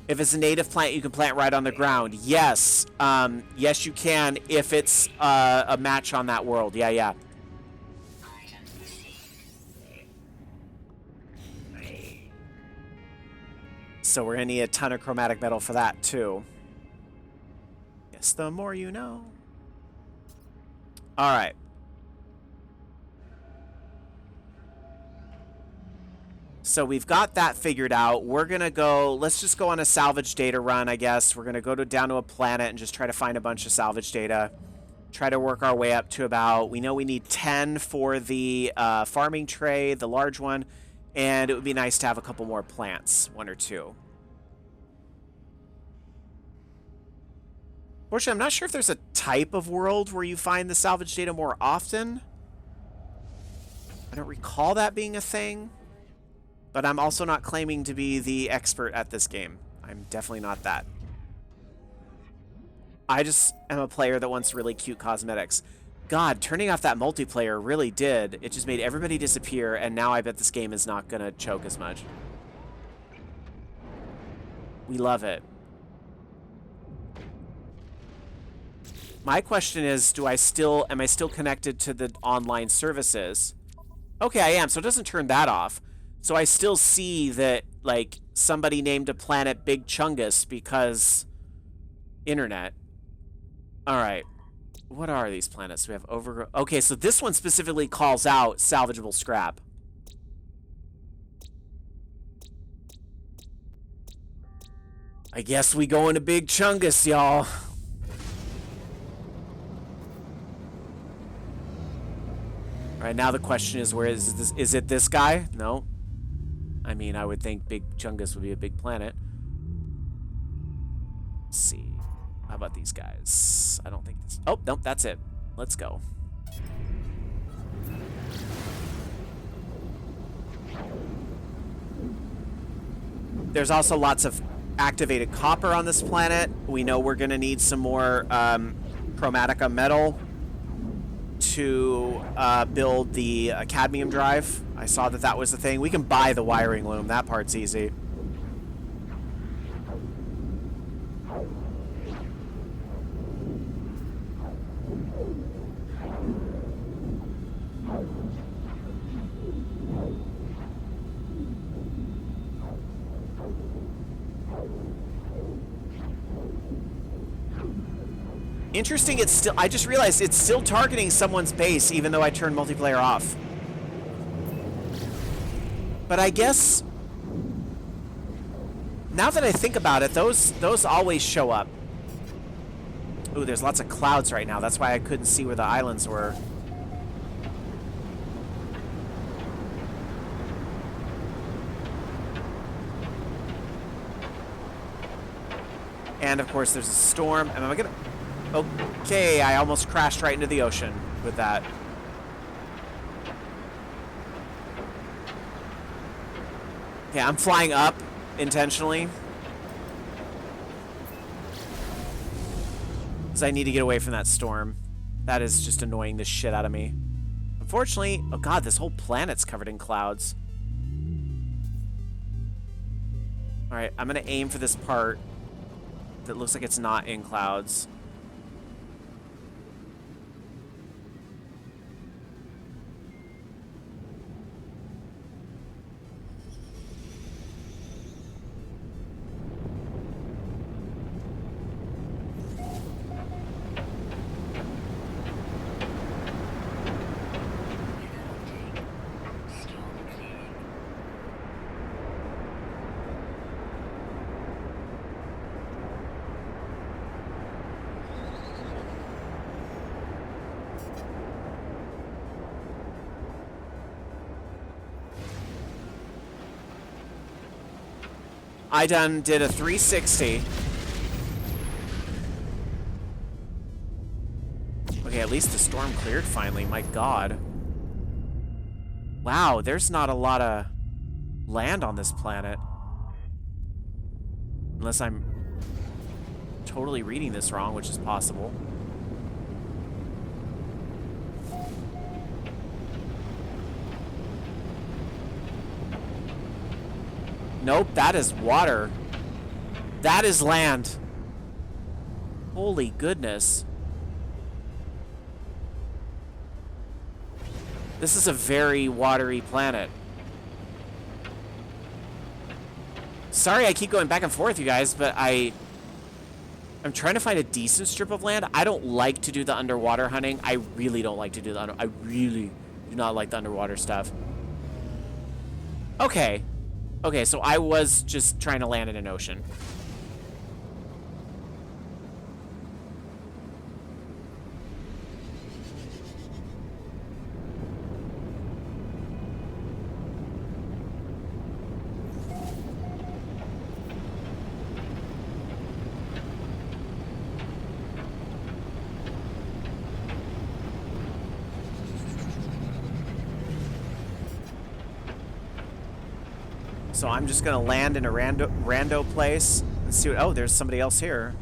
If it's a native plant, you can plant right on the ground. Yes. Yes, you can if it's a match on that world. Yeah, yeah. So we're going to need a ton of chromatic metal for that, too. Yes, the more you know. All right. So we've got that figured out. We're going to go... Let's just go on a salvage data run, I guess. We're going to go down to a planet and just try to find a bunch of salvage data. Try to work our way up to about... We know we need 10 for the farming tray, the large one. And it would be nice to have a couple more plants, 1 or 2. Fortunately, I'm not sure if there's a type of world where you find the salvage data more often. I don't recall that being a thing. But I'm also not claiming to be the expert at this game. I'm definitely not that. I just am a player that wants really cute cosmetics. God, turning off that multiplayer really did. It just made everybody disappear, and now I bet this game is not going to choke as much. We love it. My question is, am I still connected to the online services? Okay, I am, so it doesn't turn that off. So I still see that, like, somebody named a planet Big Chungus because internet. All right. What are these planets? We have overgrown. Okay, so this one specifically calls out salvageable scrap. I guess we go into Big Chungus, y'all. All right, now the question is, where is this? Is it this guy? No. I mean, I would think Big Chungus would be a big planet. Let's see. How about these guys? I don't think this... Oh, nope, that's it. Let's go. There's also lots of activated copper on this planet. We know we're going to need some more chromatica metal to build the cadmium drive. I saw that that was the thing. We can buy the wiring loom. That part's easy. Interesting, it's still... I just realized it's still targeting someone's base, even though I turned multiplayer off. But I guess... now that I think about it, those always show up. Ooh, there's lots of clouds right now. That's why I couldn't see where the islands were. And, of course, there's a storm. Am I gonna... Okay, I almost crashed right into the ocean with that. Okay, I'm flying up intentionally. Because I need to get away from that storm. That is just annoying the shit out of me. Unfortunately, oh god, this whole planet's covered in clouds. Alright, I'm gonna aim for this part that looks like it's not in clouds. I did a 360. Okay, at least the storm cleared finally. My god. Wow, there's not a lot of land on this planet. Unless I'm totally reading this wrong, which is possible. Nope, that is water. That is land. Holy goodness. This is a very watery planet. Sorry I keep going back and forth, you guys, but I'm trying to find a decent strip of land. I don't like to do the underwater hunting. I really don't like to do the I really do not like the underwater stuff. Okay. Okay, so I was just trying to land in an ocean. So I'm just gonna land in a rando place and see what... Oh, there's somebody else here.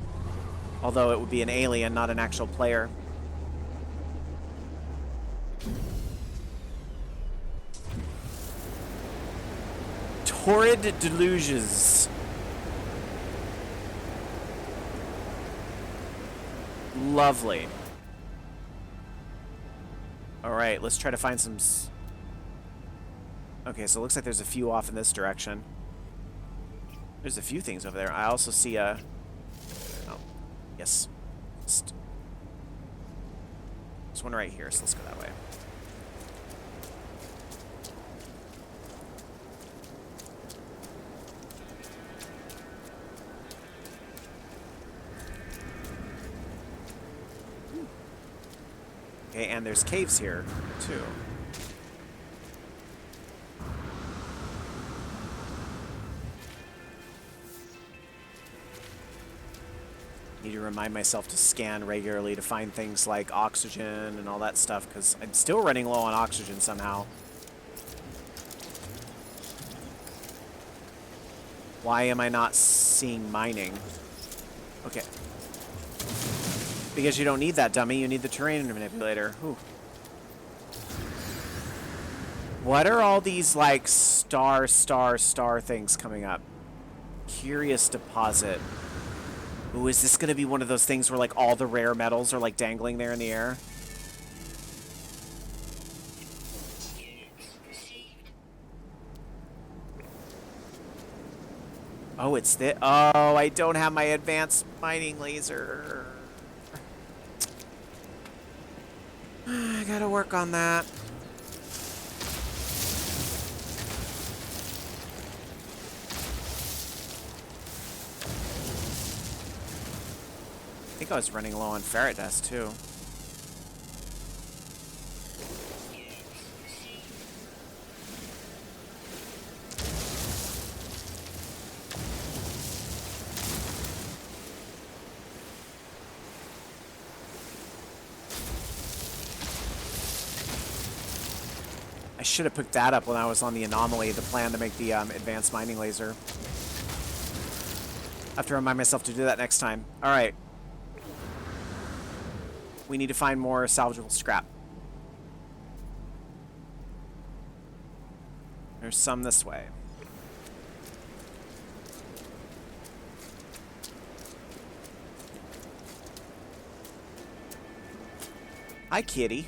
Although it would be an alien, not an actual player. Torrid deluges. Lovely. Alright, let's try to find some... Okay, so it looks like there's a few off in this direction. There's a few things over there. I also see a... Oh, yes. There's one right here, so let's go that way. Okay, and there's caves here, too. Need to remind myself to scan regularly to find things like oxygen and all that stuff, because I'm still running low on oxygen somehow. Why am I not seeing mining? Okay. Because you don't need that, dummy. You need the terrain manipulator. Whew. What are all these, like, star things coming up? Curious deposit. Ooh, is this going to be one of those things where, like, all the rare metals are, like, dangling there in the air? Oh, it's this. Oh, I don't have my advanced mining laser. I gotta work on that. I think I was running low on ferret dust, too. I should have picked that up when I was on the anomaly, the plan to make the advanced mining laser. I have to remind myself to do that next time. All right. We need to find more salvageable scrap. There's some this way. Hi, kitty.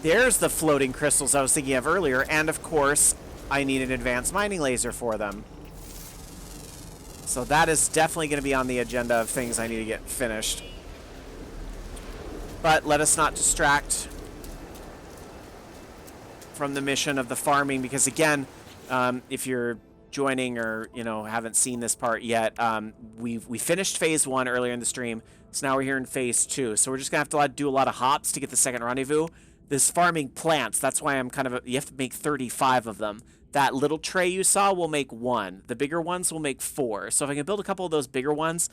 There's the floating crystals I was thinking of earlier, and of course, I need an advanced mining laser for them. So that is definitely going to be on the agenda of things I need to get finished. But let us not distract from the mission of the farming, because again, if you're joining or, you know, haven't seen this part yet, we finished phase 1 earlier in the stream, so now we're here in phase 2. So we're just going to have to do a lot of hops to get the second rendezvous. This farming plants, that's why I'm kind of, you have to make 35 of them. That little tray you saw will make 1. The bigger ones will make 4. So if I can build a couple of those bigger ones,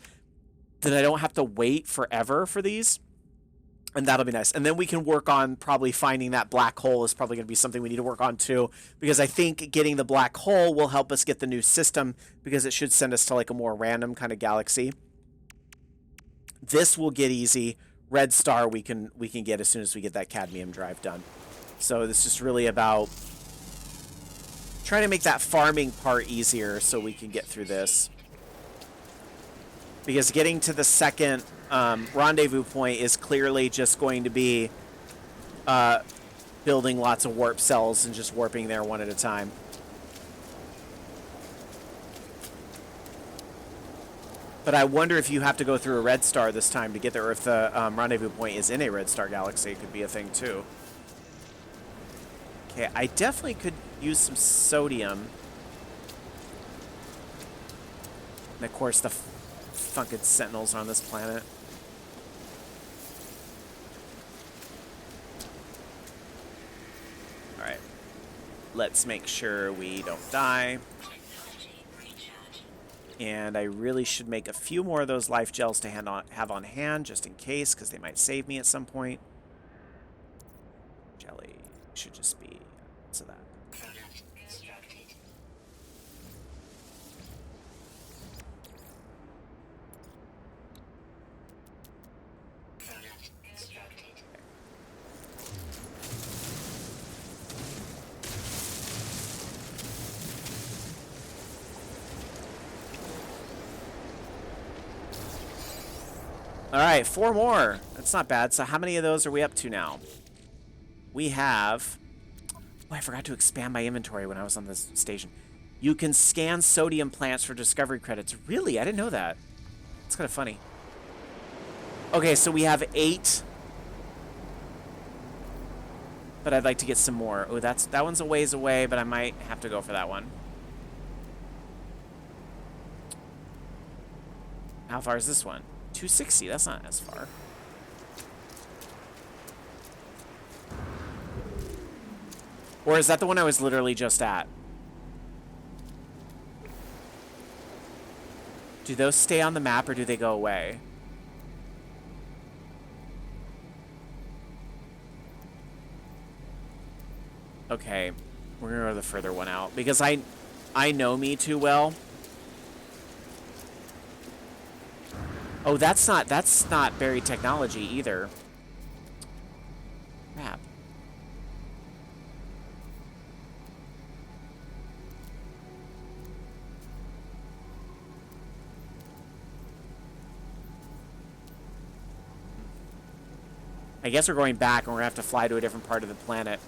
then I don't have to wait forever for these. And that'll be nice. And then we can work on probably finding that black hole is probably going to be something we need to work on too. Because I think getting the black hole will help us get the new system, because it should send us to like a more random kind of galaxy. This will get easy. Red star we can get as soon as we get that cadmium drive done. So this is really about trying to make that farming part easier so we can get through this. Because getting to the second rendezvous point is clearly just going to be building lots of warp cells and just warping there one at a time. But I wonder if you have to go through a red star this time to get there, or if the rendezvous point is in a red star galaxy. It could be a thing too. Okay, I definitely could use some sodium. And of course the fucking sentinels on this planet. Alright. Let's make sure we don't die. And I really should make a few more of those life gels to have on hand, just in case, because they might save me at some point. Jelly should just be so that. All right, 4 more. That's not bad. So how many of those are we up to now? We have... Oh, I forgot to expand my inventory when I was on this station. You can scan sodium plants for discovery credits. Really? I didn't know that. It's kind of funny. Okay, so we have 8. But I'd like to get some more. Oh, that one's a ways away, but I might have to go for that one. How far is this one? 260, that's not as far. Or is that the one I was literally just at? Do those stay on the map or do they go away? Okay, we're gonna go to the further one out because I know me too well. Oh, that's not buried technology either. Crap. I guess we're going back and we're gonna have to fly to a different part of the planet.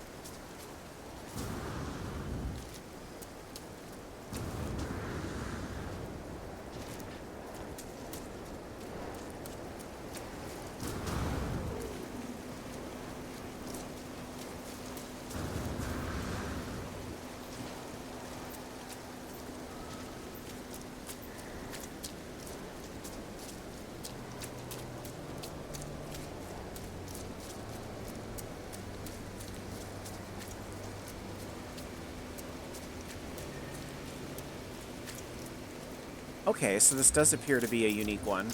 Okay, so this does appear to be a unique one.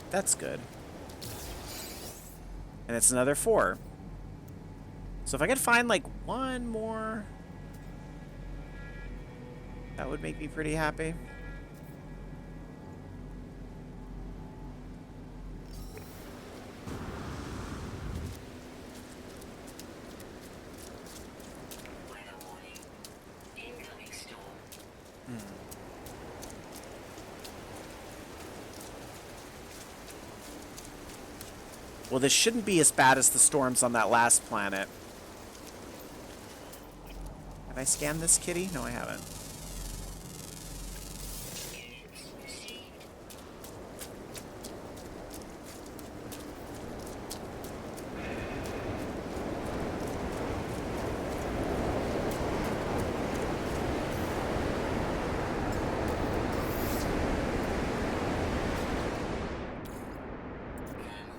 That's good. And it's another 4. So if I could find, like, one more, that would make me pretty happy. Well, this shouldn't be as bad as the storms on that last planet. Have I scanned this kitty? No, I haven't.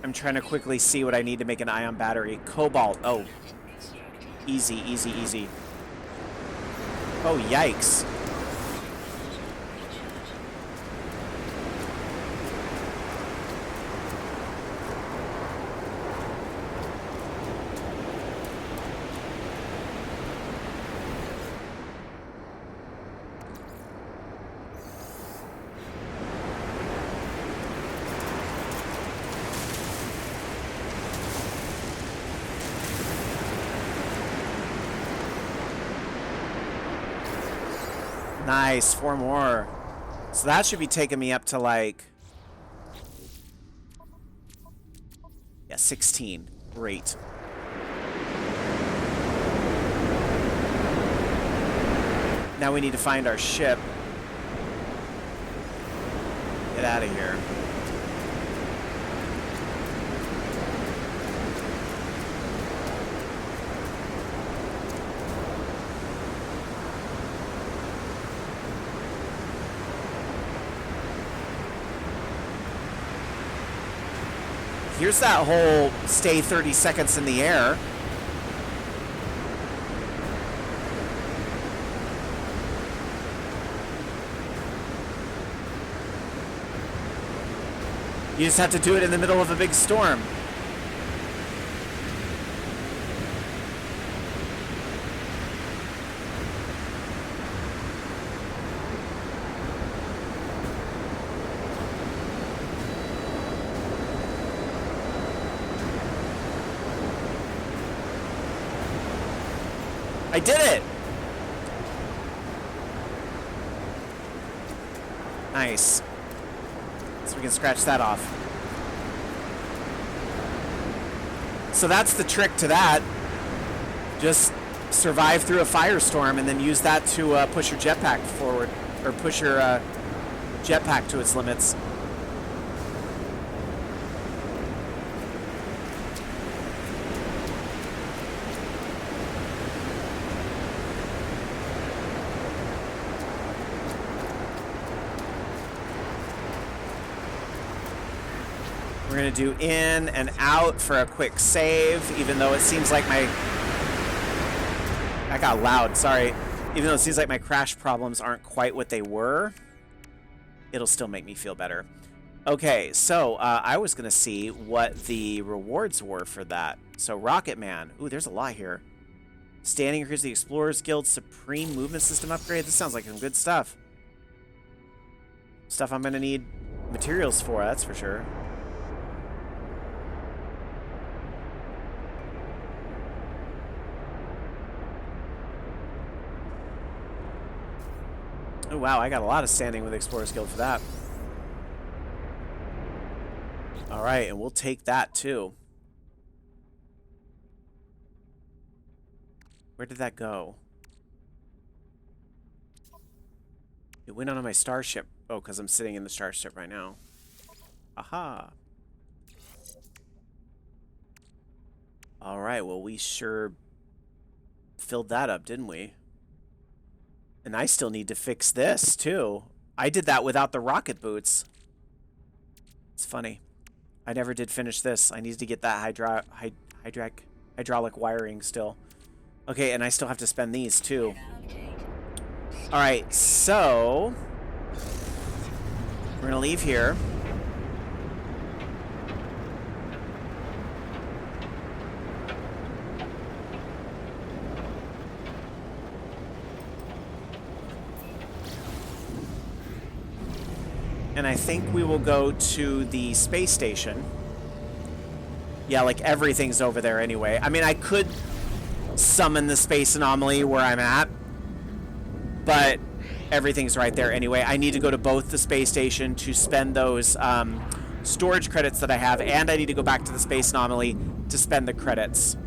I'm trying to quickly see what I need to make an ion battery. Cobalt. Oh. Easy, easy, easy. Oh, yikes. Nice, 4 more. So that should be taking me up to like... yeah, 16. Great. Now we need to find our ship. Get out of here. Here's that whole stay 30 seconds in the air. You just have to do it in the middle of a big storm. I did it! Nice. So we can scratch that off. So that's the trick to that. Just survive through a firestorm and then use that to push your jetpack forward. Or push your jetpack to its limits. We're going to do in and out for a quick save, even though it seems like my... I got loud, sorry. Even though it seems like my crash problems aren't quite what they were, it'll still make me feel better. Okay, so I was going to see what the rewards were for that. So Rocket Man. Ooh, there's a lot here. Standing increases the Explorers Guild Supreme Movement System upgrade. This sounds like some good stuff. Stuff I'm going to need materials for, that's for sure. Oh, wow, I got a lot of standing with Explorers Guild for that. Alright, and we'll take that, too. Where did that go? It went onto my starship. Oh, because I'm sitting in the starship right now. Aha. Alright, well, we sure filled that up, didn't we? And I still need to fix this, too. I did that without the rocket boots. It's funny. I never did finish this. I needed to get that hydraulic wiring still. Okay, and I still have to spend these, too. Alright, so... we're gonna leave here. And I think we will go to the space station. Yeah, like everything's over there anyway. I mean, I could summon the space anomaly where I'm at, but everything's right there anyway. I need to go to both the space station to spend those storage credits that I have, and I need to go back to the space anomaly to spend the credits.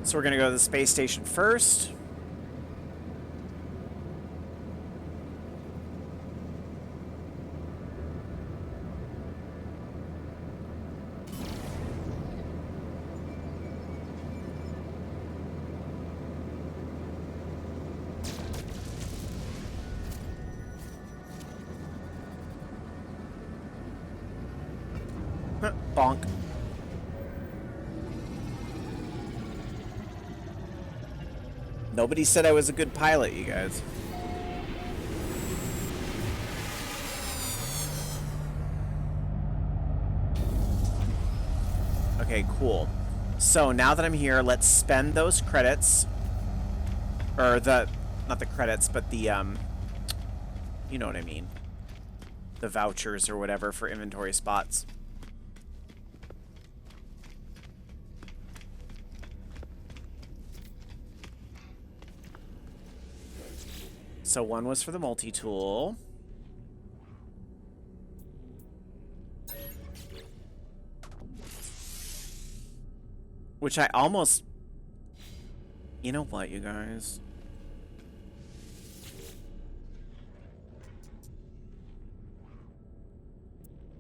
So we're going to go to the space station first. Bonk. Nobody said I was a good pilot, you guys. Okay, cool. So now that I'm here, let's spend those credits. Or not the credits, but the, you know what I mean. The vouchers or whatever for inventory spots. So one was for the multi-tool. Which I almost... You know what, you guys?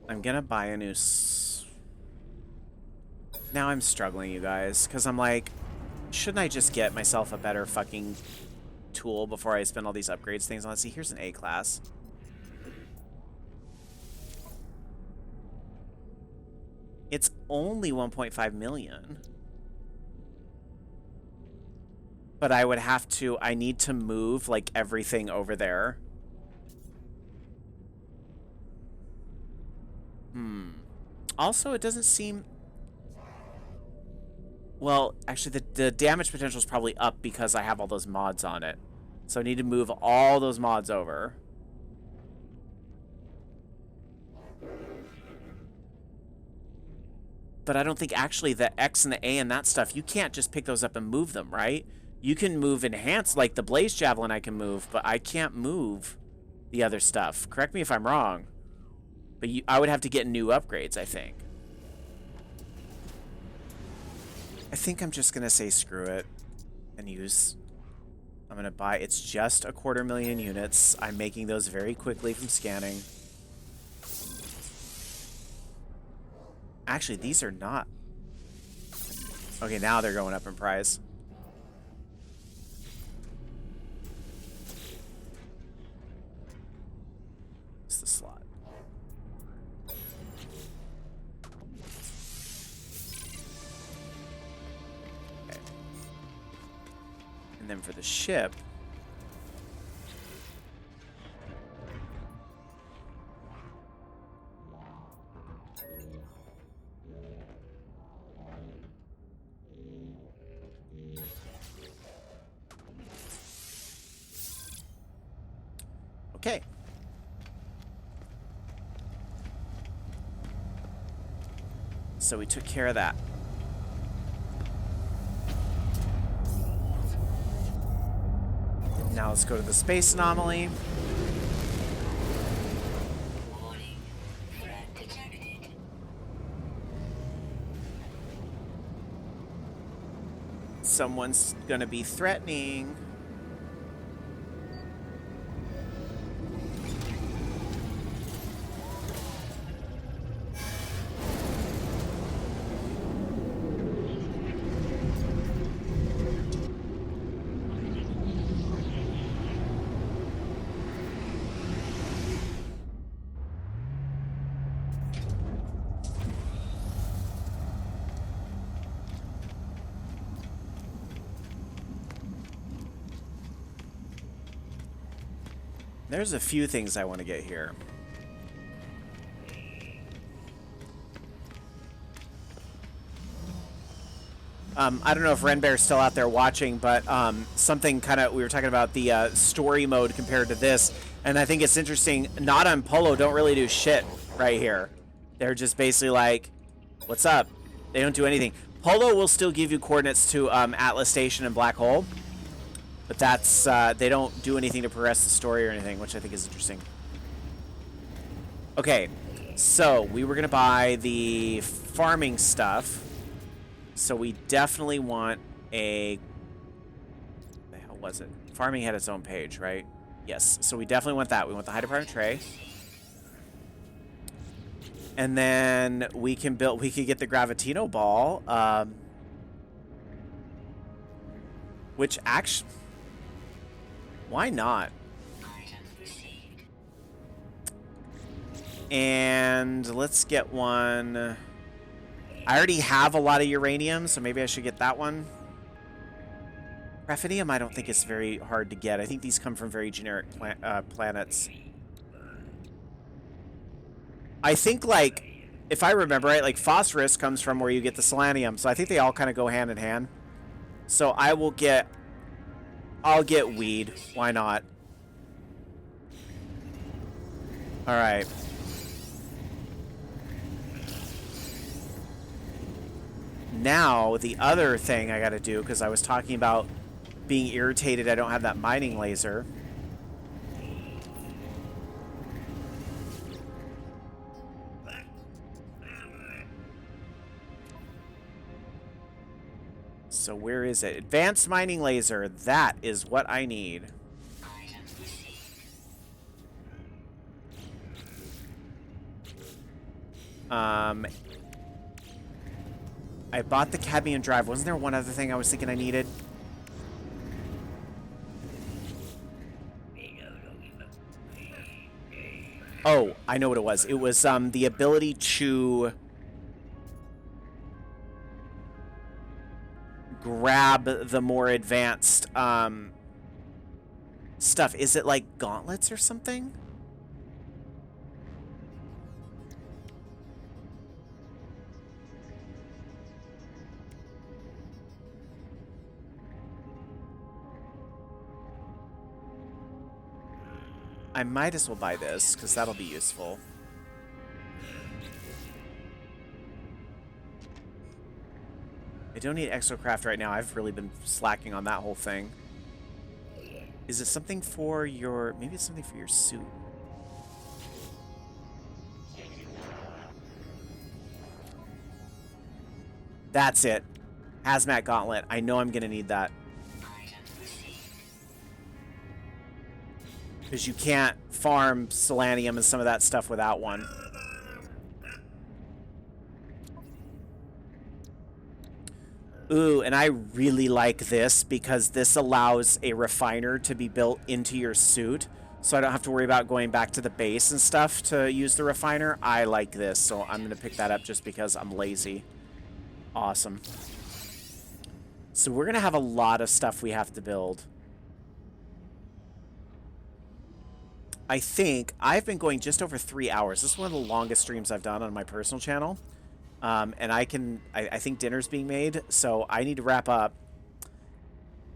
I'm gonna buy a new... Now I'm struggling, you guys, because I'm like, shouldn't I just get myself a better fucking tool before I spend all these upgrades things on? Let's see, here's an A class. It's only 1.5 million. But I would have to, I need to move like everything over there. Also, it doesn't seem... Well, actually, the damage potential is probably up because I have all those mods on it. So I need to move all those mods over. But I don't think actually the X and the A and that stuff, you can't just pick those up and move them, right? You can move enhanced, like the Blaze Javelin I can move, but I can't move the other stuff. Correct me if I'm wrong. But I would have to get new upgrades, I think. I think I'm just going to say screw it and use... I'm going to buy... It's just 250,000 units. I'm making those very quickly from scanning. Actually, these are not... Okay, now they're going up in price. It's the slot. Okay. And then for the ship... Okay. So we took care of that. Now let's go to the space anomaly. Warning. Threat detected. Someone's gonna be threatening. There's a few things I want to get here. I don't know if Renbear's still out there watching, but something kind of, we were talking about the story mode compared to this, and I think it's interesting. Nada and Polo don't really do shit right here. They're just basically like, what's up? They don't do anything. Polo will still give you coordinates to Atlas Station and Black Hole, but that's, they don't do anything to progress the story or anything, which I think is interesting. Okay, so we were going to buy the farming stuff. So we definitely want a... What the hell was it? Farming had its own page, right? Yes, so we definitely want that. We want the high department tray. And then we can build... We could get the Gravitino ball. Which actually... Why not? And let's get one... I already have a lot of uranium, so maybe I should get that one. Graphinium I don't think it's very hard to get. I think these come from very generic planets. I think, like, if I remember right, like, phosphorus comes from where you get the selenium, so I think they all kind of go hand in hand. So I will get... I'll get weed. Why not? Alright. Now, the other thing I gotta do, because I was talking about being irritated I don't have that mining laser. So where is it? Advanced mining laser. That is what I need. I bought the cadmium drive. Wasn't there one other thing I was thinking I needed? Oh, I know what it was. It was the ability to grab the more advanced stuff. Is it like gauntlets or something? I might as well buy this, because that'll be useful. I don't need exocraft right now. I've really been slacking on that whole thing. Is it something for your... Maybe it's something for your suit. That's it. Hazmat gauntlet. I know I'm going to need that. Because you can't farm selenium and some of that stuff without one. Ooh, and I really like this because this allows a refiner to be built into your suit. So I don't have to worry about going back to the base and stuff to use the refiner. I like this, so I'm going to pick that up just because I'm lazy. Awesome. So we're going to have a lot of stuff we have to build. I think I've been going just over 3 hours. This is one of the longest streams I've done on my personal channel. And I think dinner's being made, so I need to wrap up.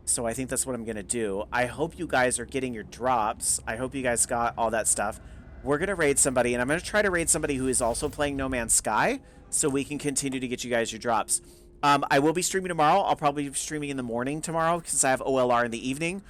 So I think that's what I'm going to do. I hope you guys are getting your drops. I hope you guys got all that stuff. We're going to raid somebody, and I'm going to try to raid somebody who is also playing No Man's Sky, so we can continue to get you guys your drops. I will be streaming tomorrow. I'll probably be streaming in the morning tomorrow because I have OLR in the evening.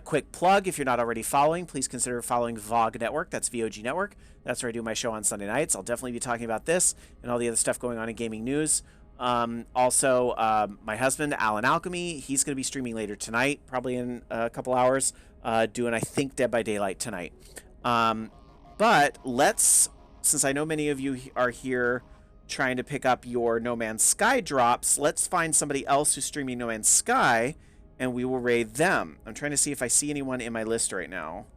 Quick plug, if you're not already following, please consider following VOG Network. That's VOG Network. That's where I do my show on Sunday nights. I'll definitely be talking about this and all the other stuff going on in gaming news. Also, my husband, Alan Alchemy, he's going to be streaming later tonight, probably in a couple hours, doing, I think, Dead by Daylight tonight. But let's, since I know many of you are here trying to pick up your No Man's Sky drops, let's find somebody else who's streaming No Man's Sky, and we will raid them. I'm trying to see if I see anyone in my list right now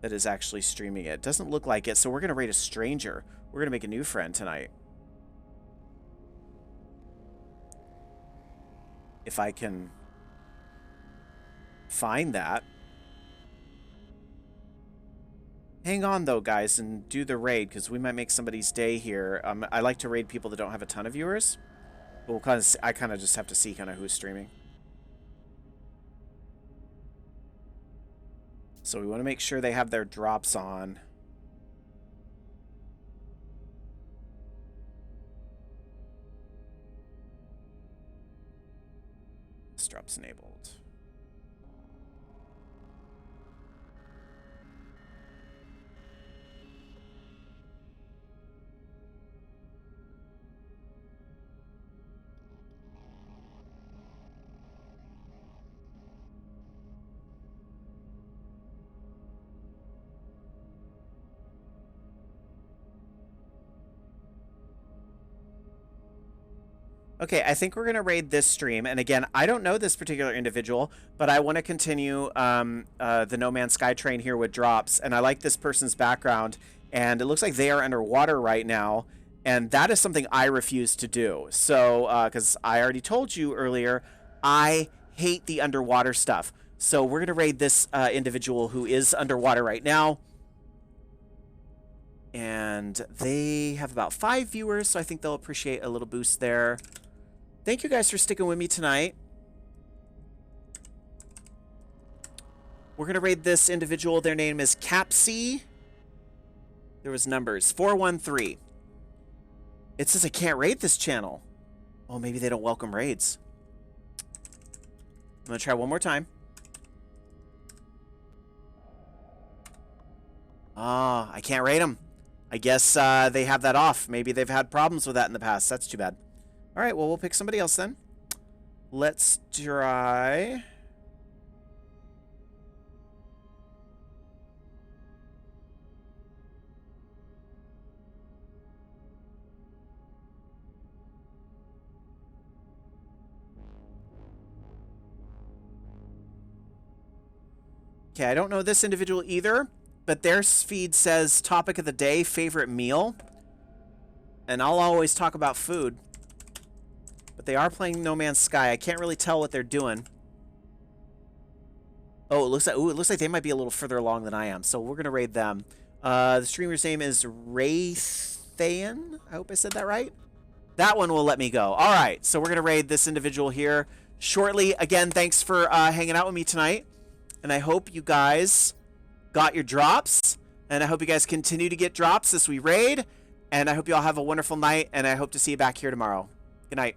that is actually streaming it. Doesn't look like it, so we're going to raid a stranger. We're going to make a new friend tonight. If I can find that. Hang on, though, guys, and do the raid, because we might make somebody's day here. I like to raid people that don't have a ton of viewers. But I kind of just have to see kind of who's streaming. So we want to make sure they have their drops on. This drop's enabled. Okay, I think we're going to raid this stream. And again, I don't know this particular individual, but I want to continue the No Man's Sky train here with drops. And I like this person's background. And it looks like they are underwater right now. And that is something I refuse to do. So, because I already told you earlier, I hate the underwater stuff. So we're going to raid this individual who is underwater right now. And they have about 5 viewers, so I think they'll appreciate a little boost there. Thank you guys for sticking with me tonight. We're going to raid this individual. Their name is Capsy. There was numbers. 413. It says I can't raid this channel. Oh, maybe they don't welcome raids. I'm going to try one more time. Ah, I can't raid them. I guess they have that off. Maybe they've had problems with that in the past. That's too bad. All right, well, we'll pick somebody else then. Let's try... Okay, I don't know this individual either, but their feed says topic of the day, favorite meal. And I'll always talk about food. But they are playing No Man's Sky. I can't really tell what they're doing. Oh, it looks like they might be a little further along than I am. So we're going to raid them. The streamer's name is Raythayan. I hope I said that right. That one will let me go. All right, so we're going to raid this individual here shortly. Again, thanks for hanging out with me tonight. And I hope you guys got your drops. And I hope you guys continue to get drops as we raid. And I hope you all have a wonderful night. And I hope to see you back here tomorrow. Good night.